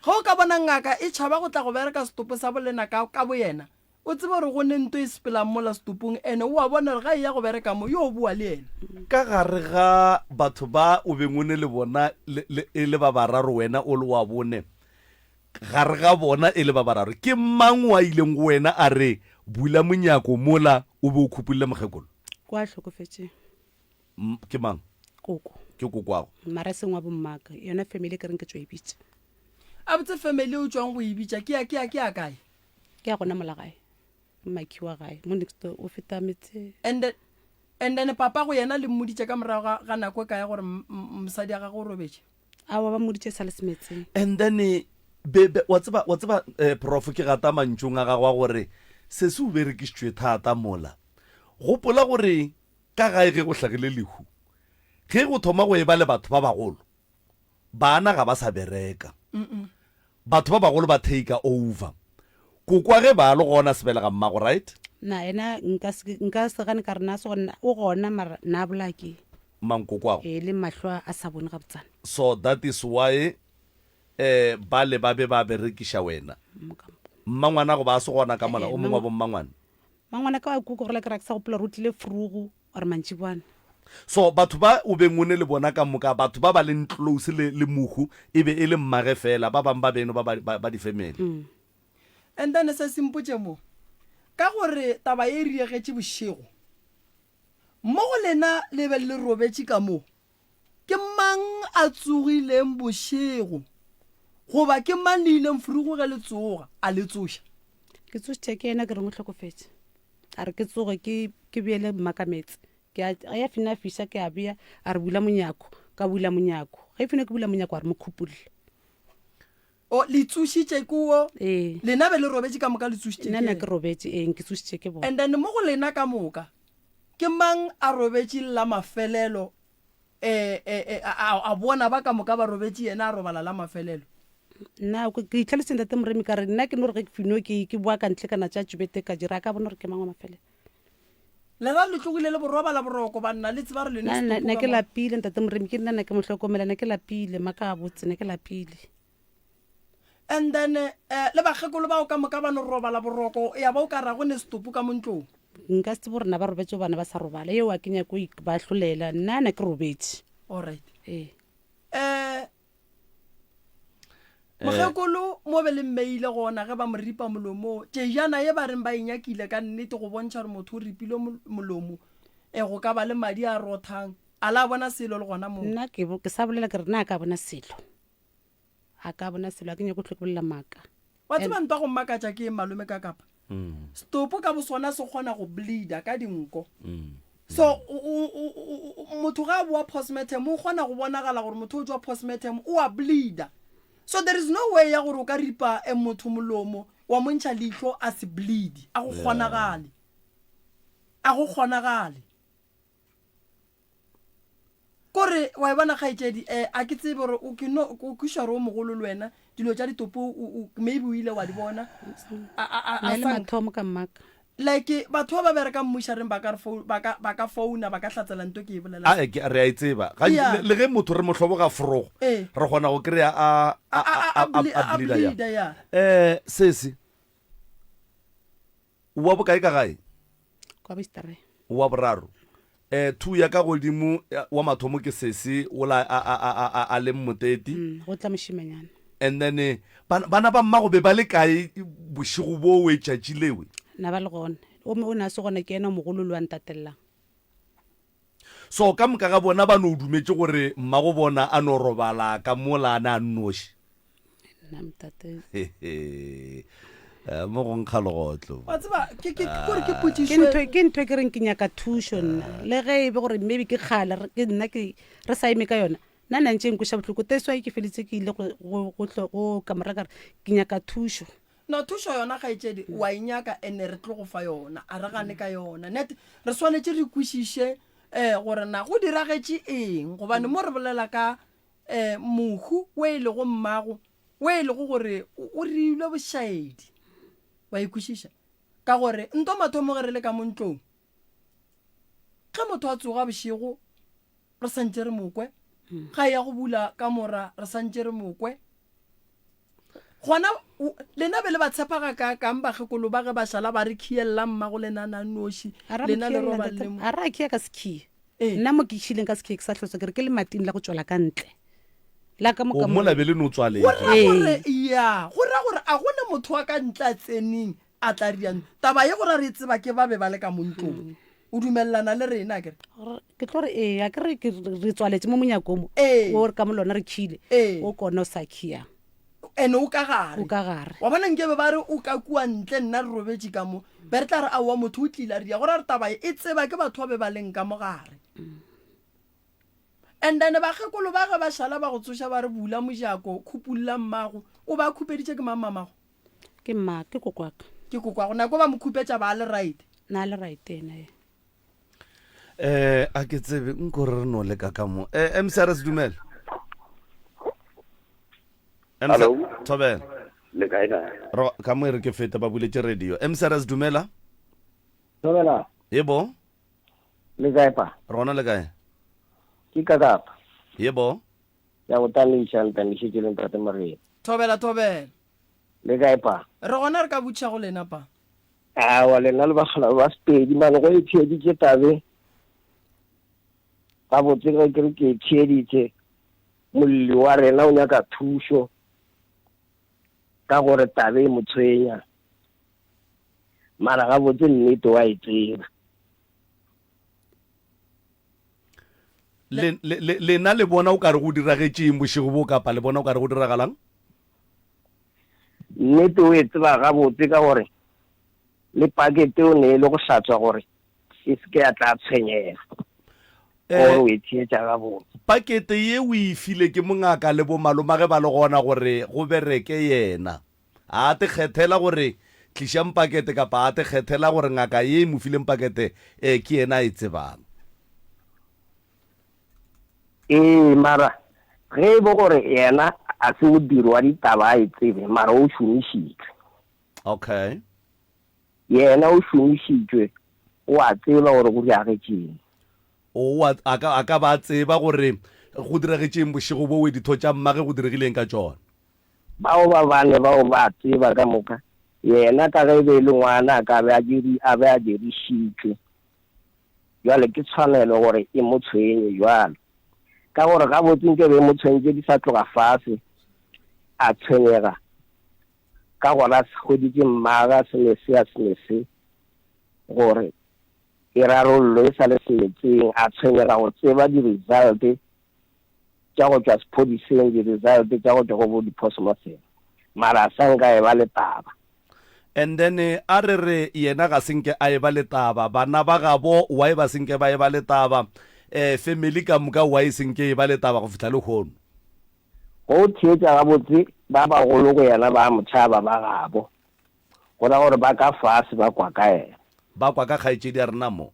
ga o ka bona ngaka e tšhaba go tla go bereka stopo sa bolena ka bo yena o tsebe gore go ne nto e sepelang mola stopong ene o a bona ga e ya go bereka mo yo o bua le ena ka gare ga batho ba o beng o ne le bona e le ba bararo wena o le wa bone gare ga bona e le ba bararo ke mang wa ileng go wena a re bula monyako mola o be o khupulile mokgekolo kwa hlokofetse ke mang koko ke kokwago mara seng wa bommaka yona family ke reng ke tswa ibitsa a botse family o tswang go ibitsa ke ya kae ke ya gona molagae maki wa gae mo next o feta metse and then papa go yena le mmoditse ka morago ga nako ka ya gore mosadi a ga go robetse a wa ba mmoditse sa le semetseng and then bebe wa tseba prof ke gata mantšong a gagwa gore se se o berekisitswe thata mola gopola gore ka gae ge go hlagile lehu ge go thoma go e ba le batho ba bagolo bana ga ba sa bereka batho ba bagolo ba take over kokwa ge ba lo gona sebelega mmago right na ena nka se gane ka rena se gona o gona mara na bolake mankokwago le mahlo a sa bone ga botsana so that is why ba le ba be ba berekiša wena mmangwana go ba se gona ka mola o mongwe wa bo mmangwana ka wa kuko gore ke ra ke sa gopola rutile frugu or mantši bwana so batho ba o beng o ne le bona ka moka batho ba ba leng close le mohu e be e le mmage fela ba bang ba beno ba di-family and then se simpotse mo ka gore taba e riegetse bošego mo go lena le be le robetse ka mo ke mang a tsogileng bošego goba ke mang le ileng frugu ge le tsoga a le tsoša ke tsositše ke ena ke reng o tlhokofetse a re ke tsoge ke beele mmakametse a ya fina fiša ke a bea a re bula monyako ka bula monyako ge e fina ke bula monyako a re mo khupulile o le tsošitše kuo lena be le robetse ka moka le tsošitše nna ke robetse ke tsositše ke bona and then mo go lena ka moka ke mang a robetse la mafelelo a bona ba ka moka ba robetse yena a robala la mafelelo nna ke itlhaloseng tate moremi ka re nna ke no re ge ke fino ke bua ka ntle kana tša tšubete ka dira ka bona gore ke mangwe mafelelo le ra le tlogile le boroba la boroko banna le tseba re na ke lapile ntate moremi ke nna ke mohlokomela na ke lapile maka a botse na ke lapile and then le bagekolo ba o ka moka ba no roba la boroko ya ba o ka ra go ne stopo ka montlong nka se bo rena ba robetse bana ba sa robala eo a kenya ko ba hlolela nna na ke robetse alright mogekolo mo be le mmeile gona ge ba mo ripa molomo tšejana ye ba reng ba inyakile ka nnete go bontšha gore motho o ripile molomo go ka ba le madi a rothang a la bona selo le gona mo nna ke sa bolela ke re na a ka bona selo a ke nyako tlhokobolela maka wa tseba ntwa go mmakatša ke malome ka kapa stopo ka bosona se kgona go bleeda ka dinko so motho ga a boa postmortem o kgona go bonagala gore motho o jwa postmortem o a bleeda so there is no way ya gore o ka ripa motho molomo wa montšha leihlo a se bleed a go kgonagale kore wa e bona kgaetšedi a ke tsebe gore o kuša gore o mogolo le wena dilo tša ditopo maybe o ile wa di bona le mathomo ka mmaka like batho ba bereka mmushareng ba ka founa ba ka tlatsela nto ke e bolela re a e tseba le ge motho re motlhoboga forogo re kgona go kry-a a bleeda ya sese wa bokae ka gae wa boraro 2 ya ka godimo wa mathomo ke sese ola a leng moteti go tla moshimanyana and then bana ba mmago be ba le kae bošigo bo o etšatšilewe na ba le gona o na se gona ke ena mogolo le wa ntatellang so ka moka ga bona ba no dumetse gore mmago bona a no robala ka mola na nnoši nna mtate mo go nkga legotlo wa tseba ke ntho ke reng ke nyaka thušo nna le ge e be gore maybe ke kgala ke nna re sa eme ka yona nna nantse nkoša botlhoko teswa ke feletse ke ile go kamera kare ke nyaka thušo no thušo yona ga etsedi wa inyaka ene re tlo go fa yona a re gane ka yona net re swanetse re kwešiše gore na go diragetše eng gobane mo re bolela ka mohu o e le go mmago o e le go gore o rilwe bošaedi wa ikwešiša ka gore nto mathomo ge re le ka montlong ge motho a tsoga bošego re santse re mokwe ga ya go bula ka mora re santse re mokwe gona lena be le ba tshepaga ka kang bagekolo ba ge ba šala ba re khiellang mmago lenana noši lena le roba le mo a ra khia ka skhie nna mo ke tshileng ka skhie ke sa hlotsa ke re ke le mating la go tswela ka ntle la ka mo ka mo la be le no tswale gore ya gore a gone motho wa ka ntla tseneng a tla riang taba ye gore re tseba ke ba be ba le ka montlong o dumellana le rena ke tlo re a ke re re tswaletse mo monyakomo o re ka molona re khile o kona o sa khia ene o ka gare wa bona nkebe ba re o ka kua ntle nna re robetse ka mo be re tla re aowa motho o tlile ria gore re taba e tseba ke batho ba be ba leng ka mo gare and then bagekolo ba ge ba šala ba go tsoša ba re bula mojako khupulla mmago o ba khupeditše ke mamamago ke mma ke kokwaka ke kokwago nako ba mo khupetša ba le right na le right ena a ke tsebe nkore re no le ka mo msrs dumela Hello. Thobela. Le kae na? Ka mo re ke feta ba buletse radio. MSRS dumela? Thobela. Yebo. Le kae pa? Rona le kae? Ke ka kapa. Yebo. Ya go tanisha ntaniše ke le ntate Maria. Thobela. Le kae pa? Re gona re ka butša go lena pa. Wa lena le bagala ba Sepedi man go itshieditše tabe. Ba botse ge ke re ke itshieditše. Molli wa rena o nyaka thušo. Ka gore tabe e mo tshwenya mara ga botse nnete wa e tseba lena le bona o ka re go diragetšeng bošego bo kapa le bona o ka re go diragalang nnete o e tseba ga botse ka gore le pakete o ne e le go hlatswa gore e se ke ya tla tshwenyega gore o e thietša ga botse pakete ye o e file ke mongaka le bomaloma ge ba le gona gore go bereke yena a te kgethela gore tlišang pakete kapa a te kgethela gore ngaka ye mo fileng pakete ke yena e tsebang mara ge e bo gore yena a se o diri wa ditaba a e tsebe mara o šomišitšwe okay yena o šomišitšwe o a tseba gore go diagetšeng a ka ba tseba gore go diragetšeng bošego bo we ditho tša mmage go diregileng ka tšona bao ba bane bao ba tseba ka moka yena ka ge be le ngwana a be a dirišitšwe jwale ke tshwanelo gore e mo tshwenye jwalo ka gore ga botseng ke be mo tshwentse di sa tloga fase a tshwenyega ka gore a se goditše mmaga se gore e rarollo e sa le semetseng a tshwenyega go tseba di-result tša go tšwa sephodiseng di-result tša go tšwa go bo diphosomoseng mara a sanka e ba le taba and then a re yena ga senke a e ba le taba bana ba gabo wa e ba senke ba e ba le taba family ka moka wa e senke e ba le taba go fitla le khono go thietša gabotse ba bagolo go yena ba motšhaba ba gabo go da gore ba ka fase ba kwa ka ena ba kwa ka kgaetšedi a rena mo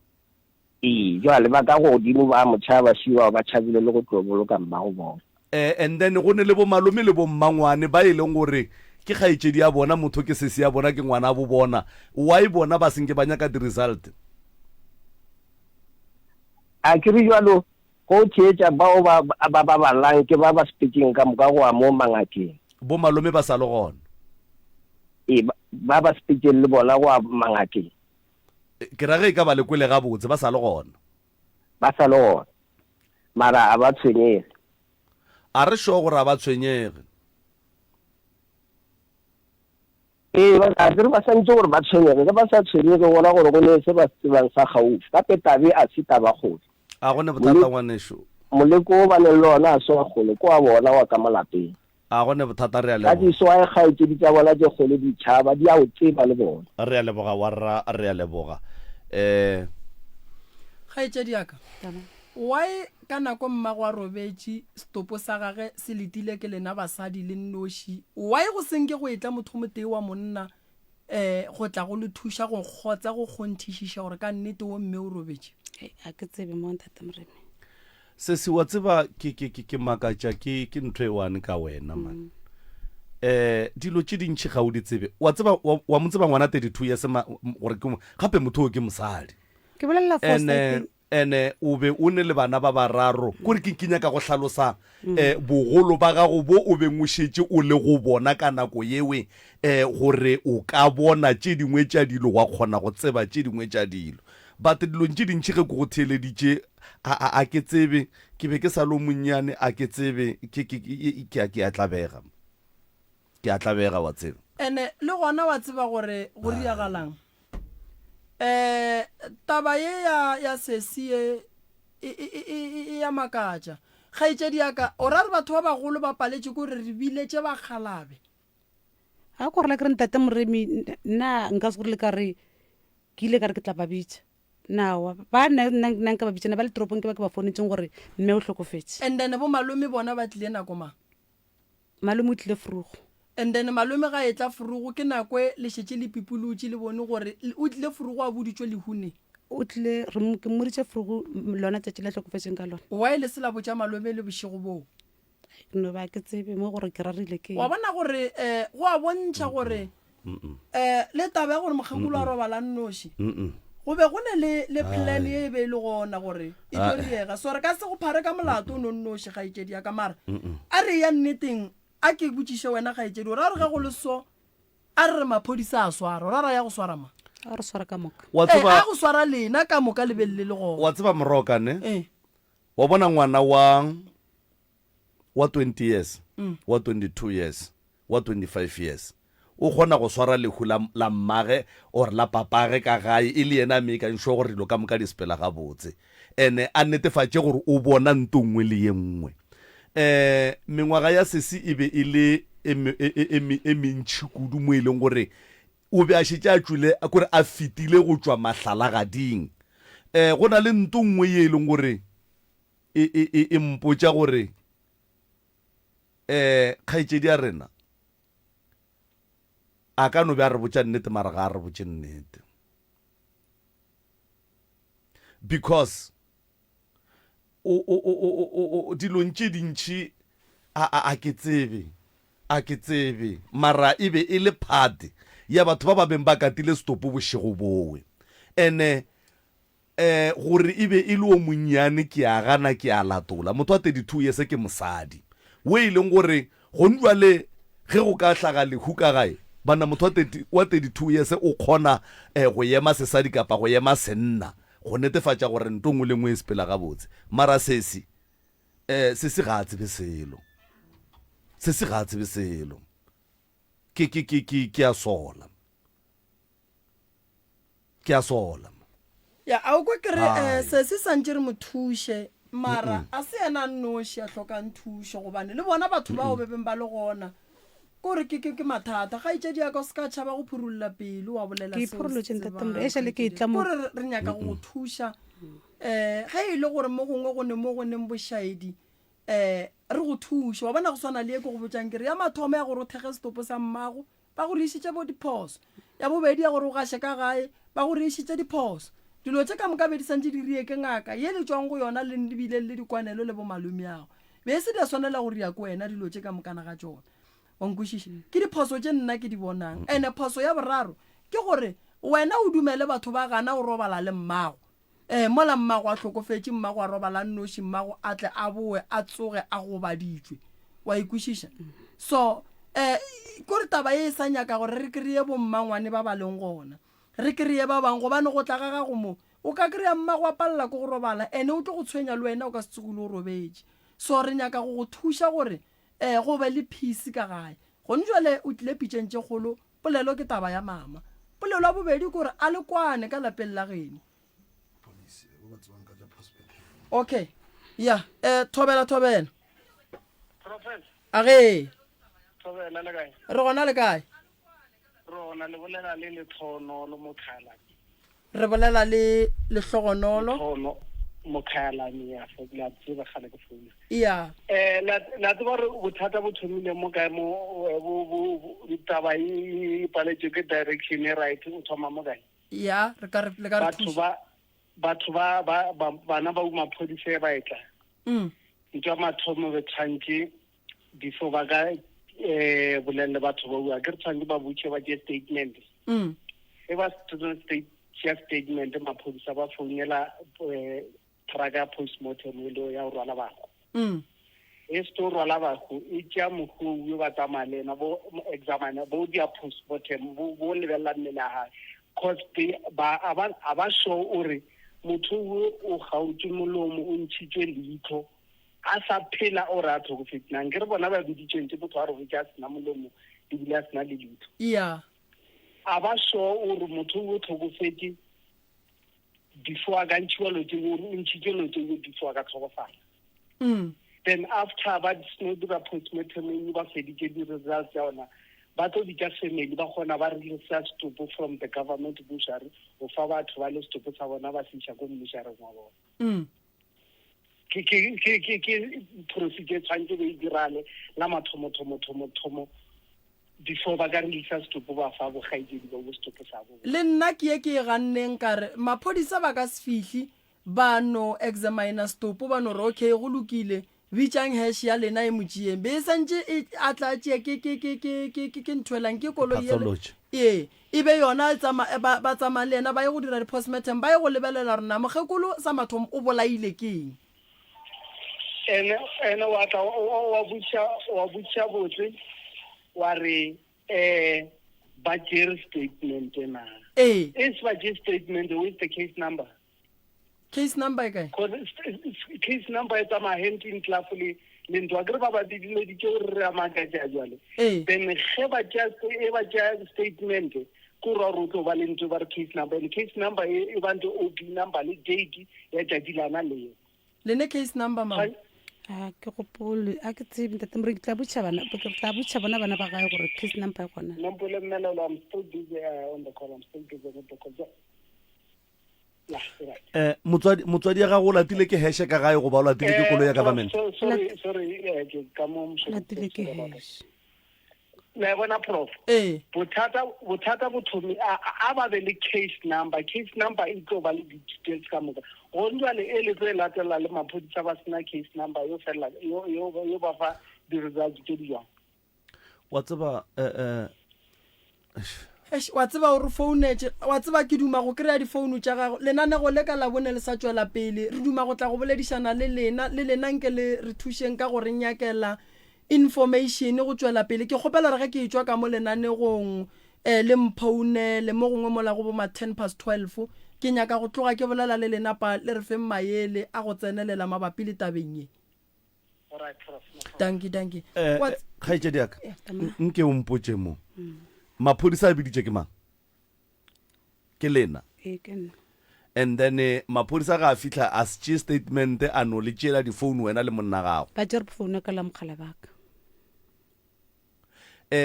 jwale ba ka godimo ba motšhaba šiwa ba tšhabile le go tlo boloka mmago bona and then go ne le bo malome le bo mmangwane ba e leng gore ke kgaetšedi ya bona, motho ke sesi ya bona, ke ngwana a bo bona, why bona ba senke ba nyaka di-result? a ke re jalo go tshetsa bao ba balang ke ba speaking ka moka go a mo mangakeng bo malome ba sa le gona ba speaking le bona go a mangakeng ke ra ge ka ba le kwele ga botse ba sa le gona mara a ba tshwenyege a re sho gore a ba tshwenyege a re ba santse gore ba tshwenyege ba sa tshwenyege gona gore go ne se ba tsebang sa gaufi gape tabe a se taba gole a gone bothata ngwanesho moleko o ba ne le ona a se wa gole ko a bona wa ka malapeng a gone bothata re a ka diso a kgaetse tsa bona tse gole ditšhaba di a o tseba le bona re a leboga warra re a leboga kgaetse diaka why ka nako mmago a robetše stopo sa gage se letile ke lena basadi le nnoši why go senke go etla motho motee wa monna go tla go le thuša go kgotsa go kgonthišiša gore ka nnete wo mme o robetše a ke tsebe mo ntate Moremi se se wa tseba ke makatša ke ntho e wane ka wena man dilo tše dintšhi ga o di tsebe wa tseba wa mo tseba ngwana 32 years gore gape motho o ke mosadi ke bolela ene o be o ne le bana ba bararo kore ke kenya ka go hlalosa bogolo ba gago bo o beng o šetše o le go bona ka nako yewe gore o ka bona tše dingwe tša dilo wa kgona go tseba tše dingwe tša dilo but dilong tše dintšhi ge ke go theeleditše a ke tsebe ke be ke sa lo monnyane a ke tsebe ke a tlabega wa tseba ene le gona wa tseba gore go riagalang taba ye ya sesi e ya makatša kgaetšedi yaka o ra re batho ba bagolo ba paletše kore re biletše ba kgalabe a ko rela ke re ntate Moremi nna nka se gore le ka re ke ile ka re ke tla ba bitša nawa ba nna nka ba bitšana ba le toropong ke ba ke ba fonetseng gore mme o hlokofetse and then bo malome bona ba tlile nako mang malome o tlile Frugo and then malome ga etla Frugo ke nakwe le šetše le pipolotše le bone gore o tlile Frugo a boditšwe lehune o tlile ke moditše Frugo lona tšatši la hlokofetseng ka lona wa e le se la botša malome le bošego boo no ba ke tsebe mo gore ke rarile ke wa bona gore go a bontšha gore le taba ya gore mokgekolo a robala nnoši go be go ne le plan e be le gona gore e tlo diega so re ka se go phare ka molato o nonnoši kgaetšedi ya ka mara a re ya nneteng a ke botšiše wena kgaetšedi o ra re ge go le so a re maphodisa a swara o ra ra ya go swara ma a re swara ka moka a go swara lena ka moka lebelele le gona wa tseba morokane wa bona ngwana wa 20 years wa 22 years wa 25 years o kgona go swara lehu la mmage or la papage ka gae e le yena me ka nsho gore dilo ka moka di sepela ga botse ene a netefatše gore o bona ntongwe le ye nngwe mengwaga ya sesi e be e le e mentši kudu mo e leng gore o be a šetše a tšwile kore a fetile go tšwa mahlala gading go na le ntongwe ye e leng gore e mpotša gore kgaetšedi ya rena a ka no be a re botša nnete mara ga a re botše nnete because dilong tše dintšhi a ke tsebe mara e be e le phate ya batho ba ba beng ba katile stopo bošego bowe ene gore e be e le o monnyane ke a gana ke a latola motho wa 32 years ke mosadi o e leng gore go njwale ge go ka hlaga lehu ka gae bana motho wa 32 years o kgona go ema sesadi kapa go ema senna go netefatša gore ntongwe le ngwe e sepela ga botse mara sesi ga a tsebe selo ke a sola ya a o kwa kere sesi santše re mothuše mara a se ena nnoši a tlhokang thušo gobane le bona batho bao be beng ba le gona kore ke mathata ga itse diaka o se ka tšhaba go phurolola pele wa bolela gore re nyaka go thuša ge e le gore mo gongwe go ne mo go neng bošaedi re go thuša wa bona go swana le e ke go botšang kere ya mathomo ya gore o thege setopo sa mmago ba go re išitše bo diphoso ya bobedi ya gore o gaše ka gae ba go re išitše diphoso dilo tše ka moka bedi santse di rie ke ngaka ye le tswang go yona le lebile le dikwanelo le bo malome yago be se di a swanela go ria ko wena dilo tše ka mokana ga tsona wa nkwešiša ke diphoso tše nna ke di bonang ene phoso ya boraro ke gore wena o dumele batho ba gana o robala le mmago mola mmago a tlhokofetse mmago a robala nnoši mmago a tle a boe a tsoge a gobaditšwe wa ikwešiša so kore taba e sa nyaka gore re kry-e bommangwane ba ba leng gona re kry-e ba bangwe gobane go tla gaga go mo o ka kry-a mmago a palela ko go robala ene o tlo go tshwenya le wena o ka se tsegole o robetse so re nyaka go go thuša gore go be le peace ka gae gone jale o tlile pitšeng tše kgolo polelo ke taba ya mama polelo ya bobedi kore a le kwane ka lapeng la geno okay ya thobela age Thobela le kae? re gona le kae Rona le bolela le Letlhonolo Mokhalane. re bolela le Lehlogonolo Letlhono Mokhalane ya fa la tseba gale ke founa. ya La tseba re bothata bo thomile mo kae mo ditaba e paletse ke direction e right o thoma mo kae? ya re ka re batho ba bana ba maphodisa ba etla. Ntwa mathomo be tshantse before ba ka bolelle batho ba bua ke re tshwanetse ba butse ba je statement e ba statement maphodisa ba founela traga postmortem lo ya rwala bago e sto rwala bago e tša mogou yo ba tsamalena bo examine bo dia postmortem bo lebella mmela ha cause ba show ore motho o gautse molomo o ntšhitšwe leitho a sa phela o ra tho go fetna ngere bona ba biditseng tse botho a re go tša sena molomo di bila sena le leitho a ba show ore motho o tlhokofetse before a ka ntšhiwa lotse o ntšhitšwe lotse o before a ka tlhokofala then after ba seno dira postmortem ba feditše di-results ya ona ba tlo di tša family ba kgona ba releasa stopo from the government bushare go fa batho ba le stopo sa bona ba se iša ko mmushareng wa bona ke procedure tshwanetse ba e dirale la mathomo before ba ka releasa stopo ba fa bogaetsedi ba bo stopo sa bona le nna ke e ganneng kare maphodisa ba ka se fihle ba no examine stopo ba no re okay go lokile bitšang hash ya lena e motšhieng be santse a tla tšea ke nthwelang ke koloi e be yona ba tsamaya le ena ba ye go dira di-postmortem ba ye go lebelela rona mokgekolo sa mathomo o bolaile keng ene wa tla wa butša botse wa re ba tšere statement na e se ba tšere statement with the case number case number e kae case number e tsamaya henting tlafole le ntho a kere ba ba didileditše gore re amakatša jale then ge ba tša statement ko ra re o tlo ba le ntho ba re case number and case number e bante OP number le date ya tšatši lana leo lene case number ma ke gopole a ke tsebe ntate more ke tla botša bona bana ba gae gore case number e gona nompole mmelelo I'm still busy on the call I'm still busy with the call motswadi ya gago o latile ke hashe ka gae go ba o latile ke kolo ya government sorry ka mo latile ke hash la bona prof bothata bo thomi a ba be le case number e tlo ba le details ka moka go ndwale e le tse latela le maphodisa ba sena case number yo fela yo ba fa di results tse di jang wa tseba wa tseba gore founetse wa tseba ke duma go kry-a difounu tša gago lenanego le ka la bone le sa tšwela pele re duma go tla go boledišana le lena nke le re thušeng ka gore nyakela information go tšwela pele ke kgopela re ge ke tšwa ka mo lenanegong le mphounele mo gongwe mola go bo ma 12:10 ke nyaka go tloga ke bolela le lenapa le re feng maele a go tsenelela mabapi le tabeng ye danki kgaetšedi yaka nke o mpotše mo maphodisa a biditše ke mang ke lena and then maphodisa ga a fitlha a se statement a no le tšela difounu wena le monna gago ba tšere founu ka la mogala baka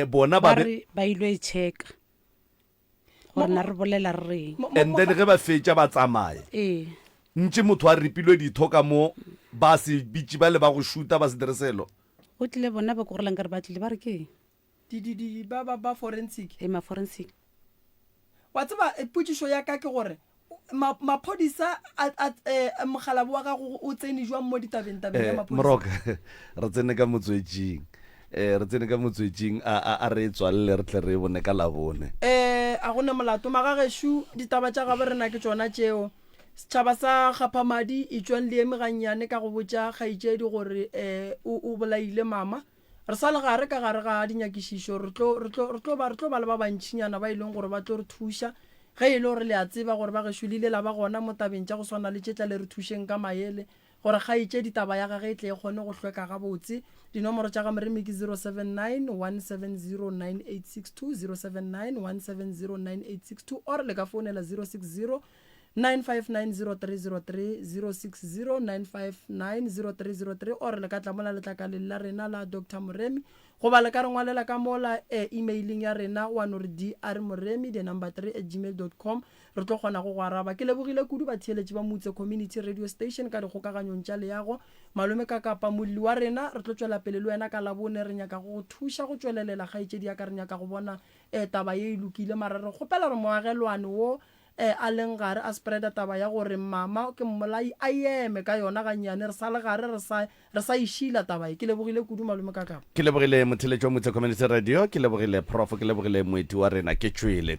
bona ba ilo e check gore na re bolela re reng and then ge ba fetša ba tsamaye ntše motho a ripilwe ditho ka mo ba se bitše ba le ba go šuta ba se direselo o tlile bona ba korelang ka re ba tlile ba re keng ba forensic ma forensic wa tseba potšišo ya ka ke gore maphodisa mogala wa gago o tsene jwang mo ditabeng ya maphodisa moroka re tsene ka motswetšing re tsene ka motswetsing a re tswalele re tle re bone ka labone a gone molato magageshu ditaba tša gabe rena ke tsona tšeo setšhaba sa gaphamadi e tswang le eme gannyane ka go botša kgaitšedi gore o bolaile mama re sa le gare ka gare ga dinyakišišo re tlo ba le ba bantšinyana ba e leng gore ba tlo re thuša ge e le gore le a tseba gore ba gešo le ile la ba gona mo tabeng tša go swana le tšetla le re thušeng ka maele gore kgaitšedi taba ya gage e tle e kgone go hlweka gabotse dinomoro tša ga moremi ke 079 170 9862 079 170 9862 or le ka founela 060 9590303 060 9590303 or le ka tlamola letlakaleng la rena la Dr. Moremi goba le ka re ngwalela ka mola emailing ya rena wa no re drmoremi the number 3@gmail.com re tlo kgona go araba ke lebogile kudu ba theeletše ba motse community radio station ka dikgokaganyong tša leago malome ka kapa molli wa rena re tlo tšwela pele le wena ka labone re nyaka go thuša go tšwelelela kgaitšedi ya ka re nyaka go bona taba ye e lokile mara re kgopela re moagelwane wo a leng gare a spreada taba ya gore mama ke mmolai a eme ka yona gannyane re sa le gare re sa išila taba e ke lebogile kudu malome ka kapa ke lebogile motheletši wa motse community radio ke lebogile prof ke lebogile moeti wa rena ke tšwele